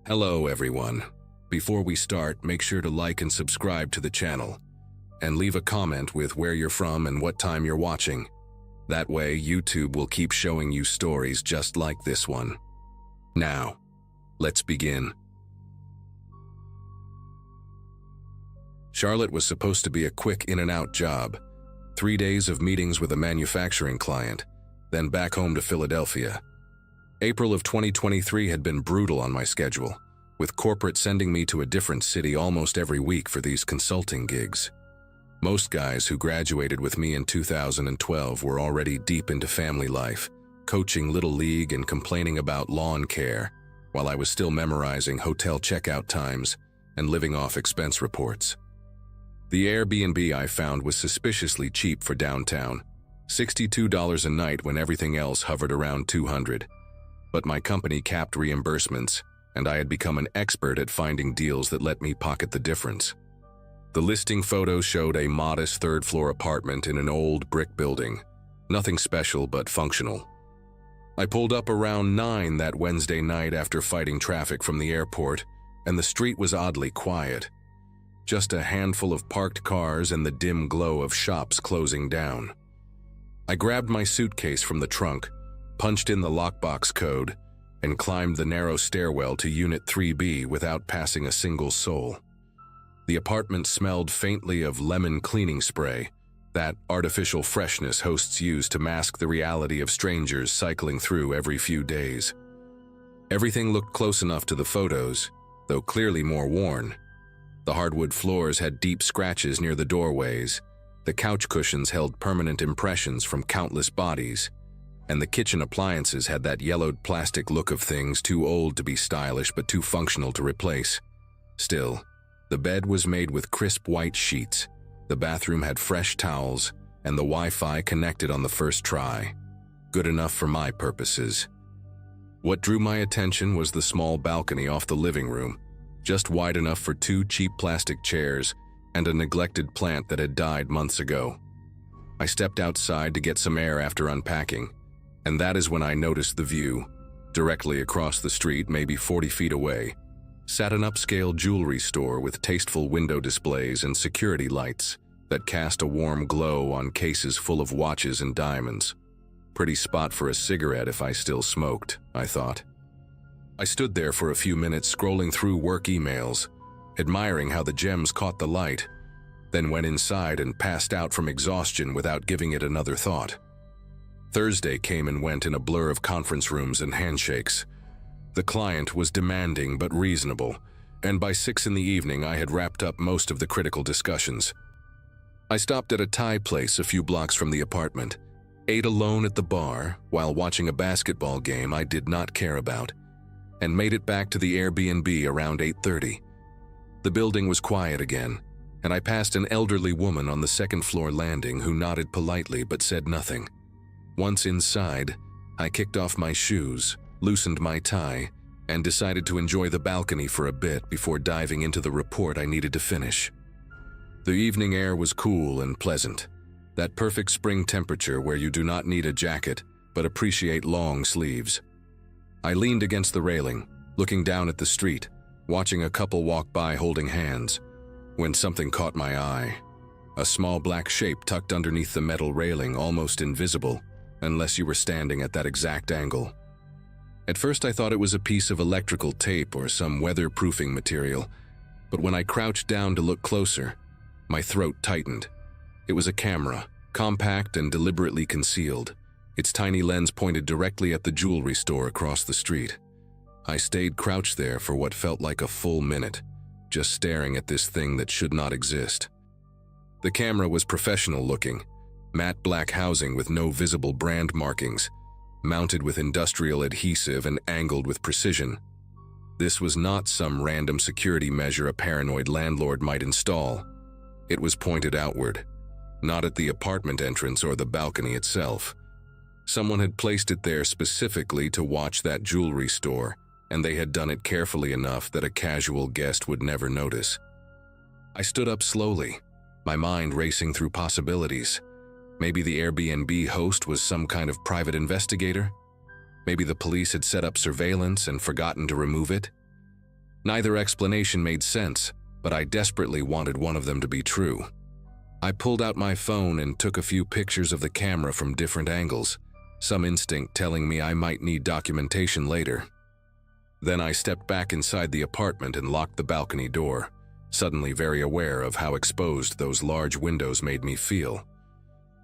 Hello everyone. Before we start, make sure to like and subscribe to the channel, and leave a comment with where you're from and what time you're watching. That way, YouTube will keep showing you stories just like this one. Now, let's begin. Charlotte was supposed to be a quick in-and-out job. 3 days of meetings with a manufacturing client, then back home to Philadelphia. April of 2023 had been brutal on my schedule, with corporate sending me to a different city almost every week for these consulting gigs. Most guys who graduated with me in 2012 were already deep into family life, coaching Little League and complaining about lawn care, while I was still memorizing hotel checkout times and living off expense reports. The Airbnb I found was suspiciously cheap for downtown, $62 a night when everything else hovered around $200. But my company capped reimbursements, and I had become an expert at finding deals that let me pocket the difference. The listing photo showed a modest third-floor apartment in an old brick building. Nothing special, but functional. I pulled up around 9 that Wednesday night after fighting traffic from the airport, and the street was oddly quiet. Just a handful of parked cars and the dim glow of shops closing down. I grabbed my suitcase from the trunk, punched in the lockbox code, and climbed the narrow stairwell to Unit 3B without passing a single soul. The apartment smelled faintly of lemon cleaning spray, that artificial freshness hosts use to mask the reality of strangers cycling through every few days. Everything looked close enough to the photos, though clearly more worn. The hardwood floors had deep scratches near the doorways, the couch cushions held permanent impressions from countless bodies, and the kitchen appliances had that yellowed plastic look of things too old to be stylish but too functional to replace. Still, the bed was made with crisp white sheets, the bathroom had fresh towels, and the Wi-Fi connected on the first try. Good enough for my purposes. What drew my attention was the small balcony off the living room, just wide enough for 2 cheap plastic chairs and a neglected plant that had died months ago. I stepped outside to get some air after unpacking, and that is when I noticed the view. Directly across the street, maybe 40 feet away, sat an upscale jewelry store with tasteful window displays and security lights that cast a warm glow on cases full of watches and diamonds. Pretty spot for a cigarette if I still smoked, I thought. I stood there for a few minutes scrolling through work emails, admiring how the gems caught the light, then went inside and passed out from exhaustion without giving it another thought. Thursday came and went in a blur of conference rooms and handshakes. The client was demanding but reasonable, and by 6 in the evening I had wrapped up most of the critical discussions. I stopped at a Thai place a few blocks from the apartment, ate alone at the bar while watching a basketball game I did not care about, and made it back to the Airbnb around 8:30. The building was quiet again, and I passed an elderly woman on the second-floor landing who nodded politely but said nothing. Once inside, I kicked off my shoes, loosened my tie, and decided to enjoy the balcony for a bit before diving into the report I needed to finish. The evening air was cool and pleasant, that perfect spring temperature where you do not need a jacket but appreciate long sleeves. I leaned against the railing, looking down at the street, watching a couple walk by holding hands, when something caught my eye. A small black shape tucked underneath the metal railing, almost invisible, unless you were standing at that exact angle. At first I thought it was a piece of electrical tape or some weatherproofing material, but when I crouched down to look closer, my throat tightened. It was a camera, compact and deliberately concealed, its tiny lens pointed directly at the jewelry store across the street. I stayed crouched there for what felt like a full minute, just staring at this thing that should not exist. The camera was professional looking, matte black housing with no visible brand markings, mounted with industrial adhesive and angled with precision. This was not some random security measure a paranoid landlord might install. It was pointed outward, not at the apartment entrance or the balcony itself. Someone had placed it there specifically to watch that jewelry store, and they had done it carefully enough that a casual guest would never notice. I stood up slowly, my mind racing through possibilities. Maybe the Airbnb host was some kind of private investigator? Maybe the police had set up surveillance and forgotten to remove it? Neither explanation made sense, but I desperately wanted one of them to be true. I pulled out my phone and took a few pictures of the camera from different angles, some instinct telling me I might need documentation later. Then I stepped back inside the apartment and locked the balcony door, suddenly very aware of how exposed those large windows made me feel.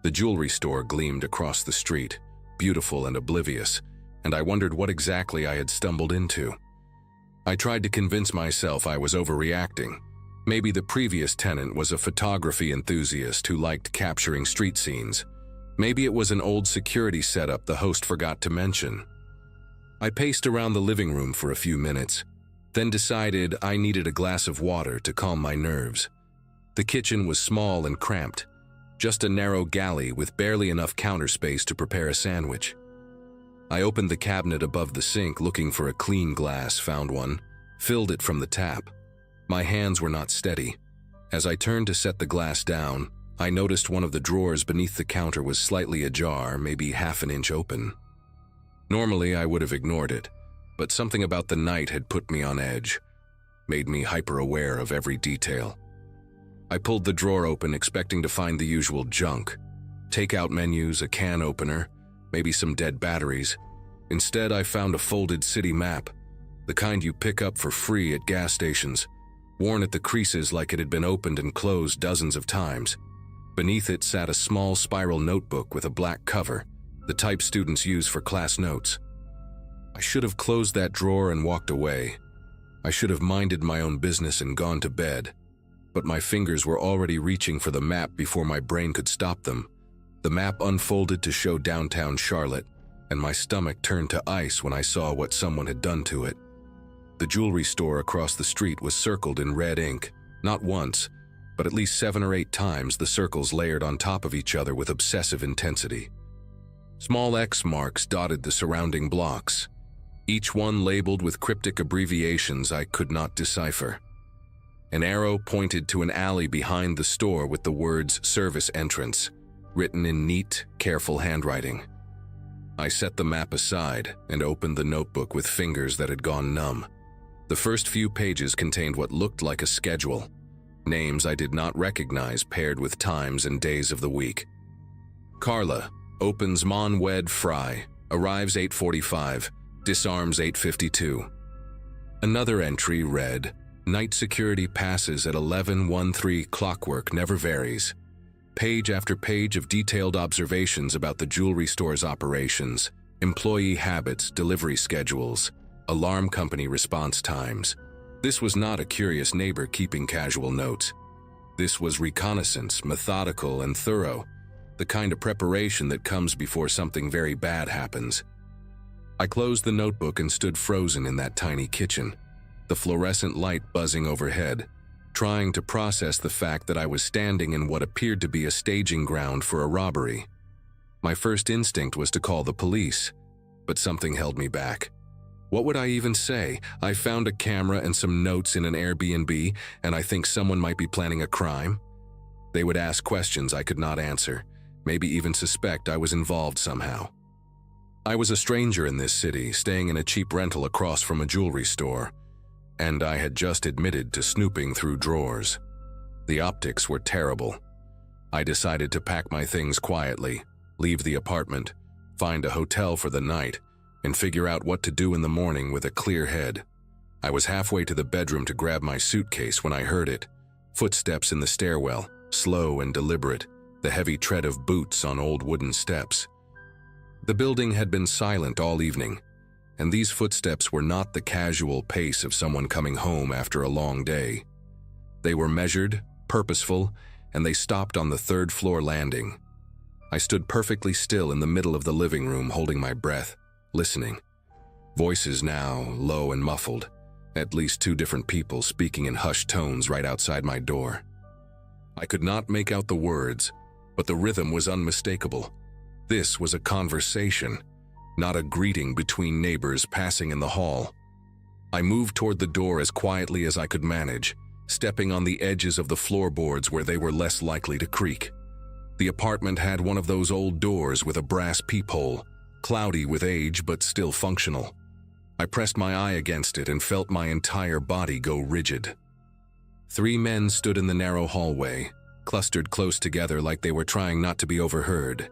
The jewelry store gleamed across the street, beautiful and oblivious, and I wondered what exactly I had stumbled into. I tried to convince myself I was overreacting. Maybe the previous tenant was a photography enthusiast who liked capturing street scenes. Maybe it was an old security setup the host forgot to mention. I paced around the living room for a few minutes, then decided I needed a glass of water to calm my nerves. The kitchen was small and cramped, just a narrow galley with barely enough counter space to prepare a sandwich. I opened the cabinet above the sink looking for a clean glass, found one, filled it from the tap. My hands were not steady. As I turned to set the glass down, I noticed one of the drawers beneath the counter was slightly ajar, maybe half an inch open. Normally, I would have ignored it, but something about the night had put me on edge, made me hyper-aware of every detail. I pulled the drawer open, expecting to find the usual junk. Takeout menus, a can opener, maybe some dead batteries. Instead, I found a folded city map, the kind you pick up for free at gas stations, worn at the creases like it had been opened and closed dozens of times. Beneath it sat a small spiral notebook with a black cover, the type students use for class notes. I should have closed that drawer and walked away. I should have minded my own business and gone to bed. But my fingers were already reaching for the map before my brain could stop them. The map unfolded to show downtown Charlotte, and my stomach turned to ice when I saw what someone had done to it. The jewelry store across the street was circled in red ink, not once, but at least 7 or 8 times, the circles layered on top of each other with obsessive intensity. Small X marks dotted the surrounding blocks, each one labeled with cryptic abbreviations I could not decipher. An arrow pointed to an alley behind the store with the words "Service Entrance," written in neat, careful handwriting. I set the map aside and opened the notebook with fingers that had gone numb. The first few pages contained what looked like a schedule, names I did not recognize paired with times and days of the week. Carla, opens Mon Wed Fry, arrives 8:45, disarms 8:52. Another entry read, "Night security passes at 11:13, clockwork never varies." Page after page of detailed observations about the jewelry store's operations, employee habits, delivery schedules, alarm company response times. This was not a curious neighbor keeping casual notes. This was reconnaissance, methodical and thorough, the kind of preparation that comes before something very bad happens. I closed the notebook and stood frozen in that tiny kitchen, the fluorescent light buzzing overhead, trying to process the fact that I was standing in what appeared to be a staging ground for a robbery. My first instinct was to call the police, but something held me back. What would I even say? I found a camera and some notes in an Airbnb, and I think someone might be planning a crime? They would ask questions I could not answer, maybe even suspect I was involved somehow. I was a stranger in this city, staying in a cheap rental across from a jewelry store, and I had just admitted to snooping through drawers. The optics were terrible. I decided to pack my things quietly, leave the apartment, find a hotel for the night, and figure out what to do in the morning with a clear head. I was halfway to the bedroom to grab my suitcase when I heard it. Footsteps in the stairwell, slow and deliberate, the heavy tread of boots on old wooden steps. The building had been silent all evening, and these footsteps were not the casual pace of someone coming home after a long day. They were measured, purposeful, and they stopped on the 3rd floor landing. I stood perfectly still in the middle of the living room, holding my breath, listening. Voices now, low and muffled, at least 2 different people speaking in hushed tones right outside my door. I could not make out the words, but the rhythm was unmistakable. This was a conversation, not a greeting between neighbors passing in the hall. I moved toward the door as quietly as I could manage, stepping on the edges of the floorboards where they were less likely to creak. The apartment had one of those old doors with a brass peephole, cloudy with age but still functional. I pressed my eye against it and felt my entire body go rigid. 3 men stood in the narrow hallway, clustered close together like they were trying not to be overheard.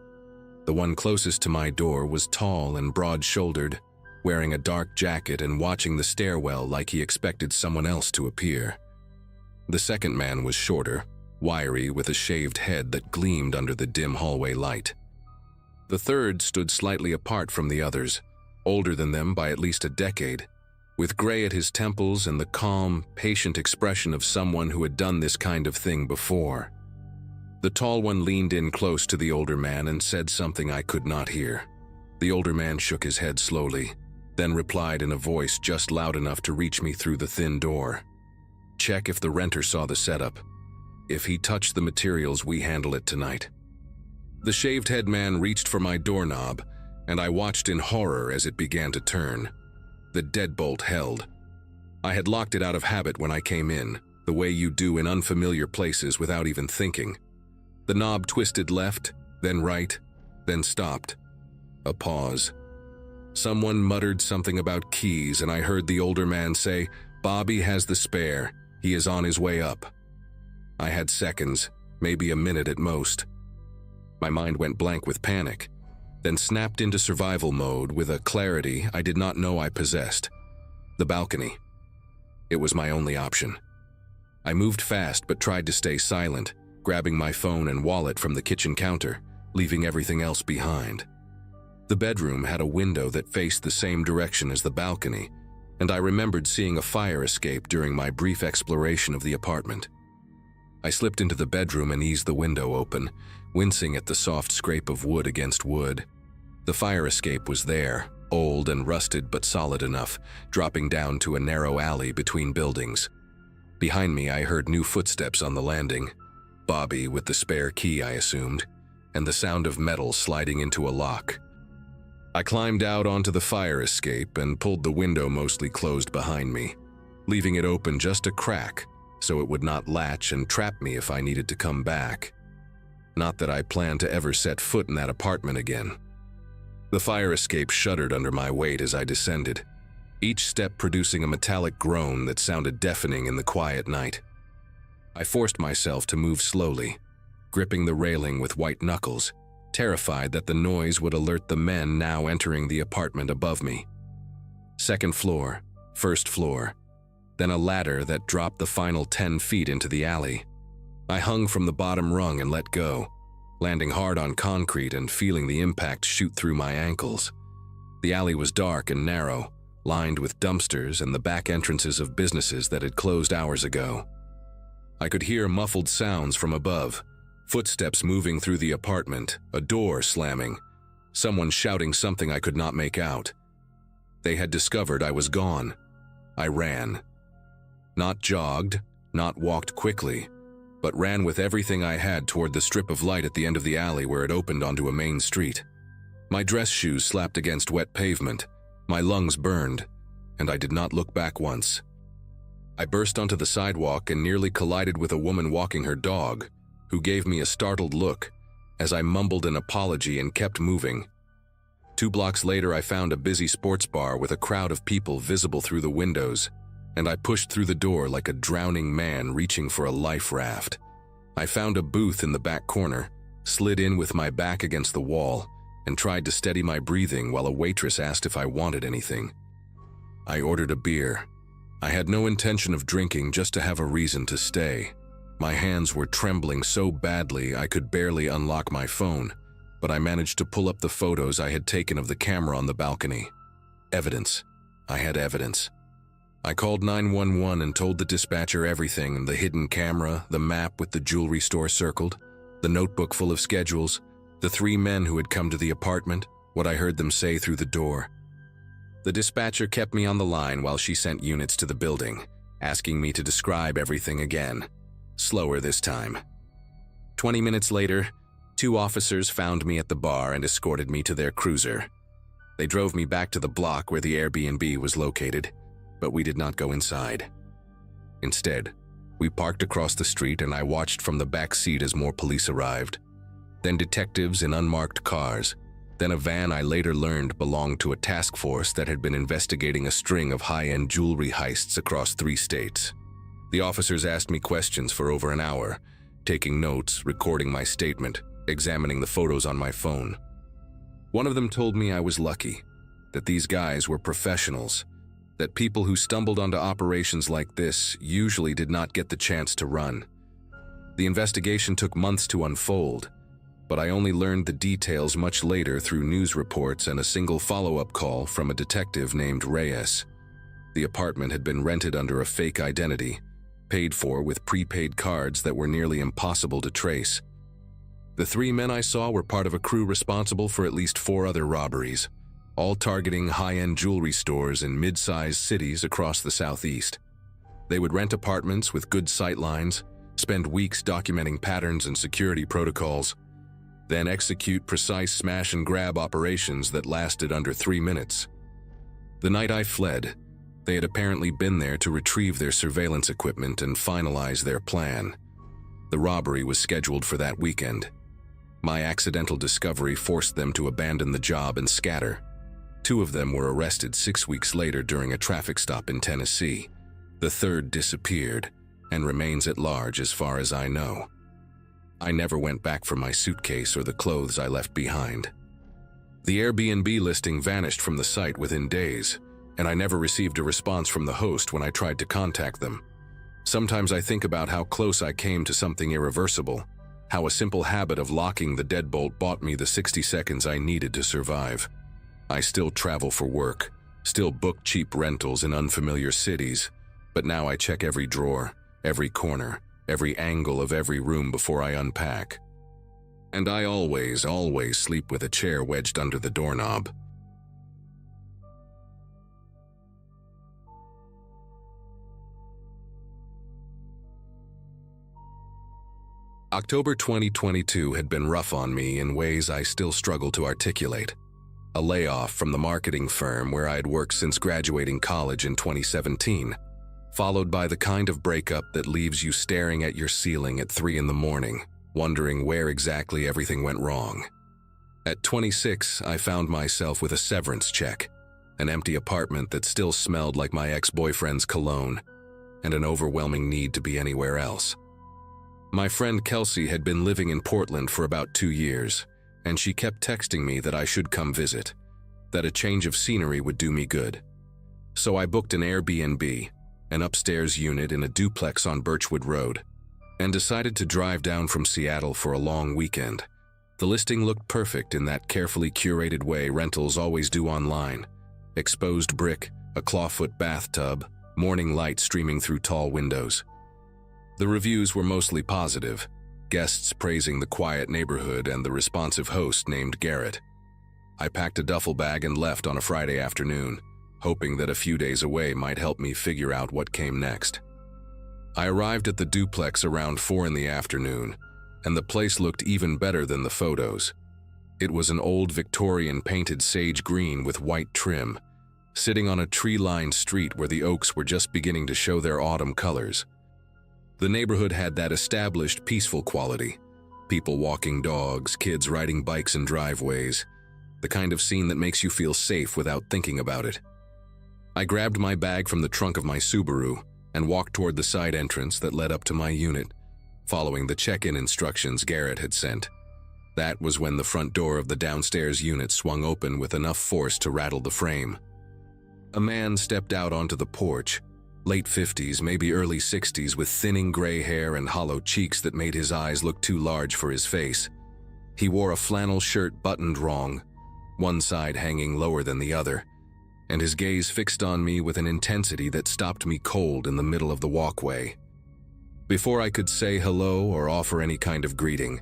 The one closest to my door was tall and broad-shouldered, wearing a dark jacket and watching the stairwell like he expected someone else to appear. The second man was shorter, wiry, with a shaved head that gleamed under the dim hallway light. The third stood slightly apart from the others, older than them by at least a decade, with gray at his temples and the calm, patient expression of someone who had done this kind of thing before. The tall one leaned in close to the older man and said something I could not hear. The older man shook his head slowly, then replied in a voice just loud enough to reach me through the thin door. "Check if the renter saw the setup. If he touched the materials, we handle it tonight." The shaved head man reached for my doorknob, and I watched in horror as it began to turn. The deadbolt held. I had locked it out of habit when I came in, the way you do in unfamiliar places without even thinking. The knob twisted left, then right, then stopped. A pause. Someone muttered something about keys, and I heard the older man say, "Bobby has the spare. He is on his way up." I had seconds, maybe a minute at most. My mind went blank with panic, then snapped into survival mode with a clarity I did not know I possessed. The balcony. It was my only option. I moved fast but tried to stay silent, grabbing my phone and wallet from the kitchen counter, leaving everything else behind. The bedroom had a window that faced the same direction as the balcony, and I remembered seeing a fire escape during my brief exploration of the apartment. I slipped into the bedroom and eased the window open, wincing at the soft scrape of wood against wood. The fire escape was there, old and rusted but solid enough, dropping down to a narrow alley between buildings. Behind me, I heard new footsteps on the landing. Bobby with the spare key, I assumed, and the sound of metal sliding into a lock. I climbed out onto the fire escape and pulled the window mostly closed behind me, leaving it open just a crack so it would not latch and trap me if I needed to come back. Not that I planned to ever set foot in that apartment again. The fire escape shuddered under my weight as I descended, each step producing a metallic groan that sounded deafening in the quiet night. I forced myself to move slowly, gripping the railing with white knuckles, terrified that the noise would alert the men now entering the apartment above me. Second floor, first floor, then a ladder that dropped the final 10 feet into the alley. I hung from the bottom rung and let go, landing hard on concrete and feeling the impact shoot through my ankles. The alley was dark and narrow, lined with dumpsters and the back entrances of businesses that had closed hours ago. I could hear muffled sounds from above, footsteps moving through the apartment, a door slamming, someone shouting something I could not make out. They had discovered I was gone. I ran. Not jogged, not walked quickly, but ran with everything I had toward the strip of light at the end of the alley where it opened onto a main street. My dress shoes slapped against wet pavement, my lungs burned, and I did not look back once. I burst onto the sidewalk and nearly collided with a woman walking her dog, who gave me a startled look as I mumbled an apology and kept moving. 2 blocks later, I found a busy sports bar with a crowd of people visible through the windows, and I pushed through the door like a drowning man reaching for a life raft. I found a booth in the back corner, slid in with my back against the wall, and tried to steady my breathing while a waitress asked if I wanted anything. I ordered a beer. I had no intention of drinking, just to have a reason to stay. My hands were trembling so badly I could barely unlock my phone, but I managed to pull up the photos I had taken of the camera on the balcony. Evidence. I had evidence. I called 911 and told the dispatcher everything: the hidden camera, the map with the jewelry store circled, the notebook full of schedules, the 3 men who had come to the apartment, what I heard them say through the door. The dispatcher kept me on the line while she sent units to the building, asking me to describe everything again. Slower this time. 20 minutes later, 2 officers found me at the bar and escorted me to their cruiser. They drove me back to the block where the Airbnb was located, but we did not go inside. Instead, we parked across the street and I watched from the back seat as more police arrived. Then detectives in unmarked cars, Then a van I later learned belonged to a task force that had been investigating a string of high-end jewelry heists across 3 states. The officers asked me questions for over an hour, taking notes, recording my statement, examining the photos on my phone. One of them told me I was lucky, that these guys were professionals, that people who stumbled onto operations like this usually did not get the chance to run. The investigation took months to unfold, but I only learned the details much later through news reports and a single follow-up call from a detective named Reyes. The apartment had been rented under a fake identity, paid for with prepaid cards that were nearly impossible to trace. The 3 men I saw were part of a crew responsible for at least 4 other robberies, all targeting high-end jewelry stores in mid-sized cities across the Southeast. They would rent apartments with good sightlines, spend weeks documenting patterns and security protocols, then execute precise smash-and-grab operations that lasted under 3 minutes. The night I fled, they had apparently been there to retrieve their surveillance equipment and finalize their plan. The robbery was scheduled for that weekend. My accidental discovery forced them to abandon the job and scatter. 2 of them were arrested 6 weeks later during a traffic stop in Tennessee. The 3rd disappeared and remains at large as far as I know. I never went back for my suitcase or the clothes I left behind. The Airbnb listing vanished from the site within days, and I never received a response from the host when I tried to contact them. Sometimes I think about how close I came to something irreversible, how a simple habit of locking the deadbolt bought me the 60 seconds I needed to survive. I still travel for work, still book cheap rentals in unfamiliar cities, but now I check every drawer, every corner, every angle of every room before I unpack. And I always sleep with a chair wedged under the doorknob. October 2022 had been rough on me in ways I still struggle to articulate. A layoff from the marketing firm where I had worked since graduating college in 2017, followed by the kind of breakup that leaves you staring at your ceiling at 3 in the morning, wondering where exactly everything went wrong. At 26, I found myself with a severance check, an empty apartment that still smelled like my ex-boyfriend's cologne, and an overwhelming need to be anywhere else. My friend Kelsey had been living in Portland for about 2 years, and she kept texting me that I should come visit, that a change of scenery would do me good. So I booked an Airbnb, an upstairs unit in a duplex on Birchwood Road, and decided to drive down from Seattle for a long weekend. The listing looked perfect in that carefully curated way rentals always do online. Exposed brick, a clawfoot bathtub, morning light streaming through tall windows. The reviews were mostly positive, guests praising the quiet neighborhood and the responsive host named Garrett. I packed a duffel bag and left on a Friday afternoon, hoping that a few days away might help me figure out what came next. I arrived at the duplex around 4 in the afternoon, and the place looked even better than the photos. It was an old Victorian painted sage green with white trim, sitting on a tree-lined street where the oaks were just beginning to show their autumn colors. The neighborhood had that established, peaceful quality. People walking dogs, kids riding bikes in driveways, the kind of scene that makes you feel safe without thinking about it. I grabbed my bag from the trunk of my Subaru and walked toward the side entrance that led up to my unit, following the check-in instructions Garrett had sent. That was when the front door of the downstairs unit swung open with enough force to rattle the frame. A man stepped out onto the porch, late 50s, maybe early 60s, with thinning gray hair and hollow cheeks that made his eyes look too large for his face. He wore a flannel shirt buttoned wrong, one side hanging lower than the other, and his gaze fixed on me with an intensity that stopped me cold in the middle of the walkway. Before I could say hello or offer any kind of greeting,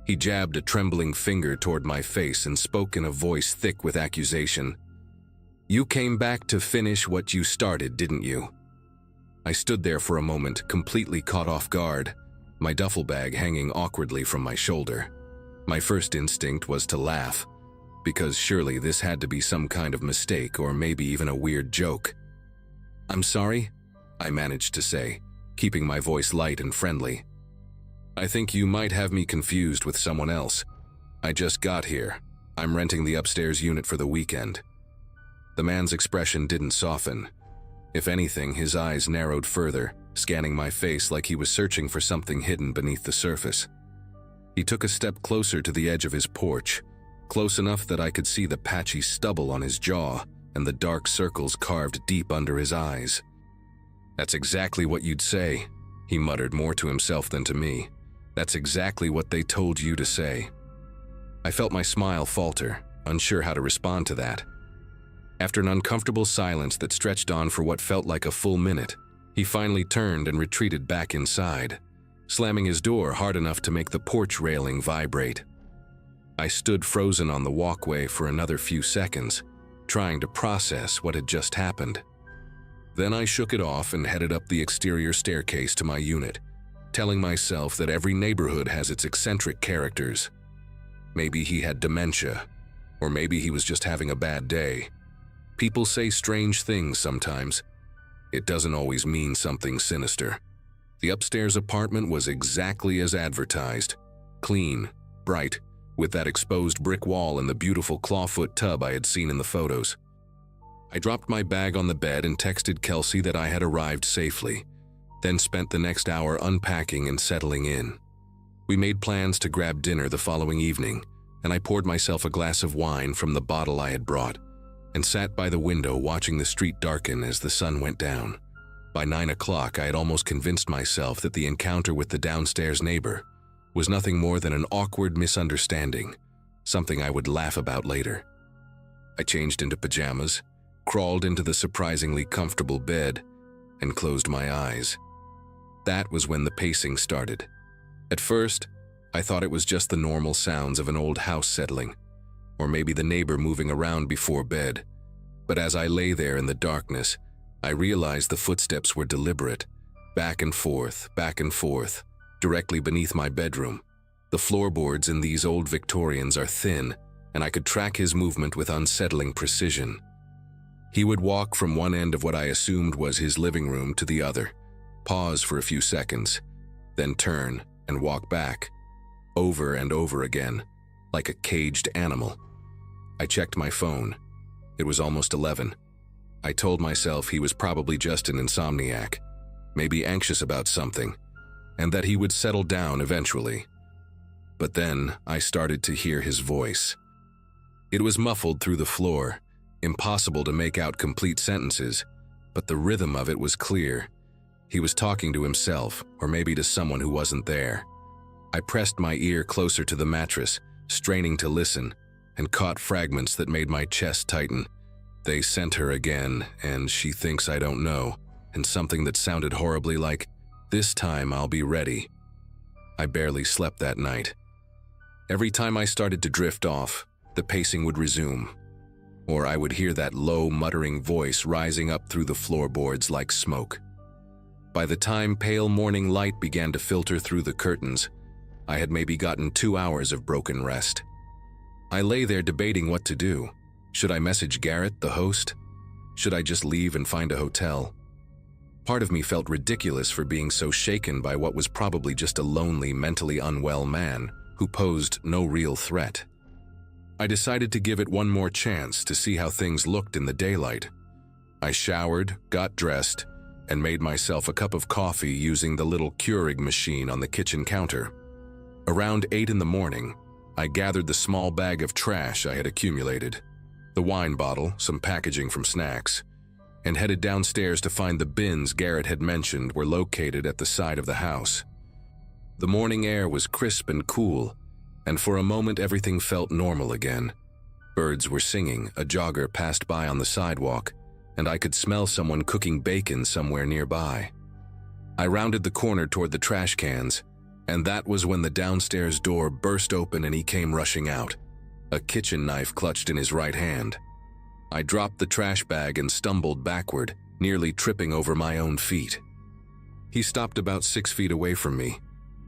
he jabbed a trembling finger toward my face and spoke in a voice thick with accusation. "You came back to finish what you started, didn't you?" I stood there for a moment, completely caught off guard, my duffel bag hanging awkwardly from my shoulder. My first instinct was to laugh, because surely this had to be some kind of mistake or maybe even a weird joke. "I'm sorry," I managed to say, keeping my voice light and friendly. "I think you might have me confused with someone else. I just got here. I'm renting the upstairs unit for the weekend." The man's expression didn't soften. If anything, his eyes narrowed further, scanning my face like he was searching for something hidden beneath the surface. He took a step closer to the edge of his porch, close enough that I could see the patchy stubble on his jaw and the dark circles carved deep under his eyes. "That's exactly what you'd say," he muttered, more to himself than to me. "That's exactly what they told you to say." I felt my smile falter, unsure how to respond to that. After an uncomfortable silence that stretched on for what felt like a full minute, he finally turned and retreated back inside, slamming his door hard enough to make the porch railing vibrate. I stood frozen on the walkway for another few seconds, trying to process what had just happened. Then I shook it off and headed up the exterior staircase to my unit, telling myself that every neighborhood has its eccentric characters. Maybe he had dementia, or maybe he was just having a bad day. People say strange things sometimes. It doesn't always mean something sinister. The upstairs apartment was exactly as advertised. Clean, bright, with that exposed brick wall and the beautiful clawfoot tub I had seen in the photos. I dropped my bag on the bed and texted Kelsey that I had arrived safely, then spent the next hour unpacking and settling in. We made plans to grab dinner the following evening, and I poured myself a glass of wine from the bottle I had brought, and sat by the window watching the street darken as the sun went down. By 9 o'clock, I had almost convinced myself that the encounter with the downstairs neighbor was nothing more than an awkward misunderstanding, something I would laugh about later. I changed into pajamas, crawled into the surprisingly comfortable bed, and closed my eyes. That was when the pacing started. At first, I thought it was just the normal sounds of an old house settling, or maybe the neighbor moving around before bed. But as I lay there in the darkness, I realized the footsteps were deliberate, back and forth, directly beneath my bedroom. The floorboards in these old Victorians are thin, and I could track his movement with unsettling precision. He would walk from one end of what I assumed was his living room to the other, pause for a few seconds, then turn and walk back, over and over again, like a caged animal. I checked my phone. It was almost 11. I told myself he was probably just an insomniac, maybe anxious about something, and that he would settle down eventually. But then I started to hear his voice. It was muffled through the floor, impossible to make out complete sentences, but the rhythm of it was clear. He was talking to himself, or maybe to someone who wasn't there. I pressed my ear closer to the mattress, straining to listen, and caught fragments that made my chest tighten. "They sent her again, and she thinks I don't know," and something that sounded horribly like, "This time I'll be ready." I barely slept that night. Every time I started to drift off, the pacing would resume, or I would hear that low, muttering voice rising up through the floorboards like smoke. By the time pale morning light began to filter through the curtains, I had maybe gotten 2 hours of broken rest. I lay there debating what to do. Should I message Garrett, the host? Should I just leave and find a hotel? Part of me felt ridiculous for being so shaken by what was probably just a lonely, mentally unwell man who posed no real threat. I decided to give it one more chance to see how things looked in the daylight. I showered, got dressed, and made myself a cup of coffee using the little Keurig machine on the kitchen counter. Around 8 in the morning, I gathered the small bag of trash I had accumulated, the wine bottle, some packaging from snacks, and headed downstairs to find the bins Garrett had mentioned were located at the side of the house. The morning air was crisp and cool, and for a moment everything felt normal again. Birds were singing, a jogger passed by on the sidewalk, and I could smell someone cooking bacon somewhere nearby. I rounded the corner toward the trash cans, and that was when the downstairs door burst open and he came rushing out, a kitchen knife clutched in his right hand. I dropped the trash bag and stumbled backward, nearly tripping over my own feet. He stopped about 6 feet away from me,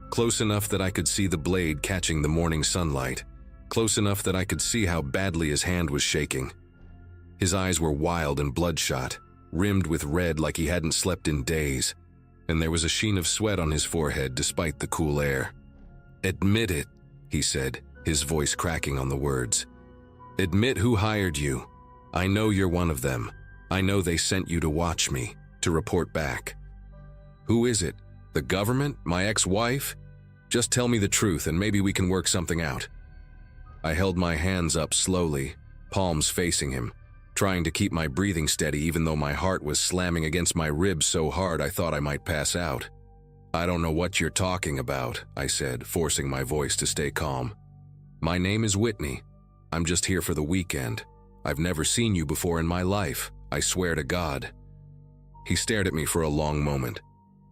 close enough that I could see the blade catching the morning sunlight, close enough that I could see how badly his hand was shaking. His eyes were wild and bloodshot, rimmed with red like he hadn't slept in days, and there was a sheen of sweat on his forehead despite the cool air. "Admit it," he said, his voice cracking on the words. Admit who hired you. I know you're one of them. I know they sent you to watch me, to report back. Who is it? The government? My ex-wife? Just tell me the truth and maybe we can work something out. I held my hands up slowly, palms facing him, trying to keep my breathing steady even though my heart was slamming against my ribs so hard I thought I might pass out. I don't know what you're talking about, I said, forcing my voice to stay calm. My name is Whitney. I'm just here for the weekend. I've never seen you before in my life, I swear to God. He stared at me for a long moment,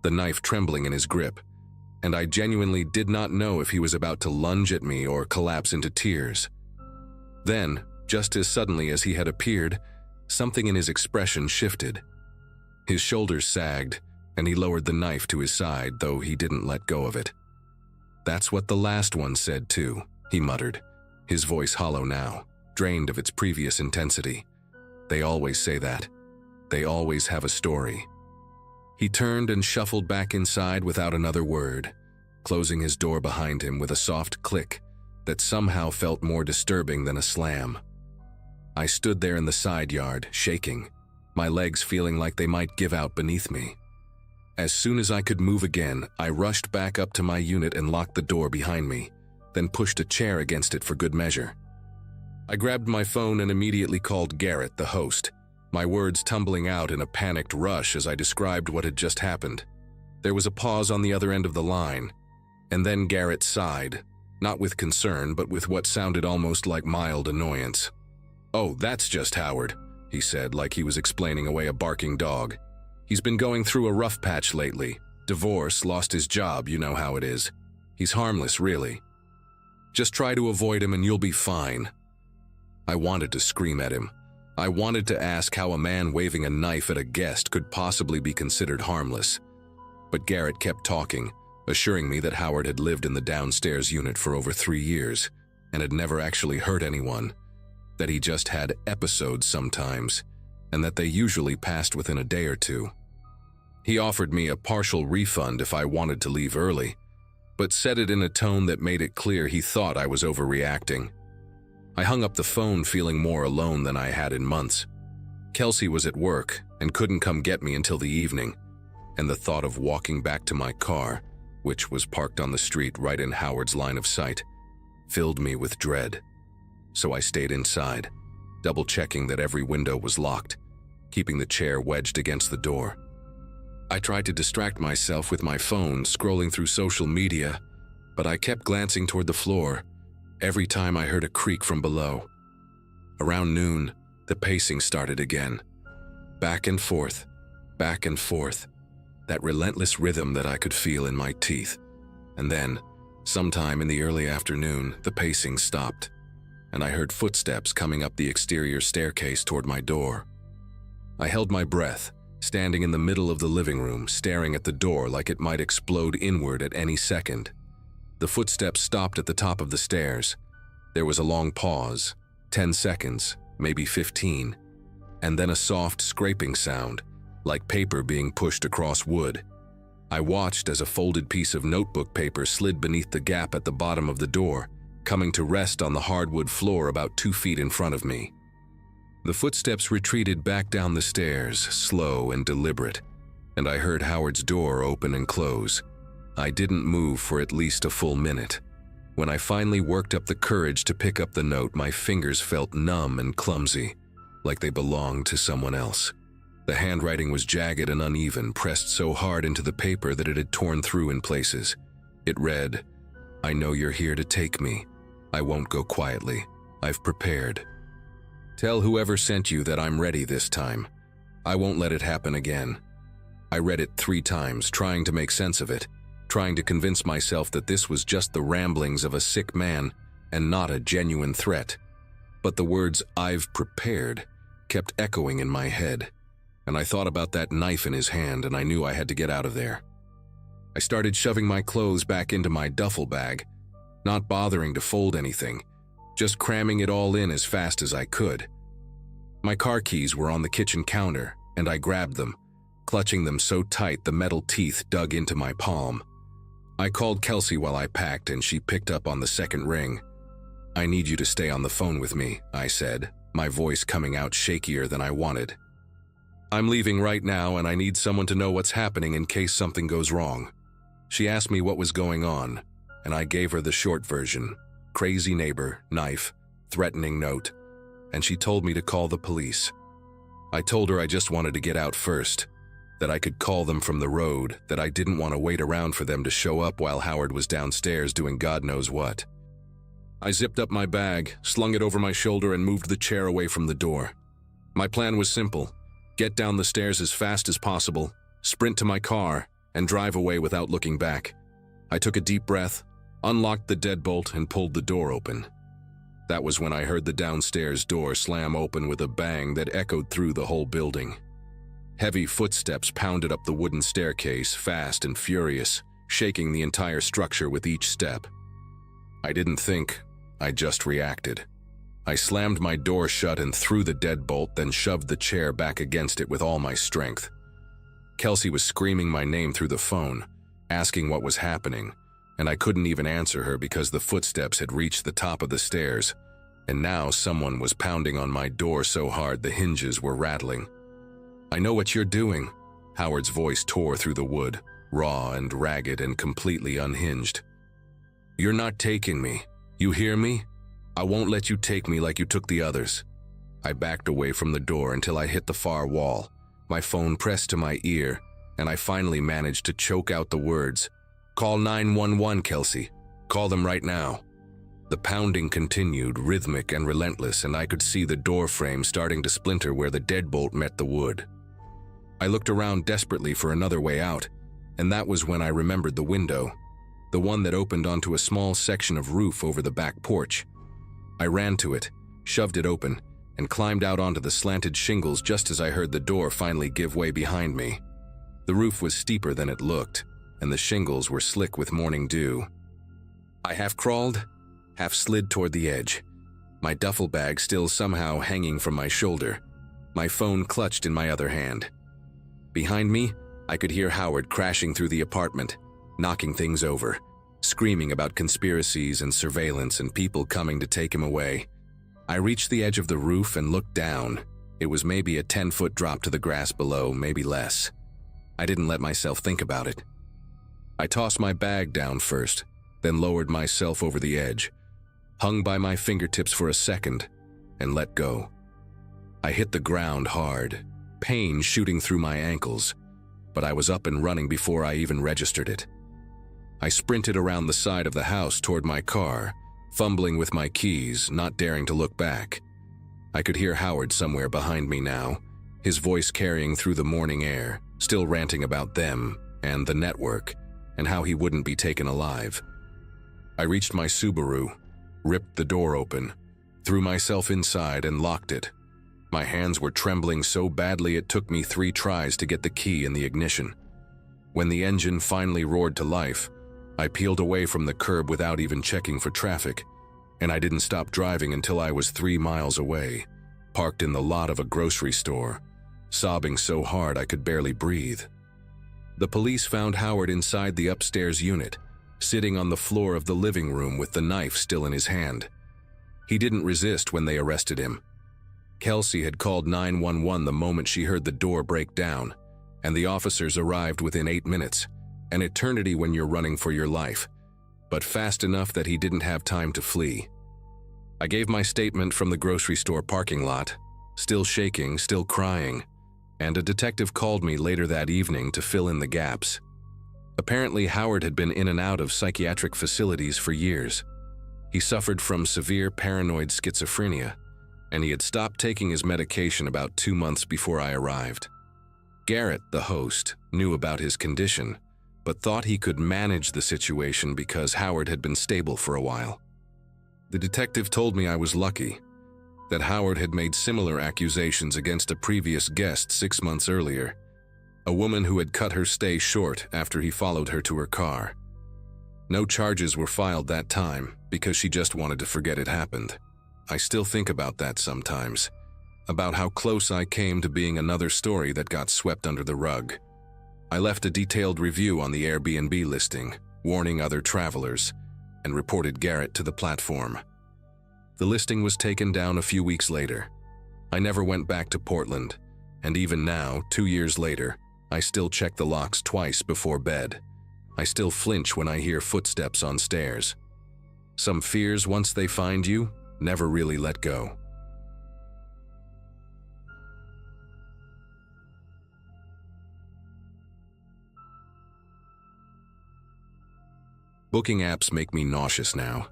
the knife trembling in his grip, and I genuinely did not know if he was about to lunge at me or collapse into tears. Then, just as suddenly as he had appeared, something in his expression shifted. His shoulders sagged, and he lowered the knife to his side, though he didn't let go of it. That's what the last one said too, he muttered, his voice hollow now, drained of its previous intensity. They always say that. They always have a story. He turned and shuffled back inside without another word, closing his door behind him with a soft click that somehow felt more disturbing than a slam. I stood there in the side yard, shaking, my legs feeling like they might give out beneath me. As soon as I could move again, I rushed back up to my unit and locked the door behind me, then pushed a chair against it for good measure. I grabbed my phone and immediately called Garrett, the host, my words tumbling out in a panicked rush as I described what had just happened. There was a pause on the other end of the line, and then Garrett sighed, not with concern but with what sounded almost like mild annoyance. "Oh, that's just Howard," he said, like he was explaining away a barking dog. "He's been going through a rough patch lately. Divorce, lost his job, you know how it is. He's harmless, really. Just try to avoid him and you'll be fine." I wanted to scream at him. I wanted to ask how a man waving a knife at a guest could possibly be considered harmless. But Garrett kept talking, assuring me that Howard had lived in the downstairs unit for over 3 years and had never actually hurt anyone, that he just had episodes sometimes, and that they usually passed within a day or two. He offered me a partial refund if I wanted to leave early, but said it in a tone that made it clear he thought I was overreacting. I hung up the phone feeling more alone than I had in months. Kelsey was at work and couldn't come get me until the evening, and the thought of walking back to my car, which was parked on the street right in Howard's line of sight, filled me with dread. So I stayed inside, double-checking that every window was locked, keeping the chair wedged against the door. I tried to distract myself with my phone, scrolling through social media, but I kept glancing toward the floor every time I heard a creak from below. Around noon, the pacing started again. Back and forth, that relentless rhythm that I could feel in my teeth. And then, sometime in the early afternoon, the pacing stopped, and I heard footsteps coming up the exterior staircase toward my door. I held my breath, standing in the middle of the living room, staring at the door like it might explode inward at any second. The footsteps stopped at the top of the stairs. There was a long pause, 10 seconds, maybe 15, and then a soft scraping sound, like paper being pushed across wood. I watched as a folded piece of notebook paper slid beneath the gap at the bottom of the door, coming to rest on the hardwood floor about 2 feet in front of me. The footsteps retreated back down the stairs, slow and deliberate, and I heard Howard's door open and close. I didn't move for at least a full minute. When I finally worked up the courage to pick up the note, my fingers felt numb and clumsy, like they belonged to someone else. The handwriting was jagged and uneven, pressed so hard into the paper that it had torn through in places. It read, "I know you're here to take me. I won't go quietly. I've prepared. Tell whoever sent you that I'm ready this time. I won't let it happen again." I read it 3 times, trying to make sense of it, trying to convince myself that this was just the ramblings of a sick man and not a genuine threat. But the words "I've prepared" kept echoing in my head, and I thought about that knife in his hand and I knew I had to get out of there. I started shoving my clothes back into my duffel bag, not bothering to fold anything, just cramming it all in as fast as I could. My car keys were on the kitchen counter, and I grabbed them, clutching them so tight the metal teeth dug into my palm. I called Kelsey while I packed, and she picked up on the second ring. "I need you to stay on the phone with me," I said, my voice coming out shakier than I wanted. "I'm leaving right now and I need someone to know what's happening in case something goes wrong." She asked me what was going on, and I gave her the short version: crazy neighbor, knife, threatening note, and she told me to call the police. I told her I just wanted to get out first, that I could call them from the road, that I didn't want to wait around for them to show up while Howard was downstairs doing God knows what. I zipped up my bag, slung it over my shoulder, and moved the chair away from the door. My plan was simple: get down the stairs as fast as possible, sprint to my car, and drive away without looking back. I took a deep breath, unlocked the deadbolt, and pulled the door open. That was when I heard the downstairs door slam open with a bang that echoed through the whole building. Heavy footsteps pounded up the wooden staircase, fast and furious, shaking the entire structure with each step. I didn't think, I just reacted. I slammed my door shut and threw the deadbolt, then shoved the chair back against it with all my strength. Kelsey was screaming my name through the phone, asking what was happening, and I couldn't even answer her because the footsteps had reached the top of the stairs, and now someone was pounding on my door so hard the hinges were rattling. "I know what you're doing." Howard's voice tore through the wood, raw and ragged and completely unhinged. "You're not taking me. You hear me? I won't let you take me like you took the others." I backed away from the door until I hit the far wall, my phone pressed to my ear, and I finally managed to choke out the words, "Call 911, Kelsey. Call them right now." The pounding continued, rhythmic and relentless, and I could see the door frame starting to splinter where the deadbolt met the wood. I looked around desperately for another way out, and that was when I remembered the window, the one that opened onto a small section of roof over the back porch. I ran to it, shoved it open, and climbed out onto the slanted shingles just as I heard the door finally give way behind me. The roof was steeper than it looked, and the shingles were slick with morning dew. I half crawled, half slid toward the edge, my duffel bag still somehow hanging from my shoulder, my phone clutched in my other hand. Behind me, I could hear Howard crashing through the apartment, knocking things over, screaming about conspiracies and surveillance and people coming to take him away. I reached the edge of the roof and looked down. It was maybe a 10-foot drop to the grass below, maybe less. I didn't let myself think about it. I tossed my bag down first, then lowered myself over the edge, hung by my fingertips for a second, and let go. I hit the ground hard, pain shooting through my ankles, but I was up and running before I even registered it. I sprinted around the side of the house toward my car, fumbling with my keys, not daring to look back. I could hear Howard somewhere behind me now, his voice carrying through the morning air, still ranting about them and the network, and how he wouldn't be taken alive. I reached my Subaru, ripped the door open, threw myself inside and locked it. My hands were trembling so badly it took me 3 tries to get the key in the ignition. When the engine finally roared to life, I peeled away from the curb without even checking for traffic, and I didn't stop driving until I was 3 miles away, parked in the lot of a grocery store, sobbing so hard I could barely breathe. The police found Howard inside the upstairs unit, sitting on the floor of the living room with the knife still in his hand. He didn't resist when they arrested him. Kelsey had called 911 the moment she heard the door break down, and the officers arrived within 8 minutes, an eternity when you're running for your life, but fast enough that he didn't have time to flee. I gave my statement from the grocery store parking lot, still shaking, still crying, and a detective called me later that evening to fill in the gaps. Apparently, Howard had been in and out of psychiatric facilities for years. He suffered from severe paranoid schizophrenia, and he had stopped taking his medication about 2 months before I arrived. Garrett, the host, knew about his condition, but thought he could manage the situation because Howard had been stable for a while. The detective told me I was lucky, that Howard had made similar accusations against a previous guest 6 months earlier, a woman who had cut her stay short after he followed her to her car. No charges were filed that time because she just wanted to forget it happened. I still think about that sometimes, about how close I came to being another story that got swept under the rug. I left a detailed review on the Airbnb listing, warning other travelers, and reported Garrett to the platform. The listing was taken down a few weeks later. I never went back to Portland, and even now, 2 years later, I still check the locks twice before bed. I still flinch when I hear footsteps on stairs. Some fears, once they find you, never really let go. Booking apps make me nauseous now.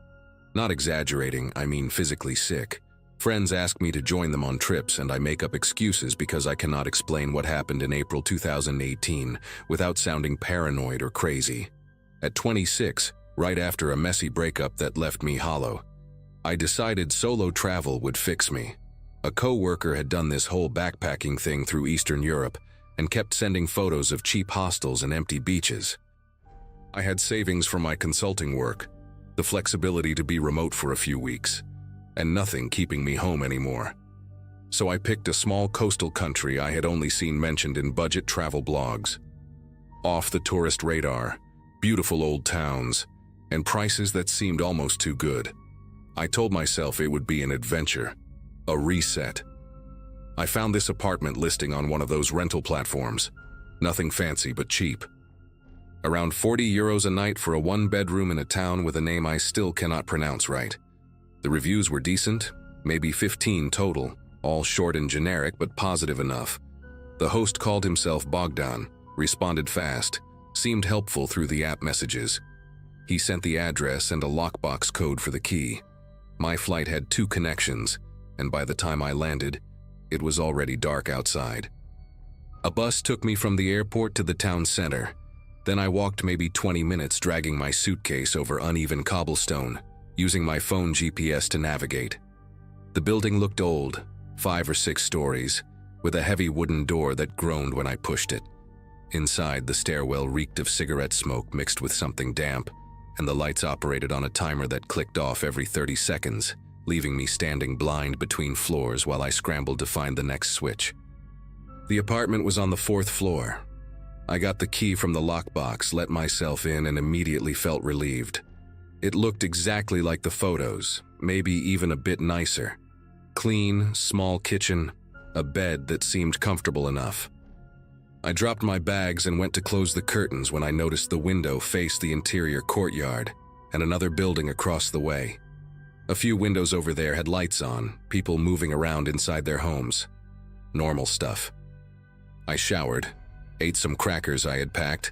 Not exaggerating, I mean physically sick. Friends ask me to join them on trips and I make up excuses because I cannot explain what happened in April 2018 without sounding paranoid or crazy. At 26, right after a messy breakup that left me hollow, I decided solo travel would fix me. A co-worker had done this whole backpacking thing through Eastern Europe and kept sending photos of cheap hostels and empty beaches. I had savings from my consulting work, the flexibility to be remote for a few weeks, and nothing keeping me home anymore. So I picked a small coastal country I had only seen mentioned in budget travel blogs. Off the tourist radar, beautiful old towns, and prices that seemed almost too good. I told myself it would be an adventure, a reset. I found this apartment listing on one of those rental platforms. Nothing fancy but cheap. Around €40 a night for a one-bedroom in a town with a name I still cannot pronounce right. The reviews were decent, maybe 15 total, all short and generic but positive enough. The host called himself Bogdan, responded fast, seemed helpful through the app messages. He sent the address and a lockbox code for the key. My flight had 2 connections, and by the time I landed, it was already dark outside. A bus took me from the airport to the town center. Then I walked maybe 20 minutes dragging my suitcase over uneven cobblestone, using my phone GPS to navigate. The building looked old, 5 or 6 stories, with a heavy wooden door that groaned when I pushed it. Inside, the stairwell reeked of cigarette smoke mixed with something damp, and the lights operated on a timer that clicked off every 30 seconds, leaving me standing blind between floors while I scrambled to find the next switch. The apartment was on the 4th floor. I got the key from the lockbox, let myself in, and immediately felt relieved. It looked exactly like the photos, maybe even a bit nicer. Clean, small kitchen, a bed that seemed comfortable enough. I dropped my bags and went to close the curtains when I noticed the window faced the interior courtyard and another building across the way. A few windows over there had lights on, people moving around inside their homes. Normal stuff. I showered, ate some crackers I had packed,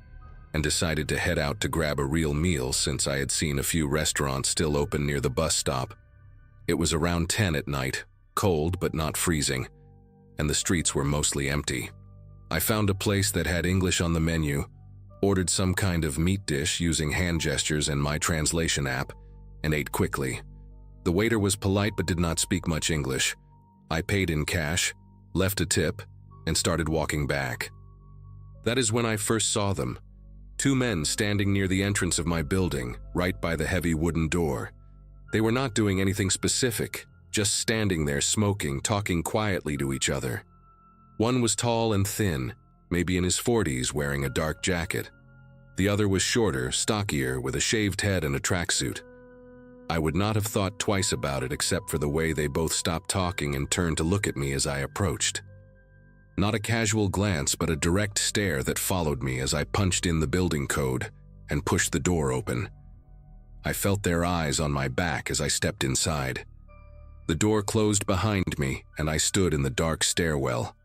and decided to head out to grab a real meal since I had seen a few restaurants still open near the bus stop. It was around 10 at night, cold but not freezing, and the streets were mostly empty. I found a place that had English on the menu, ordered some kind of meat dish using hand gestures and my translation app, and ate quickly. The waiter was polite but did not speak much English. I paid in cash, left a tip, and started walking back. That is when I first saw them. 2 men standing near the entrance of my building, right by the heavy wooden door. They were not doing anything specific, just standing there smoking, talking quietly to each other. One was tall and thin, maybe in his 40s, wearing a dark jacket. The other was shorter, stockier, with a shaved head and a tracksuit. I would not have thought twice about it except for the way they both stopped talking and turned to look at me as I approached. Not a casual glance, but a direct stare that followed me as I punched in the building code and pushed the door open. I felt their eyes on my back as I stepped inside. The door closed behind me, and I stood in the dark stairwell,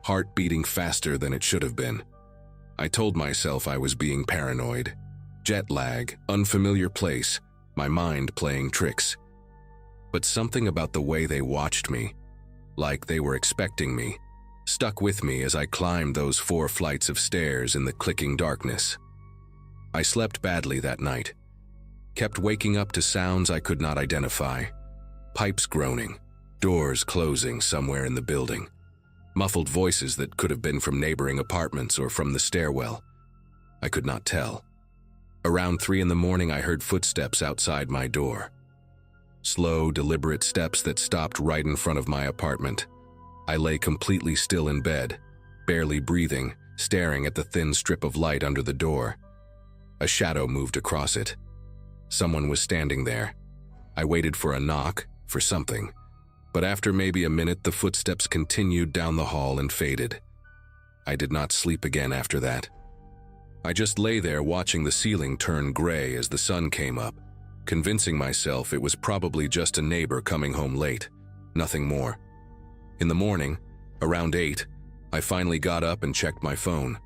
heart beating faster than it should have been. I told myself I was being paranoid. Jet lag, unfamiliar place, my mind playing tricks. But something about the way they watched me, like they were expecting me, stuck with me as I climbed those 4 flights of stairs in the clicking darkness. I slept badly that night, kept waking up to sounds I could not identify. Pipes groaning, doors closing somewhere in the building, muffled voices that could have been from neighboring apartments or from the stairwell. I could not tell. Around 3 in the morning, I heard footsteps outside my door. Slow, deliberate steps that stopped right in front of my apartment. I lay completely still in bed, barely breathing, staring at the thin strip of light under the door. A shadow moved across it. Someone was standing there. I waited for a knock, for something. But after maybe a minute, the footsteps continued down the hall and faded. I did not sleep again after that. I just lay there watching the ceiling turn gray as the sun came up, convincing myself it was probably just a neighbor coming home late, nothing more. In the morning, around 8, I finally got up and checked my phone.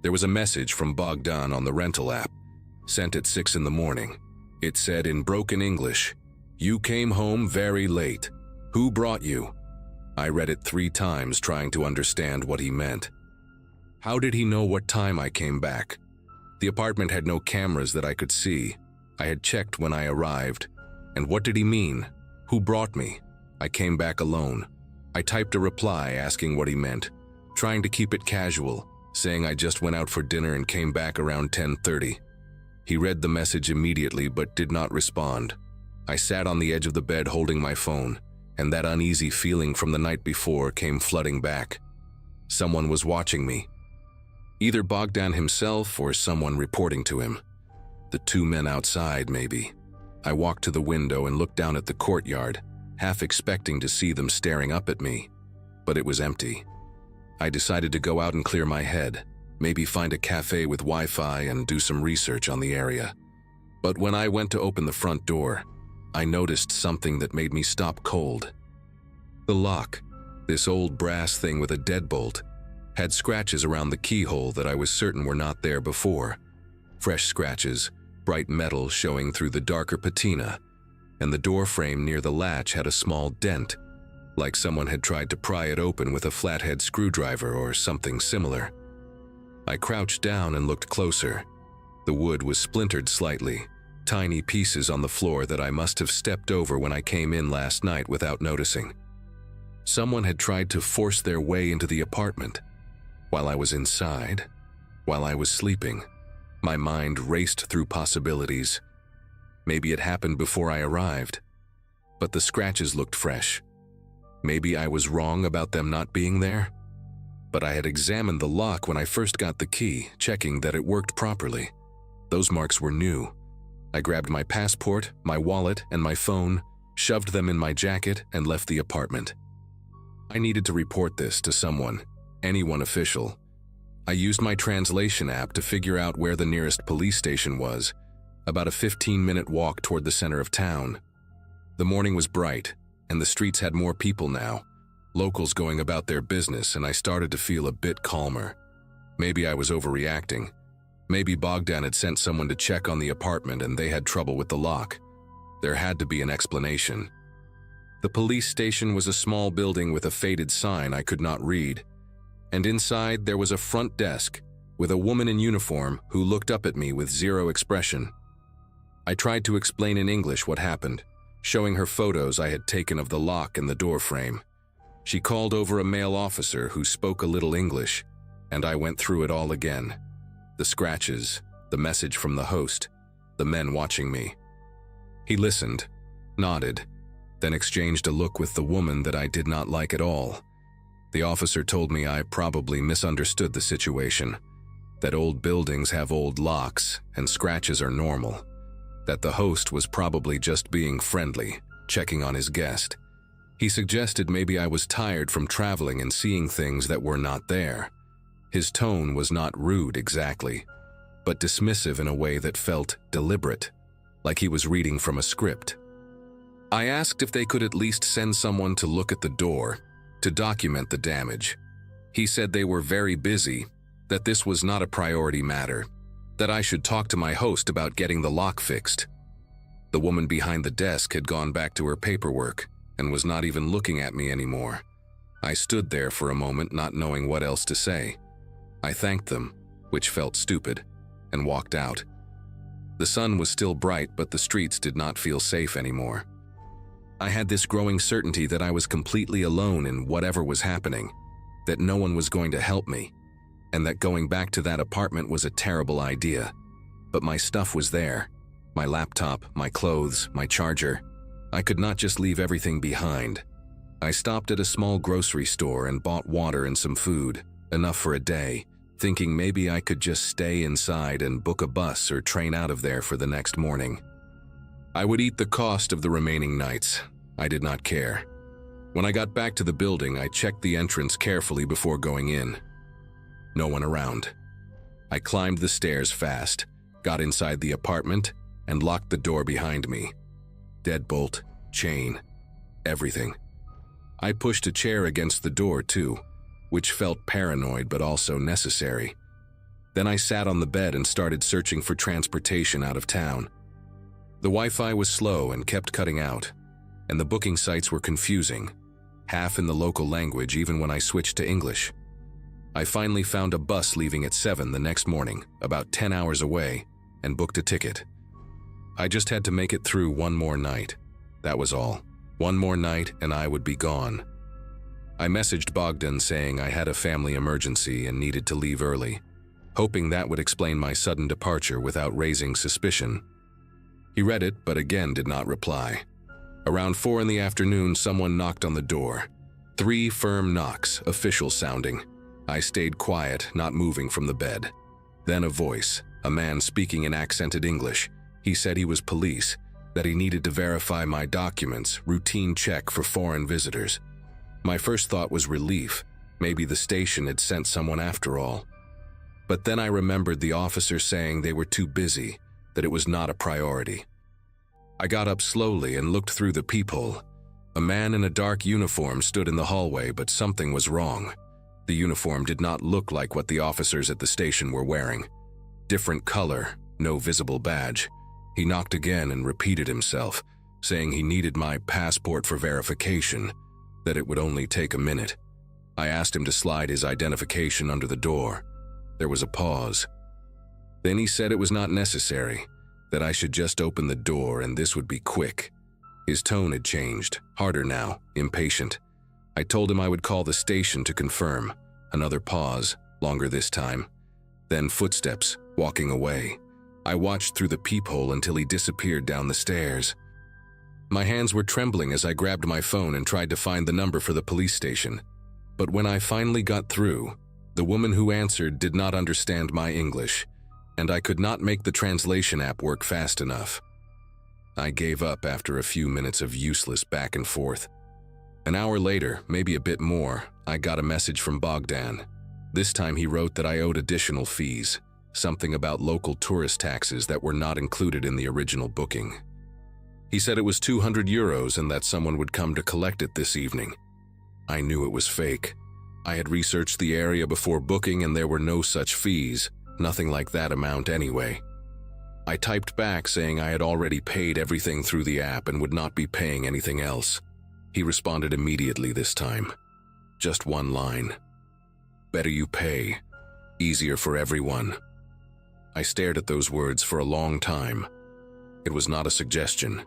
There was a message from Bogdan on the rental app, sent at 6 in the morning. It said in broken English, "You came home very late. Who brought you?" I read it 3 times trying to understand what he meant. How did he know what time I came back? The apartment had no cameras that I could see. I had checked when I arrived. And what did he mean? Who brought me? I came back alone. I typed a reply asking what he meant, trying to keep it casual, saying I just went out for dinner and came back around 10:30. He read the message immediately but did not respond. I sat on the edge of the bed holding my phone, and that uneasy feeling from the night before came flooding back. Someone was watching me. Either Bogdan himself or someone reporting to him. The 2 men outside, maybe. I walked to the window and looked down at the courtyard, half expecting to see them staring up at me, but it was empty. I decided to go out and clear my head, maybe find a cafe with Wi-Fi and do some research on the area. But when I went to open the front door, I noticed something that made me stop cold. The lock, this old brass thing with a deadbolt, had scratches around the keyhole that I was certain were not there before. Fresh scratches, bright metal showing through the darker patina, and the door frame near the latch had a small dent, like someone had tried to pry it open with a flathead screwdriver or something similar. I crouched down and looked closer. The wood was splintered slightly, tiny pieces on the floor that I must have stepped over when I came in last night without noticing. Someone had tried to force their way into the apartment. While I was inside, while I was sleeping, my mind raced through possibilities. Maybe it happened before I arrived, but the scratches looked fresh. Maybe I was wrong about them not being there, but I had examined the lock when I first got the key, checking that it worked properly. Those marks were new. I grabbed my passport, my wallet, and my phone, shoved them in my jacket, and left the apartment. I needed to report this to someone. Anyone official. I used my translation app to figure out where the nearest police station was, about a 15-minute walk toward the center of town. The morning was bright, and the streets had more people now, locals going about their business, and I started to feel a bit calmer. Maybe I was overreacting. Maybe Bogdan had sent someone to check on the apartment and they had trouble with the lock. There had to be an explanation. The police station was a small building with a faded sign I could not read. And inside there was a front desk with a woman in uniform who looked up at me with zero expression. I tried to explain in English what happened, showing her photos I had taken of the lock and the door frame. She called over a male officer who spoke a little English, and I went through it all again. The scratches, the message from the host, the men watching me. He listened, nodded, then exchanged a look with the woman that I did not like at all. The officer told me I probably misunderstood the situation, that old buildings have old locks and scratches are normal, that the host was probably just being friendly, checking on his guest. He suggested maybe I was tired from traveling and seeing things that were not there. His tone was not rude exactly, but dismissive in a way that felt deliberate, like he was reading from a script. I asked if they could at least send someone to look at the door, to document the damage. He said they were very busy, that this was not a priority matter, that I should talk to my host about getting the lock fixed. The woman behind the desk had gone back to her paperwork and was not even looking at me anymore. I stood there for a moment not knowing what else to say. I thanked them, which felt stupid, and walked out. The sun was still bright, but the streets did not feel safe anymore. I had this growing certainty that I was completely alone in whatever was happening, that no one was going to help me, and that going back to that apartment was a terrible idea. But my stuff was there. My laptop, my clothes, my charger. I could not just leave everything behind. I stopped at a small grocery store and bought water and some food, enough for a day, thinking maybe I could just stay inside and book a bus or train out of there for the next morning. I would eat the cost of the remaining nights. I did not care. When I got back to the building, I checked the entrance carefully before going in. No one around. I climbed the stairs fast, got inside the apartment, and locked the door behind me. Deadbolt, chain, everything. I pushed a chair against the door too, which felt paranoid but also necessary. Then I sat on the bed and started searching for transportation out of town. The Wi-Fi was slow and kept cutting out, and the booking sites were confusing, half in the local language even when I switched to English. I finally found a bus leaving at 7 the next morning, about 10 hours away, and booked a ticket. I just had to make it through one more night. That was all. One more night and I would be gone. I messaged Bogdan saying I had a family emergency and needed to leave early, hoping that would explain my sudden departure without raising suspicion. He read it, but again did not reply. Around 4 in the afternoon, someone knocked on the door. 3 firm knocks, official sounding. I stayed quiet, not moving from the bed. Then a voice, a man speaking in accented English. He said he was police, that he needed to verify my documents, routine check for foreign visitors. My first thought was relief. Maybe the station had sent someone after all. But then I remembered the officer saying they were too busy, that it was not a priority. I got up slowly and looked through the peephole. A man in a dark uniform stood in the hallway, but something was wrong. The uniform did not look like what the officers at the station were wearing. Different color, no visible badge. He knocked again and repeated himself, saying he needed my passport for verification, that it would only take a minute. I asked him to slide his identification under the door. There was a pause. Then he said it was not necessary, that I should just open the door and this would be quick. His tone had changed, harder now, impatient. I told him I would call the station to confirm. Another pause, longer this time. Then footsteps, walking away. I watched through the peephole until he disappeared down the stairs. My hands were trembling as I grabbed my phone and tried to find the number for the police station. But when I finally got through, the woman who answered did not understand my English, and I could not make the translation app work fast enough. I gave up after a few minutes of useless back and forth. An hour later, maybe a bit more, I got a message from Bogdan. This time he wrote that I owed additional fees, something about local tourist taxes that were not included in the original booking. He said it was 200 euros and that someone would come to collect it this evening. I knew it was fake. I had researched the area before booking and there were no such fees, nothing like that amount anyway. I typed back saying I had already paid everything through the app and would not be paying anything else. He responded immediately this time. Just one line. Better you pay. Easier for everyone. I stared at those words for a long time. It was not a suggestion.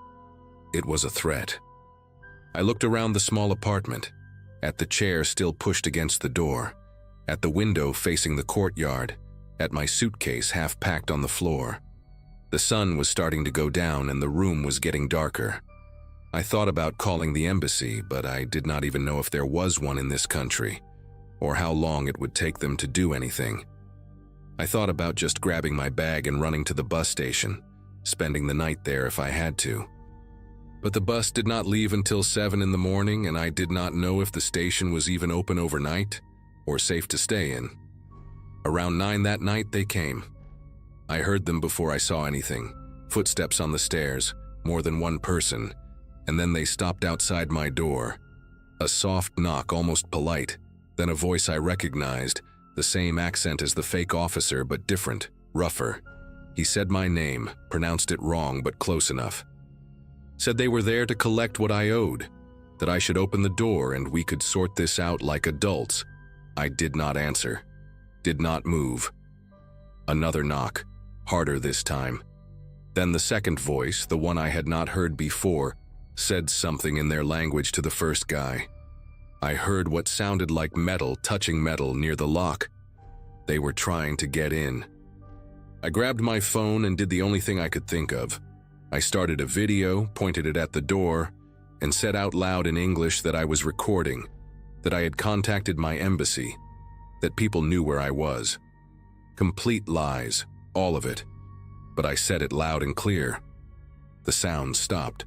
It was a threat. I looked around the small apartment, at the chair still pushed against the door, at the window facing the courtyard, at my suitcase half packed on the floor. The sun was starting to go down and the room was getting darker. I thought about calling the embassy, but I did not even know if there was one in this country, or how long it would take them to do anything. I thought about just grabbing my bag and running to the bus station, spending the night there if I had to. But the bus did not leave until 7 in the morning, and I did not know if the station was even open overnight or safe to stay in. Around 9 that night they came. I heard them before I saw anything, footsteps on the stairs, more than one person, and then they stopped outside my door. A soft knock, almost polite, then a voice I recognized, the same accent as the fake officer but different, rougher. He said my name, pronounced it wrong but close enough. Said they were there to collect what I owed, that I should open the door and we could sort this out like adults. I did not answer, did not move. Another knock, harder this time. Then the second voice, the one I had not heard before, said something in their language to the first guy. I heard what sounded like metal touching metal near the lock. They were trying to get in. I grabbed my phone and did the only thing I could think of. I started a video, pointed it at the door, and said out loud in English that I was recording, that I had contacted my embassy, that people knew where I was. Complete lies, all of it. But I said it loud and clear. The sound stopped.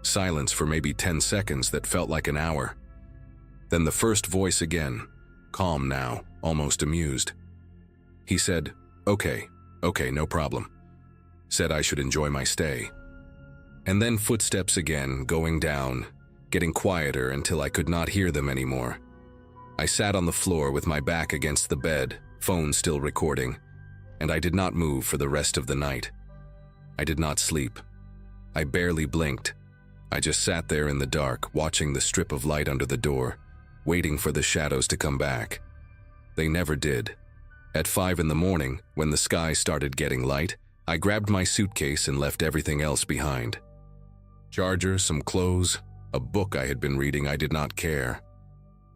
Silence for maybe 10 seconds that felt like an hour. Then the first voice again, calm now, almost amused. He said, okay, no problem. Said I should enjoy my stay. And then footsteps again, going down, getting quieter until I could not hear them anymore. I sat on the floor with my back against the bed, phone still recording, and I did not move for the rest of the night. I did not sleep. I barely blinked. I just sat there in the dark, watching the strip of light under the door, waiting for the shadows to come back. They never did. At 5 in the morning, when the sky started getting light, I grabbed my suitcase and left everything else behind. Charger, some clothes, a book I had been reading. I did not care.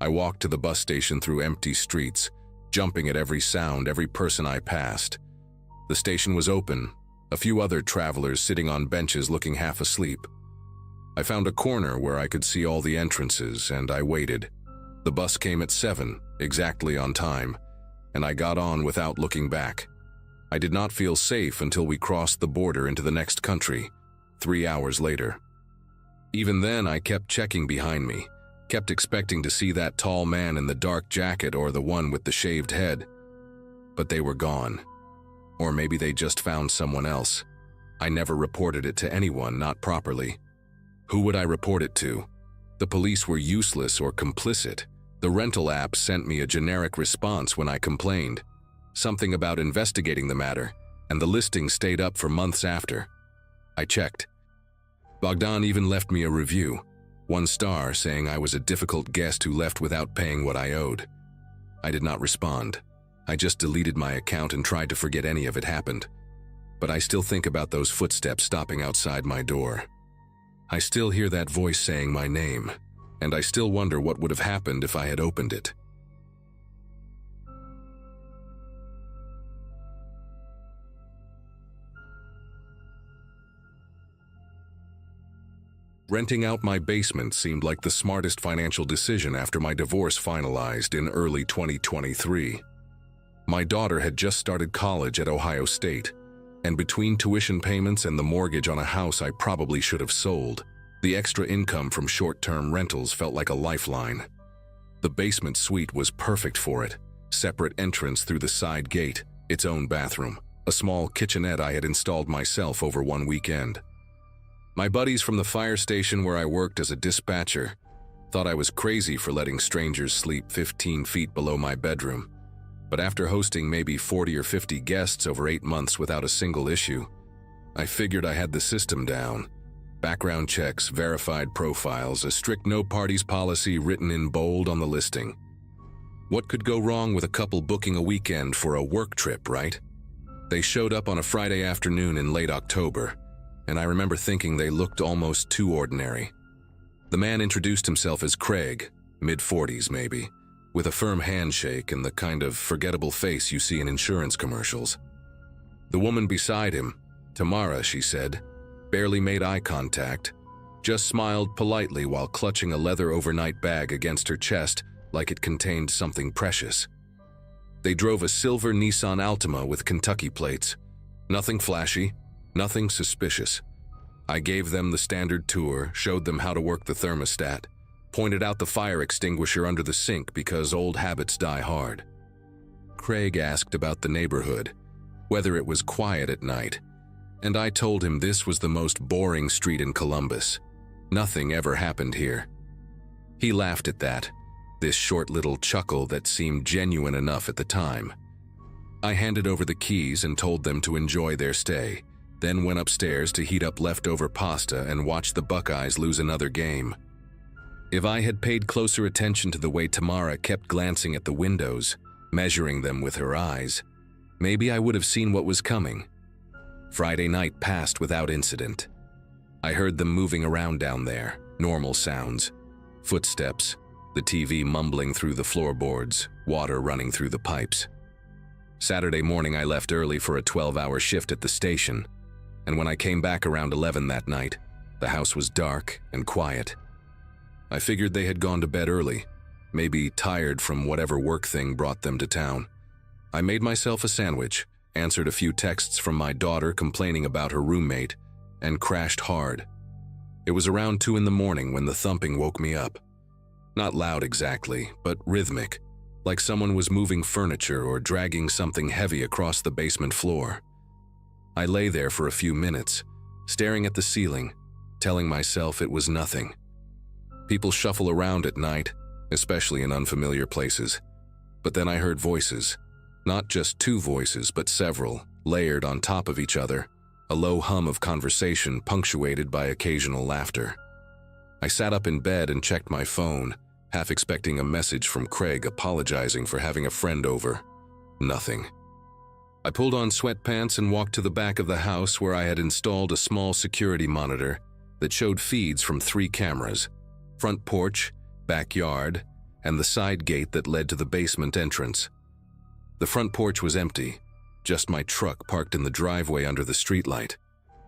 I walked to the bus station through empty streets, jumping at every sound, every person I passed. The station was open, a few other travelers sitting on benches looking half asleep. I found a corner where I could see all the entrances, and I waited. The bus came at 7, exactly on time, and I got on without looking back. I did not feel safe until we crossed the border into the next country, 3 hours later. Even then, I kept checking behind me, kept expecting to see that tall man in the dark jacket or the one with the shaved head. But they were gone. Or maybe they just found someone else. I never reported it to anyone, not properly. Who would I report it to? The police were useless or complicit. The rental app sent me a generic response when I complained. Something about investigating the matter, and the listing stayed up for months after. I checked. Bogdan even left me a review, 1 star, saying I was a difficult guest who left without paying what I owed. I did not respond. I just deleted my account and tried to forget any of it happened. But I still think about those footsteps stopping outside my door. I still hear that voice saying my name, and I still wonder what would have happened if I had opened it. Renting out my basement seemed like the smartest financial decision after my divorce finalized in early 2023. My daughter had just started college at Ohio State, and between tuition payments and the mortgage on a house I probably should have sold, the extra income from short-term rentals felt like a lifeline. The basement suite was perfect for it. Separate entrance through the side gate, its own bathroom, a small kitchenette I had installed myself over one weekend. My buddies from the fire station where I worked as a dispatcher thought I was crazy for letting strangers sleep 15 feet below my bedroom. But after hosting maybe 40 or 50 guests over 8 months without a single issue, I figured I had the system down. Background checks, verified profiles, a strict no parties policy written in bold on the listing. What could go wrong with a couple booking a weekend for a work trip, right? They showed up on a Friday afternoon in late October, and I remember thinking they looked almost too ordinary. The man introduced himself as Craig, mid-40s maybe, with a firm handshake and the kind of forgettable face you see in insurance commercials. The woman beside him, Tamara, she said, barely made eye contact, just smiled politely while clutching a leather overnight bag against her chest like it contained something precious. They drove a silver Nissan Altima with Kentucky plates. Nothing flashy, nothing suspicious. I gave them the standard tour, showed them how to work the thermostat, pointed out the fire extinguisher under the sink because old habits die hard. Craig asked about the neighborhood, whether it was quiet at night, and I told him this was the most boring street in Columbus. Nothing ever happened here. He laughed at that, this short little chuckle that seemed genuine enough at the time. I handed over the keys and told them to enjoy their stay, then went upstairs to heat up leftover pasta and watch the Buckeyes lose another game. If I had paid closer attention to the way Tamara kept glancing at the windows, measuring them with her eyes, maybe I would have seen what was coming. Friday night passed without incident. I heard them moving around down there, normal sounds, footsteps, the TV mumbling through the floorboards, water running through the pipes. Saturday morning I left early for a 12-hour shift at the station, and when I came back around 11 that night, the house was dark and quiet. I figured they had gone to bed early, maybe tired from whatever work thing brought them to town. I made myself a sandwich, answered a few texts from my daughter complaining about her roommate, and crashed hard. It was around 2 in the morning when the thumping woke me up. Not loud exactly, but rhythmic, like someone was moving furniture or dragging something heavy across the basement floor. I lay there for a few minutes, staring at the ceiling, telling myself it was nothing. People shuffle around at night, especially in unfamiliar places. But then I heard voices. Not just 2 voices, but several, layered on top of each other, a low hum of conversation punctuated by occasional laughter. I sat up in bed and checked my phone, half expecting a message from Craig apologizing for having a friend over. Nothing. I pulled on sweatpants and walked to the back of the house where I had installed a small security monitor that showed feeds from 3 cameras: front porch, backyard, and the side gate that led to the basement entrance. The front porch was empty, just my truck parked in the driveway under the streetlight.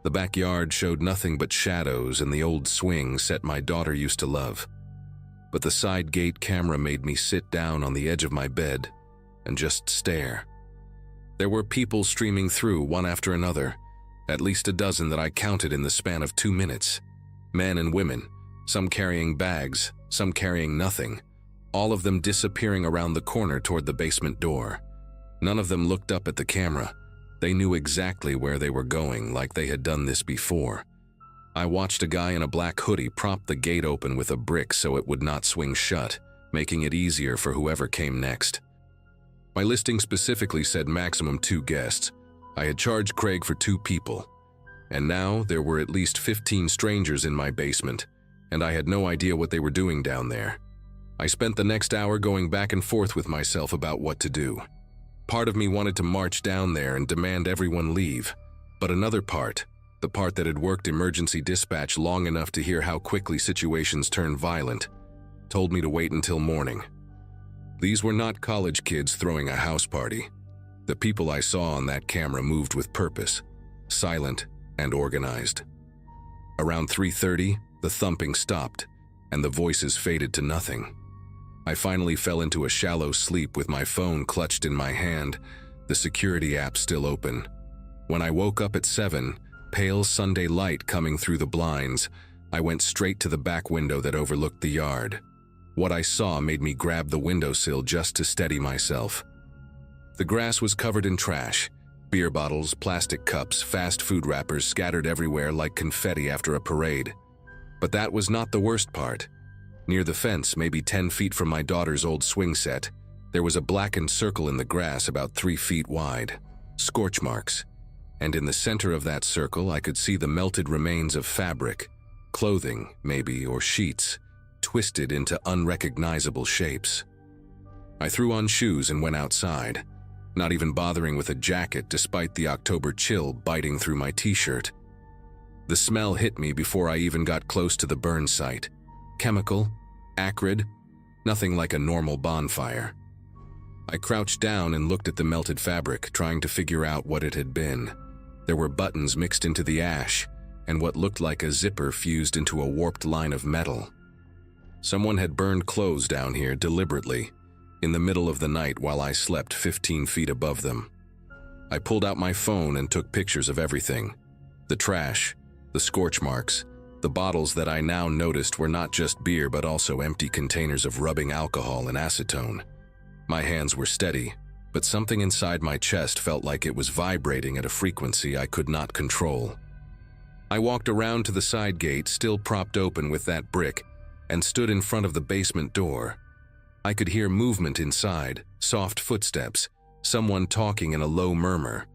The backyard showed nothing but shadows and the old swing set my daughter used to love. But the side gate camera made me sit down on the edge of my bed and just stare. There were people streaming through one after another, at least a dozen that I counted in the span of 2 minutes. Men and women, some carrying bags, some carrying nothing, all of them disappearing around the corner toward the basement door. None of them looked up at the camera. They knew exactly where they were going, like they had done this before. I watched a guy in a black hoodie prop the gate open with a brick so it would not swing shut, making it easier for whoever came next. My listing specifically said maximum 2 guests. I had charged Craig for 2 people. And now there were at least 15 strangers in my basement, and I had no idea what they were doing down there. I spent the next hour going back and forth with myself about what to do. Part of me wanted to march down there and demand everyone leave, but another part, the part that had worked emergency dispatch long enough to hear how quickly situations turn violent, told me to wait until morning. These were not college kids throwing a house party. The people I saw on that camera moved with purpose, silent and organized. Around 3:30, the thumping stopped, and the voices faded to nothing. I finally fell into a shallow sleep with my phone clutched in my hand, the security app still open. When I woke up at 7, pale Sunday light coming through the blinds, I went straight to the back window that overlooked the yard. What I saw made me grab the windowsill just to steady myself. The grass was covered in trash, beer bottles, plastic cups, fast food wrappers scattered everywhere like confetti after a parade. But that was not the worst part. Near the fence, maybe 10 feet from my daughter's old swing set, there was a blackened circle in the grass about 3 feet wide. Scorch marks. And in the center of that circle, I could see the melted remains of fabric, clothing, maybe, or sheets, twisted into unrecognizable shapes. I threw on shoes and went outside, not even bothering with a jacket despite the October chill biting through my t-shirt. The smell hit me before I even got close to the burn site. Chemical, acrid, nothing like a normal bonfire. I crouched down and looked at the melted fabric, trying to figure out what it had been. There were buttons mixed into the ash, and what looked like a zipper fused into a warped line of metal. Someone had burned clothes down here deliberately, in the middle of the night while I slept 15 feet above them. I pulled out my phone and took pictures of everything. The trash, the scorch marks, the bottles that I now noticed were not just beer but also empty containers of rubbing alcohol and acetone. My hands were steady, but something inside my chest felt like it was vibrating at a frequency I could not control. I walked around to the side gate, still propped open with that brick, and stood in front of the basement door. I could hear movement inside, soft footsteps, someone talking in a low murmur.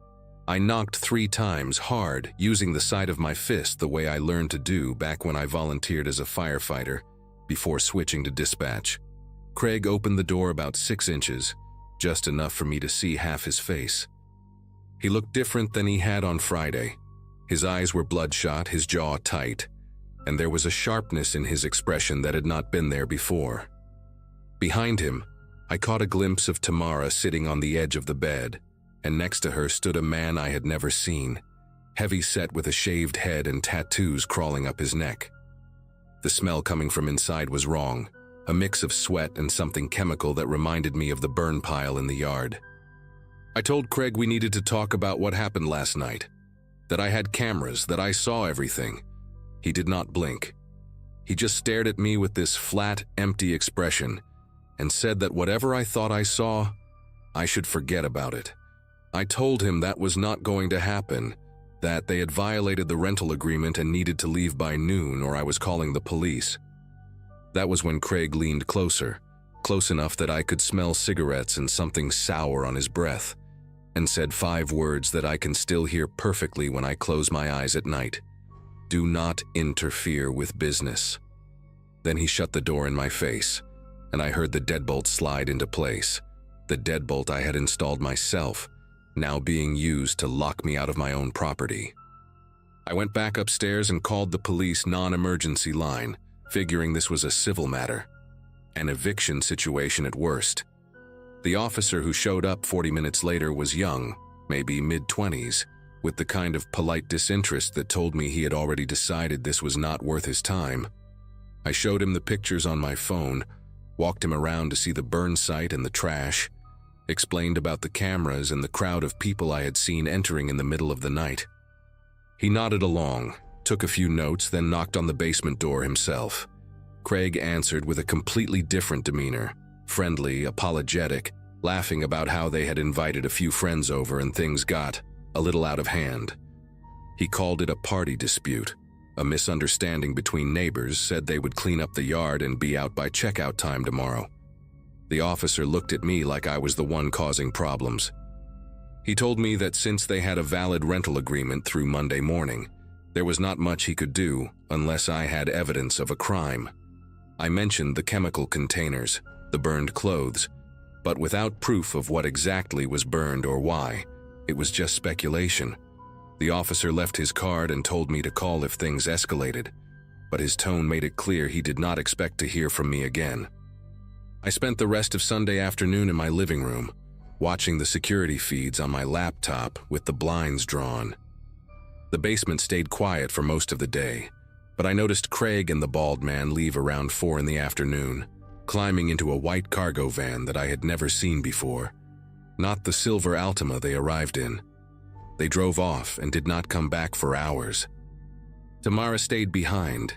I knocked 3 times hard, using the side of my fist the way I learned to do back when I volunteered as a firefighter, before switching to dispatch. Craig opened the door about 6 inches, just enough for me to see half his face. He looked different than he had on Friday. His eyes were bloodshot, his jaw tight, and there was a sharpness in his expression that had not been there before. Behind him, I caught a glimpse of Tamara sitting on the edge of the bed, and next to her stood a man I had never seen, heavy-set with a shaved head and tattoos crawling up his neck. The smell coming from inside was wrong, a mix of sweat and something chemical that reminded me of the burn pile in the yard. I told Craig we needed to talk about what happened last night, that I had cameras, that I saw everything, He did not blink. He just stared at me with this flat, empty expression and said that whatever I thought I saw, I should forget about it. I told him that was not going to happen, that they had violated the rental agreement and needed to leave by noon or I was calling the police. That was when Craig leaned closer, close enough that I could smell cigarettes and something sour on his breath, and said 5 words that I can still hear perfectly when I close my eyes at night. Do not interfere with business. Then he shut the door in my face, and I heard the deadbolt slide into place. The deadbolt I had installed myself, now being used to lock me out of my own property. I went back upstairs and called the police non-emergency line, figuring this was a civil matter, an eviction situation at worst. The officer who showed up 40 minutes later was young, maybe mid-20s, with the kind of polite disinterest that told me he had already decided this was not worth his time. I showed him the pictures on my phone, walked him around to see the burn site and the trash, explained about the cameras and the crowd of people I had seen entering in the middle of the night. He nodded along, took a few notes, then knocked on the basement door himself. Craig answered with a completely different demeanor, friendly, apologetic, laughing about how they had invited a few friends over and things got a little out of hand. He called it a party dispute, a misunderstanding between neighbors, said they would clean up the yard and be out by checkout time tomorrow. The officer looked at me like I was the one causing problems. He told me that since they had a valid rental agreement through Monday morning, there was not much he could do unless I had evidence of a crime. I mentioned the chemical containers, the burned clothes, but without proof of what exactly was burned or why. It was just speculation. The officer left his card and told me to call if things escalated, but his tone made it clear he did not expect to hear from me again. I spent the rest of Sunday afternoon in my living room, watching the security feeds on my laptop with the blinds drawn. The basement stayed quiet for most of the day, but I noticed Craig and the bald man leave around 4 in the afternoon, climbing into a white cargo van that I had never seen before. Not the silver Altima they arrived in. They drove off and did not come back for hours. Tamara stayed behind,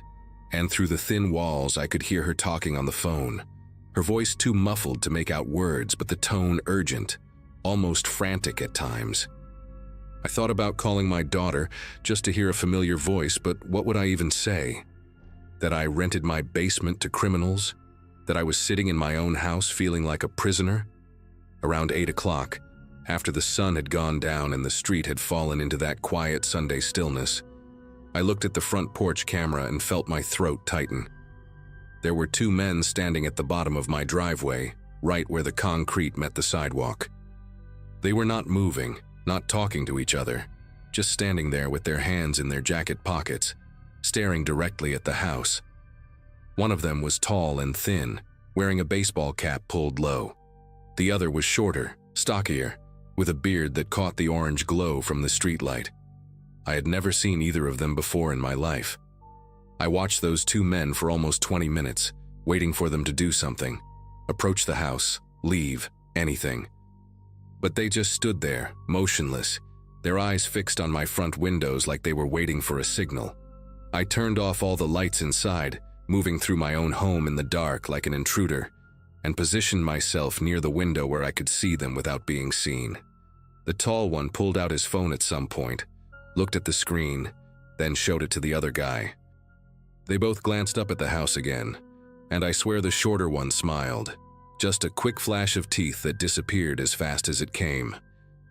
and through the thin walls I could hear her talking on the phone, her voice too muffled to make out words, but the tone urgent, almost frantic at times. I thought about calling my daughter just to hear a familiar voice, but what would I even say? That I rented my basement to criminals? That I was sitting in my own house feeling like a prisoner? Around 8 o'clock, after the sun had gone down and the street had fallen into that quiet Sunday stillness, I looked at the front porch camera and felt my throat tighten. There were 2 men standing at the bottom of my driveway, right where the concrete met the sidewalk. They were not moving, not talking to each other, just standing there with their hands in their jacket pockets, staring directly at the house. One of them was tall and thin, wearing a baseball cap pulled low. The other was shorter, stockier, with a beard that caught the orange glow from the streetlight. I had never seen either of them before in my life. I watched those 2 men for almost 20 minutes, waiting for them to do something, approach the house, leave, anything. But they just stood there, motionless, their eyes fixed on my front windows like they were waiting for a signal. I turned off all the lights inside, moving through my own home in the dark like an intruder, and positioned myself near the window where I could see them without being seen. The tall one pulled out his phone at some point, looked at the screen, then showed it to the other guy. They both glanced up at the house again, and I swear the shorter one smiled, just a quick flash of teeth that disappeared as fast as it came.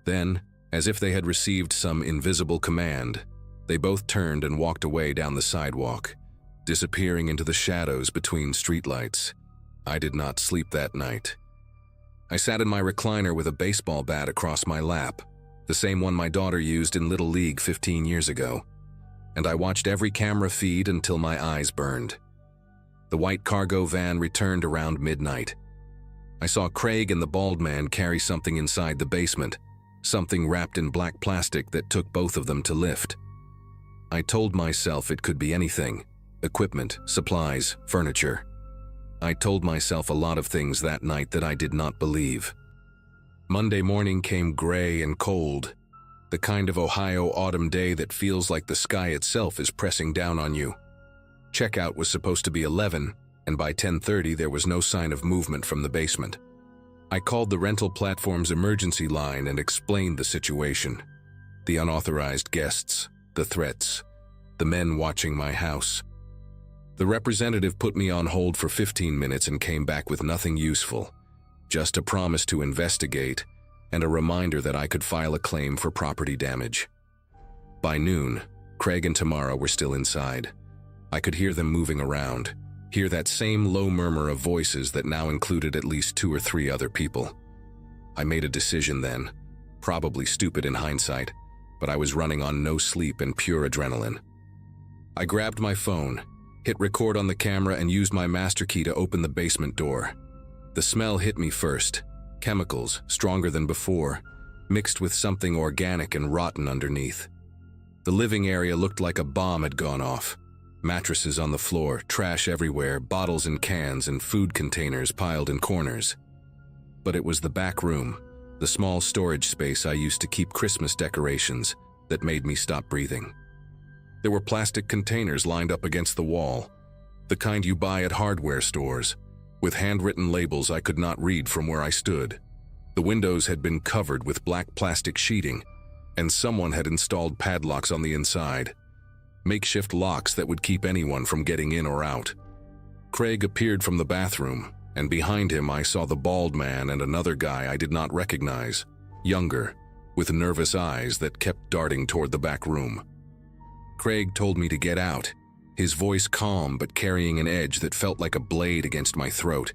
Then, as if they had received some invisible command, they both turned and walked away down the sidewalk, disappearing into the shadows between streetlights. I did not sleep that night. I sat in my recliner with a baseball bat across my lap, the same one my daughter used in Little League 15 years ago, and I watched every camera feed until my eyes burned. The white cargo van returned around midnight. I saw Craig and the bald man carry something inside the basement, something wrapped in black plastic that took both of them to lift. I told myself it could be anything: equipment, supplies, furniture. I told myself a lot of things that night that I did not believe. Monday morning came gray and cold, the kind of Ohio autumn day that feels like the sky itself is pressing down on you. Checkout was supposed to be 11, and by 10:30 there was no sign of movement from the basement. I called the rental platform's emergency line and explained the situation. The unauthorized guests, the threats, the men watching my house. The representative put me on hold for 15 minutes and came back with nothing useful, just a promise to investigate and a reminder that I could file a claim for property damage. By noon, Craig and Tamara were still inside. I could hear them moving around, hear that same low murmur of voices that now included at least 2 or 3 other people. I made a decision then, probably stupid in hindsight, but I was running on no sleep and pure adrenaline. I grabbed my phone, hit record on the camera, and used my master key to open the basement door. The smell hit me first, chemicals stronger than before, mixed with something organic and rotten underneath. The living area looked like a bomb had gone off. Mattresses on the floor, trash everywhere, bottles and cans and food containers piled in corners. But it was the back room, the small storage space I used to keep Christmas decorations, that made me stop breathing. There were plastic containers lined up against the wall, the kind you buy at hardware stores, with handwritten labels I could not read from where I stood. The windows had been covered with black plastic sheeting, and someone had installed padlocks on the inside. Makeshift locks that would keep anyone from getting in or out. Craig appeared from the bathroom, and behind him I saw the bald man and another guy I did not recognize, younger, with nervous eyes that kept darting toward the back room. Craig told me to get out, his voice calm but carrying an edge that felt like a blade against my throat.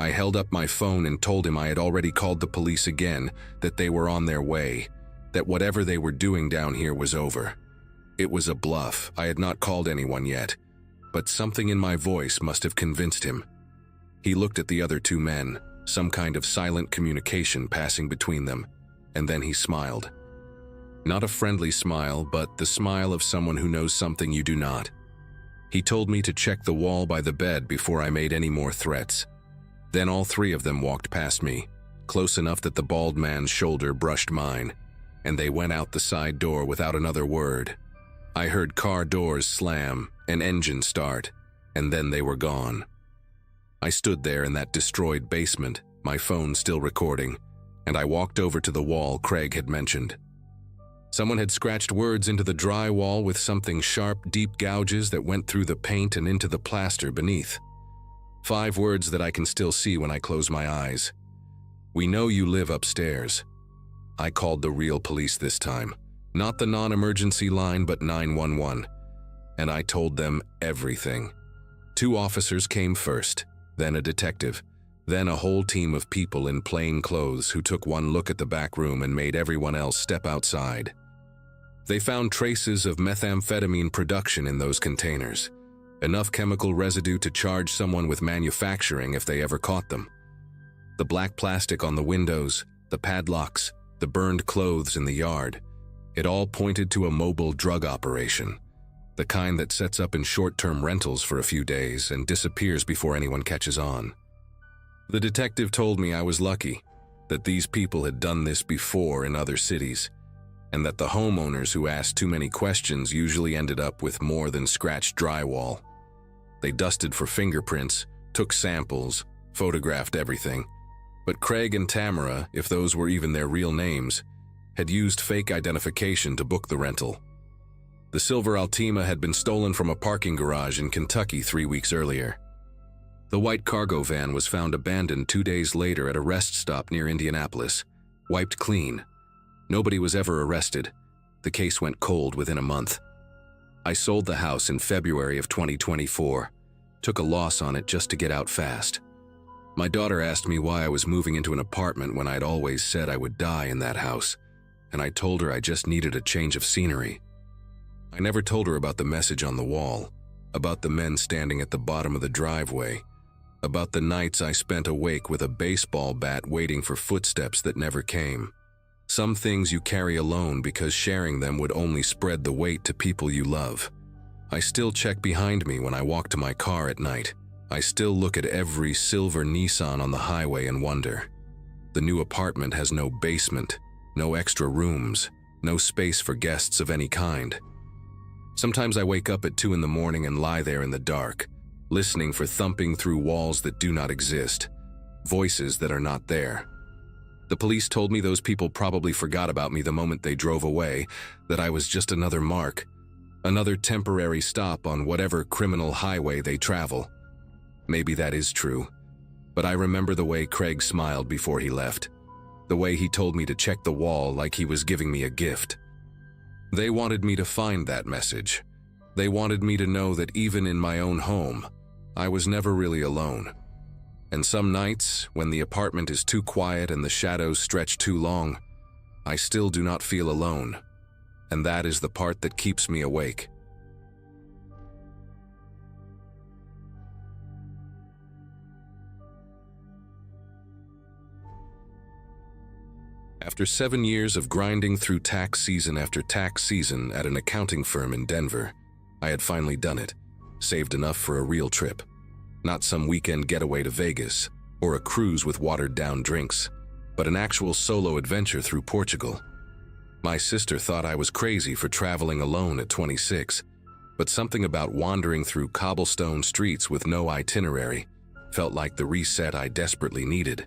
I held up my phone and told him I had already called the police again, that they were on their way, that whatever they were doing down here was over. It was a bluff. I had not called anyone yet, but something in my voice must have convinced him. He looked at the other 2 men, some kind of silent communication passing between them, and then he smiled. Not a friendly smile, but the smile of someone who knows something you do not. He told me to check the wall by the bed before I made any more threats. Then all 3 of them walked past me, close enough that the bald man's shoulder brushed mine, and they went out the side door without another word. I heard car doors slam, an engine start, and then they were gone. I stood there in that destroyed basement, my phone still recording, and I walked over to the wall Craig had mentioned. Someone had scratched words into the drywall with something sharp, deep gouges that went through the paint and into the plaster beneath. 5 words that I can still see when I close my eyes. "We know you live upstairs." I called the real police this time. Not the non-emergency line, but 911. And I told them everything. 2 officers came first, then a detective, then a whole team of people in plain clothes who took one look at the back room and made everyone else step outside. They found traces of methamphetamine production in those containers, enough chemical residue to charge someone with manufacturing if they ever caught them. The black plastic on the windows, the padlocks, the burned clothes in the yard, it all pointed to a mobile drug operation, the kind that sets up in short-term rentals for a few days and disappears before anyone catches on. The detective told me I was lucky, that these people had done this before in other cities, and that the homeowners who asked too many questions usually ended up with more than scratched drywall. They dusted for fingerprints, took samples, photographed everything, but Craig and Tamara, if those were even their real names, had used fake identification to book the rental. The silver Altima had been stolen from a parking garage in Kentucky 3 weeks earlier. The white cargo van was found abandoned 2 days later at a rest stop near Indianapolis, wiped clean. Nobody was ever arrested. The case went cold within a month. I sold the house in February of 2024, took a loss on it just to get out fast. My daughter asked me why I was moving into an apartment when I'd always said I would die in that house, and I told her I just needed a change of scenery. I never told her about the message on the wall, about the men standing at the bottom of the driveway, about the nights I spent awake with a baseball bat waiting for footsteps that never came. Some things you carry alone because sharing them would only spread the weight to people you love. I still check behind me when I walk to my car at night. I still look at every silver Nissan on the highway and wonder. The new apartment has no basement, no extra rooms, no space for guests of any kind. Sometimes I wake up at 2 in the morning and lie there in the dark, listening for thumping through walls that do not exist, voices that are not there. The police told me those people probably forgot about me the moment they drove away, that I was just another mark, another temporary stop on whatever criminal highway they travel. Maybe that is true, but I remember the way Craig smiled before he left, the way he told me to check the wall like he was giving me a gift. They wanted me to find that message. They wanted me to know that even in my own home, I was never really alone. And some nights, when the apartment is too quiet and the shadows stretch too long, I still do not feel alone. And that is the part that keeps me awake. After 7 years of grinding through tax season after tax season at an accounting firm in Denver, I had finally done it, saved enough for a real trip. Not some weekend getaway to Vegas, or a cruise with watered-down drinks, but an actual solo adventure through Portugal. My sister thought I was crazy for traveling alone at 26, but something about wandering through cobblestone streets with no itinerary felt like the reset I desperately needed.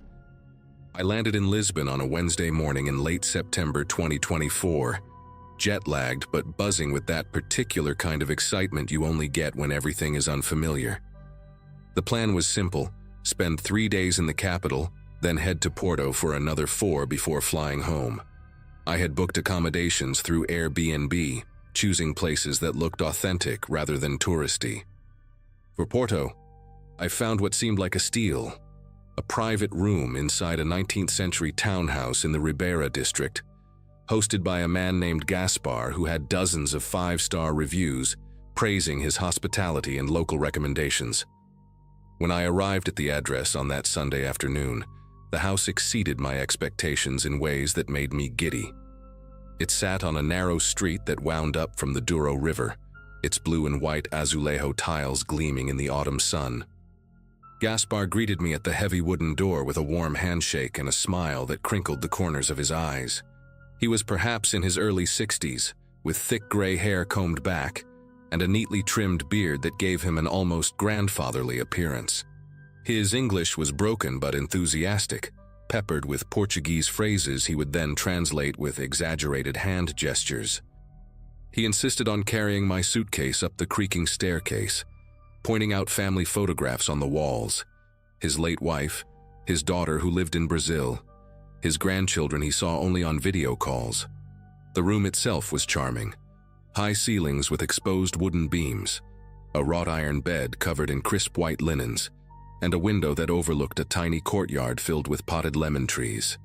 I landed in Lisbon on a Wednesday morning in late September 2024, jet-lagged but buzzing with that particular kind of excitement you only get when everything is unfamiliar. The plan was simple: spend 3 days in the capital, then head to Porto for another 4 before flying home. I had booked accommodations through Airbnb, choosing places that looked authentic rather than touristy. For Porto, I found what seemed like a steal: a private room inside a 19th century townhouse in the Ribeira district, hosted by a man named Gaspar who had dozens of 5-star reviews praising his hospitality and local recommendations. When I arrived at the address on that Sunday afternoon, the house exceeded my expectations in ways that made me giddy. It sat on a narrow street that wound up from the Douro River, its blue and white azulejo tiles gleaming in the autumn sun. Gaspar greeted me at the heavy wooden door with a warm handshake and a smile that crinkled the corners of his eyes. He was perhaps in his early 60s, with thick gray hair combed back, and a neatly trimmed beard that gave him an almost grandfatherly appearance. His English was broken but enthusiastic, peppered with Portuguese phrases he would then translate with exaggerated hand gestures. He insisted on carrying my suitcase up the creaking staircase, pointing out family photographs on the walls: his late wife, his daughter who lived in Brazil, his grandchildren he saw only on video calls. The room itself was charming: high ceilings with exposed wooden beams, a wrought iron bed covered in crisp white linens, and a window that overlooked a tiny courtyard filled with potted lemon trees.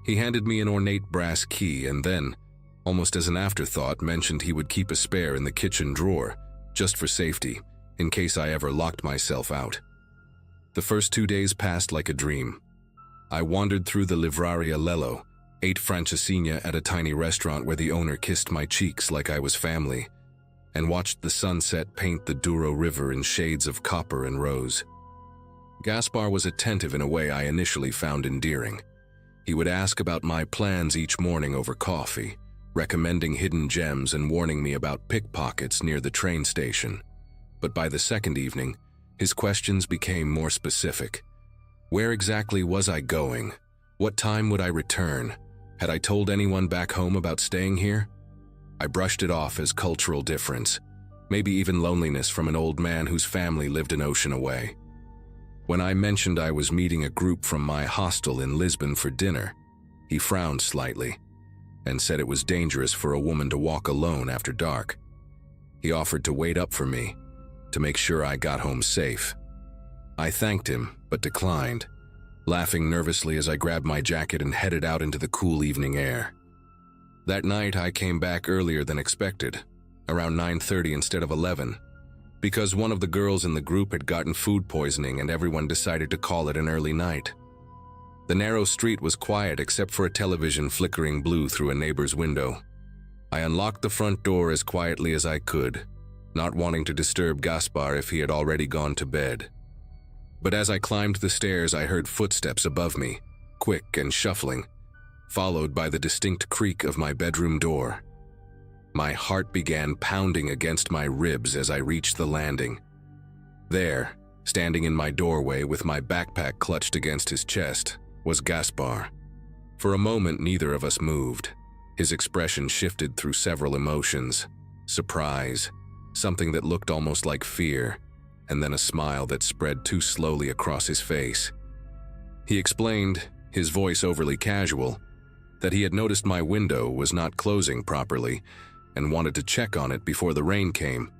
He handed me an ornate brass key and then, almost as an afterthought, mentioned he would keep a spare in the kitchen drawer, just for safety, in case I ever locked myself out. The first 2 days passed like a dream. I wandered through the Livraria Lello, ate francesinha at a tiny restaurant where the owner kissed my cheeks like I was family, and watched the sunset paint the Douro River in shades of copper and rose. Gaspar was attentive in a way I initially found endearing. He would ask about my plans each morning over coffee, recommending hidden gems and warning me about pickpockets near the train station. But by the second evening, his questions became more specific. Where exactly was I going? What time would I return? Had I told anyone back home about staying here? I brushed it off as cultural difference, maybe even loneliness from an old man whose family lived an ocean away. When I mentioned I was meeting a group from my hostel in Lisbon for dinner, he frowned slightly and said it was dangerous for a woman to walk alone after dark. He offered to wait up for me, to make sure I got home safe. I thanked him, but declined, laughing nervously as I grabbed my jacket and headed out into the cool evening air. That night I came back earlier than expected, around 9:30 instead of 11, because one of the girls in the group had gotten food poisoning and everyone decided to call it an early night. The narrow street was quiet except for a television flickering blue through a neighbor's window. I unlocked the front door as quietly as I could, not wanting to disturb Gaspar if he had already gone to bed. But as I climbed the stairs, I heard footsteps above me, quick and shuffling, followed by the distinct creak of my bedroom door. My heart began pounding against my ribs as I reached the landing. There, standing in my doorway with my backpack clutched against his chest, was Gaspar. For a moment, neither of us moved. His expression shifted through several emotions: surprise, something that looked almost like fear, and then a smile that spread too slowly across his face. He explained, his voice overly casual, that he had noticed my window was not closing properly and wanted to check on it before the rain came.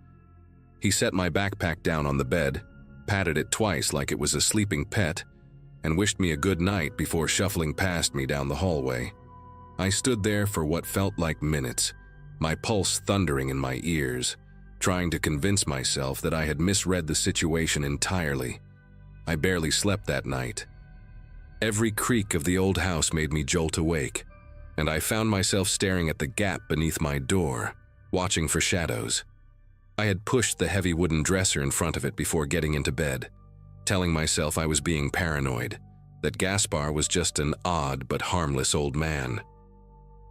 He set my backpack down on the bed, patted it twice like it was a sleeping pet, and wished me a good night before shuffling past me down the hallway. I stood there for what felt like minutes, my pulse thundering in my ears, trying to convince myself that I had misread the situation entirely. I barely slept that night. Every creak of the old house made me jolt awake, and I found myself staring at the gap beneath my door, watching for shadows. I had pushed the heavy wooden dresser in front of it before getting into bed, telling myself I was being paranoid, that Gaspar was just an odd but harmless old man.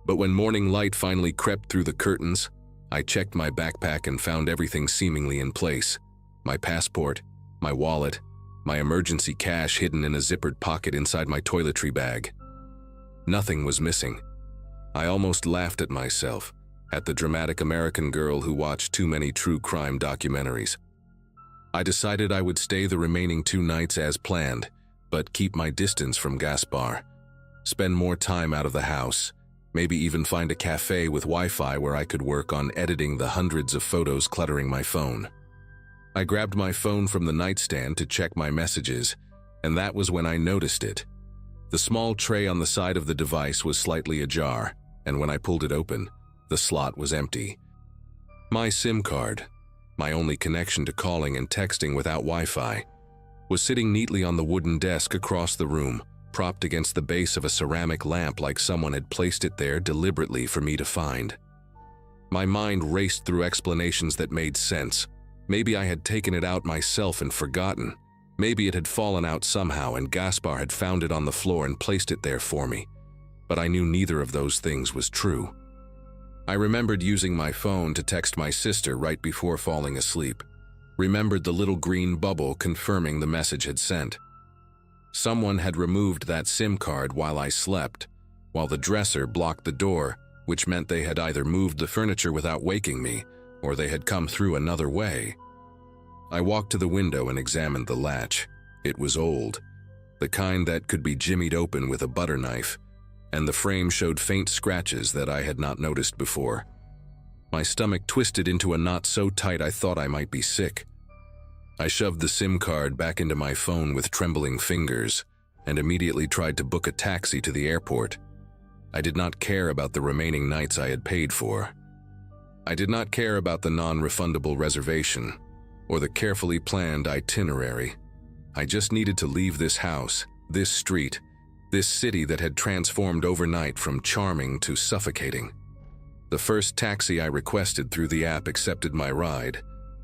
But when morning light finally crept through the curtains, I checked my backpack and found everything seemingly in place: my passport, my wallet, my emergency cash hidden in a zippered pocket inside my toiletry bag. Nothing was missing. I almost laughed at myself, at the dramatic American girl who watched too many true crime documentaries. I decided I would stay the remaining 2 nights as planned, but keep my distance from Gaspar, spend more time out of the house, maybe even find a cafe with Wi-Fi where I could work on editing the hundreds of photos cluttering my phone. I grabbed my phone from the nightstand to check my messages, and that was when I noticed it. The small tray on the side of the device was slightly ajar, and when I pulled it open, the slot was empty. My SIM card, my only connection to calling and texting without Wi-Fi, was sitting neatly on the wooden desk across the room, propped against the base of a ceramic lamp like someone had placed it there deliberately for me to find. My mind raced through explanations that made sense. Maybe I had taken it out myself and forgotten. Maybe it had fallen out somehow and Gaspar had found it on the floor and placed it there for me. But I knew neither of those things was true. I remembered using my phone to text my sister right before falling asleep. Remembered the little green bubble confirming the message had sent. Someone had removed that SIM card while I slept, while the dresser blocked the door, which meant they had either moved the furniture without waking me, or they had come through another way. I walked to the window and examined the latch. It was old, the kind that could be jimmied open with a butter knife, and the frame showed faint scratches that I had not noticed before. My stomach twisted into a knot so tight I thought I might be sick. I shoved the SIM card back into my phone with trembling fingers and immediately tried to book a taxi to the airport. I did not care about the remaining nights I had paid for. I did not care about the non-refundable reservation or the carefully planned itinerary. I just needed to leave this house, this street, this city that had transformed overnight from charming to suffocating. The first taxi I requested through the app accepted my ride,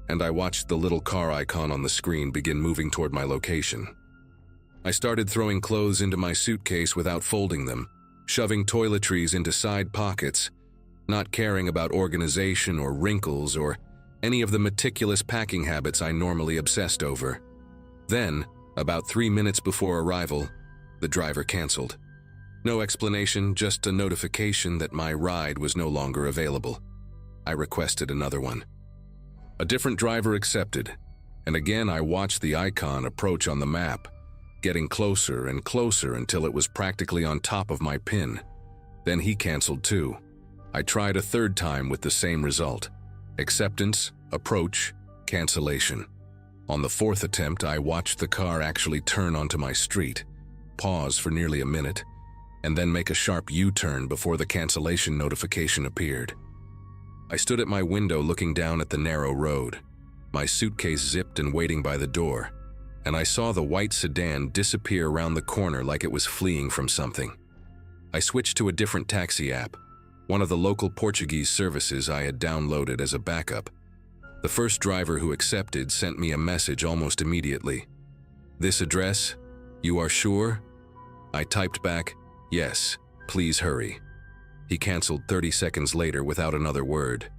and I watched the little car icon on the screen begin moving toward my location. I started throwing clothes into my suitcase without folding them, shoving toiletries into side pockets, not caring about organization or wrinkles or any of the meticulous packing habits I normally obsessed over. Then, about 3 minutes before arrival, the driver canceled. No explanation, just a notification that my ride was no longer available. I requested another one. A different driver accepted, and again I watched the icon approach on the map, getting closer and closer until it was practically on top of my pin. Then he canceled too. I tried a third time with the same result: acceptance, approach, cancellation. On the fourth attempt, I watched the car actually turn onto my street, pause for nearly a minute, and then make a sharp U-turn before the cancellation notification appeared. I stood at my window looking down at the narrow road, my suitcase zipped and waiting by the door, and I saw the white sedan disappear around the corner like it was fleeing from something. I switched to a different taxi app, one of the local Portuguese services I had downloaded as a backup. The first driver who accepted sent me a message almost immediately. "This address? You are sure?" I typed back, "Yes, please hurry." He canceled 30 seconds later without another word.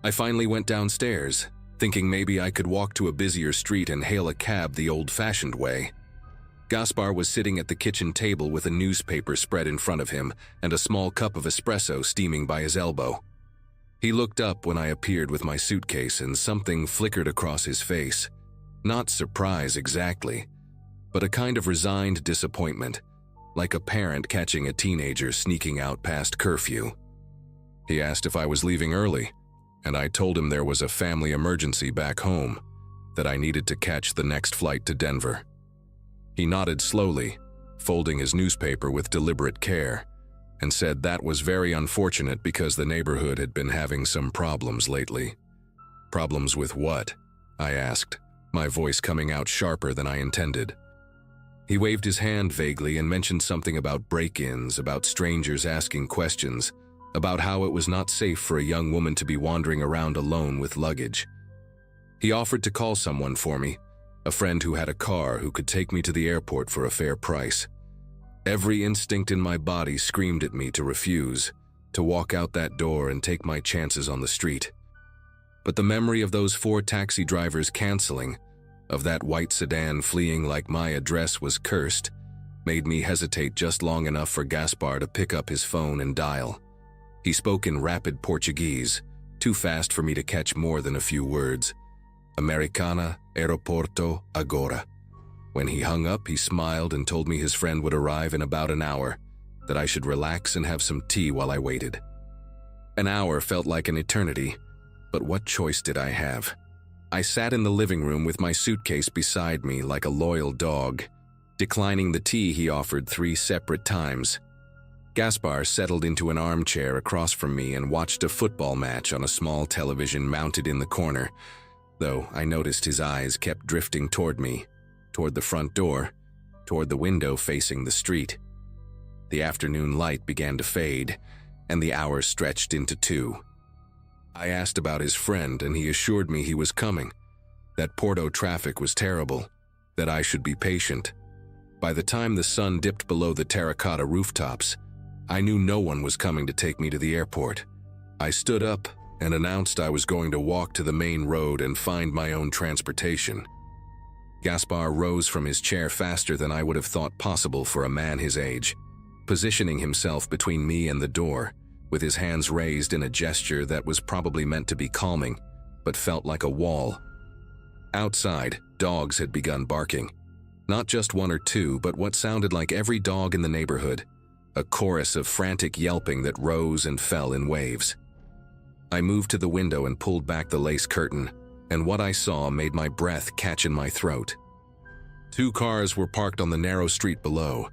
I finally went downstairs, thinking maybe I could walk to a busier street and hail a cab the old-fashioned way. Gaspar was sitting at the kitchen table with a newspaper spread in front of him and a small cup of espresso steaming by his elbow. He looked up when I appeared with my suitcase and something flickered across his face. Not surprise exactly, but a kind of resigned disappointment, like a parent catching a teenager sneaking out past curfew. He asked if I was leaving early, and I told him there was a family emergency back home, that I needed to catch the next flight to Denver. He nodded slowly, folding his newspaper with deliberate care, and said that was very unfortunate because the neighborhood had been having some problems lately. Problems with what? I asked, my voice coming out sharper than I intended. He waved his hand vaguely and mentioned something about break-ins, about strangers asking questions, about how it was not safe for a young woman to be wandering around alone with luggage. He offered to call someone for me, a friend who had a car who could take me to the airport for a fair price. Every instinct in my body screamed at me to refuse, to walk out that door and take my chances on the street. But the memory of those 4 taxi drivers canceling, of that white sedan fleeing like my address was cursed, made me hesitate just long enough for Gaspar to pick up his phone and dial. He spoke in rapid Portuguese, too fast for me to catch more than a few words. Americana, aeroporto, agora. When he hung up, he smiled and told me his friend would arrive in about an hour, that I should relax and have some tea while I waited. An hour felt like an eternity, but what choice did I have? I sat in the living room with my suitcase beside me like a loyal dog, declining the tea he offered 3 separate times. Gaspar settled into an armchair across from me and watched a football match on a small television mounted in the corner, though I noticed his eyes kept drifting toward me, toward the front door, toward the window facing the street. The afternoon light began to fade, and the hours stretched into 2. I asked about his friend, and he assured me he was coming, that Porto traffic was terrible, that I should be patient. By the time the sun dipped below the terracotta rooftops, I knew no one was coming to take me to the airport. I stood up and announced I was going to walk to the main road and find my own transportation. Gaspar rose from his chair faster than I would have thought possible for a man his age, positioning himself between me and the door, with his hands raised in a gesture that was probably meant to be calming, but felt like a wall. Outside, dogs had begun barking. Not just 1 or 2, but what sounded like every dog in the neighborhood, a chorus of frantic yelping that rose and fell in waves. I moved to the window and pulled back the lace curtain, and what I saw made my breath catch in my throat. 2 cars were parked on the narrow street below,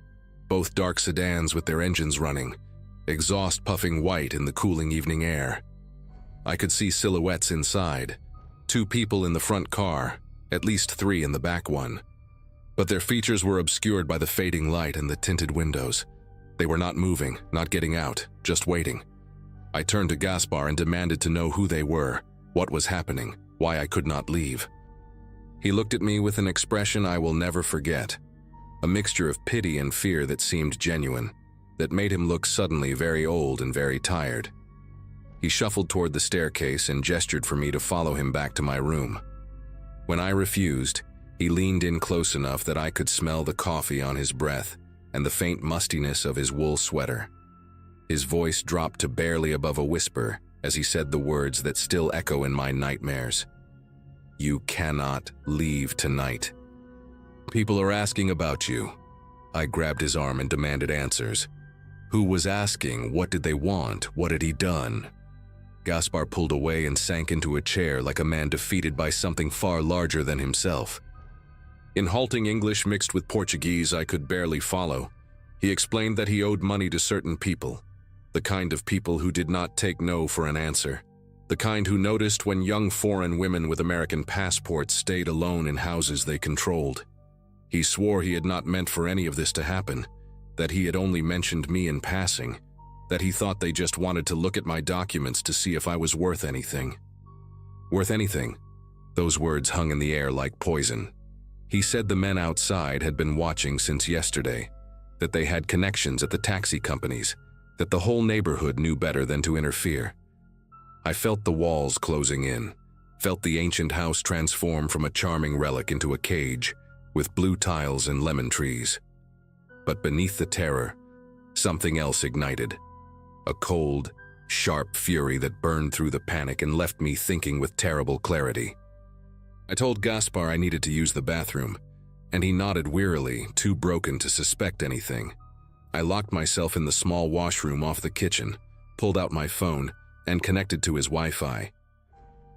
both dark sedans with their engines running, exhaust puffing white in the cooling evening air. I could see silhouettes inside, 2 people in the front car, at least 3 in the back one. But their features were obscured by the fading light and the tinted windows. They were not moving, not getting out, just waiting. I turned to Gaspar and demanded to know who they were, what was happening, why I could not leave. He looked at me with an expression I will never forget, a mixture of pity and fear that seemed genuine, that made him look suddenly very old and very tired. He shuffled toward the staircase and gestured for me to follow him back to my room. When I refused, he leaned in close enough that I could smell the coffee on his breath and the faint mustiness of his wool sweater. His voice dropped to barely above a whisper as he said the words that still echo in my nightmares. You cannot leave tonight. People are asking about you. I grabbed his arm and demanded answers. Who was asking? What did they want? What had he done? Gaspar pulled away and sank into a chair like a man defeated by something far larger than himself. In halting English mixed with Portuguese I could barely follow, he explained that he owed money to certain people, the kind of people who did not take no for an answer, the kind who noticed when young foreign women with American passports stayed alone in houses they controlled. He swore he had not meant for any of this to happen, that he had only mentioned me in passing, that he thought they just wanted to look at my documents to see if I was worth anything. Worth anything? Those words hung in the air like poison. He said the men outside had been watching since yesterday, that they had connections at the taxi companies, that the whole neighborhood knew better than to interfere. I felt the walls closing in, felt the ancient house transform from a charming relic into a cage with blue tiles and lemon trees. But beneath the terror, something else ignited. A cold, sharp fury that burned through the panic and left me thinking with terrible clarity. I told Gaspar I needed to use the bathroom, and he nodded wearily, too broken to suspect anything. I locked myself in the small washroom off the kitchen, pulled out my phone, and connected to his Wi-Fi.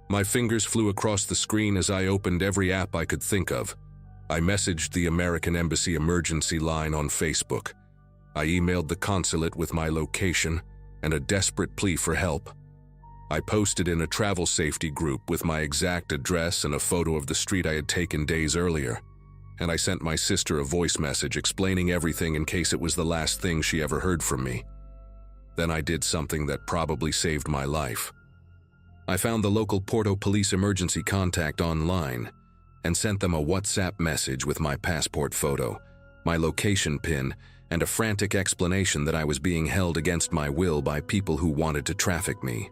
My fingers flew across the screen as I opened every app I could think of. I messaged the American Embassy emergency line on Facebook. I emailed the consulate with my location and a desperate plea for help. I posted in a travel safety group with my exact address and a photo of the street I had taken days earlier. And I sent my sister a voice message explaining everything in case it was the last thing she ever heard from me. Then I did something that probably saved my life. I found the local Porto police emergency contact online and sent them a WhatsApp message with my passport photo, my location pin, and a frantic explanation that I was being held against my will by people who wanted to traffic me.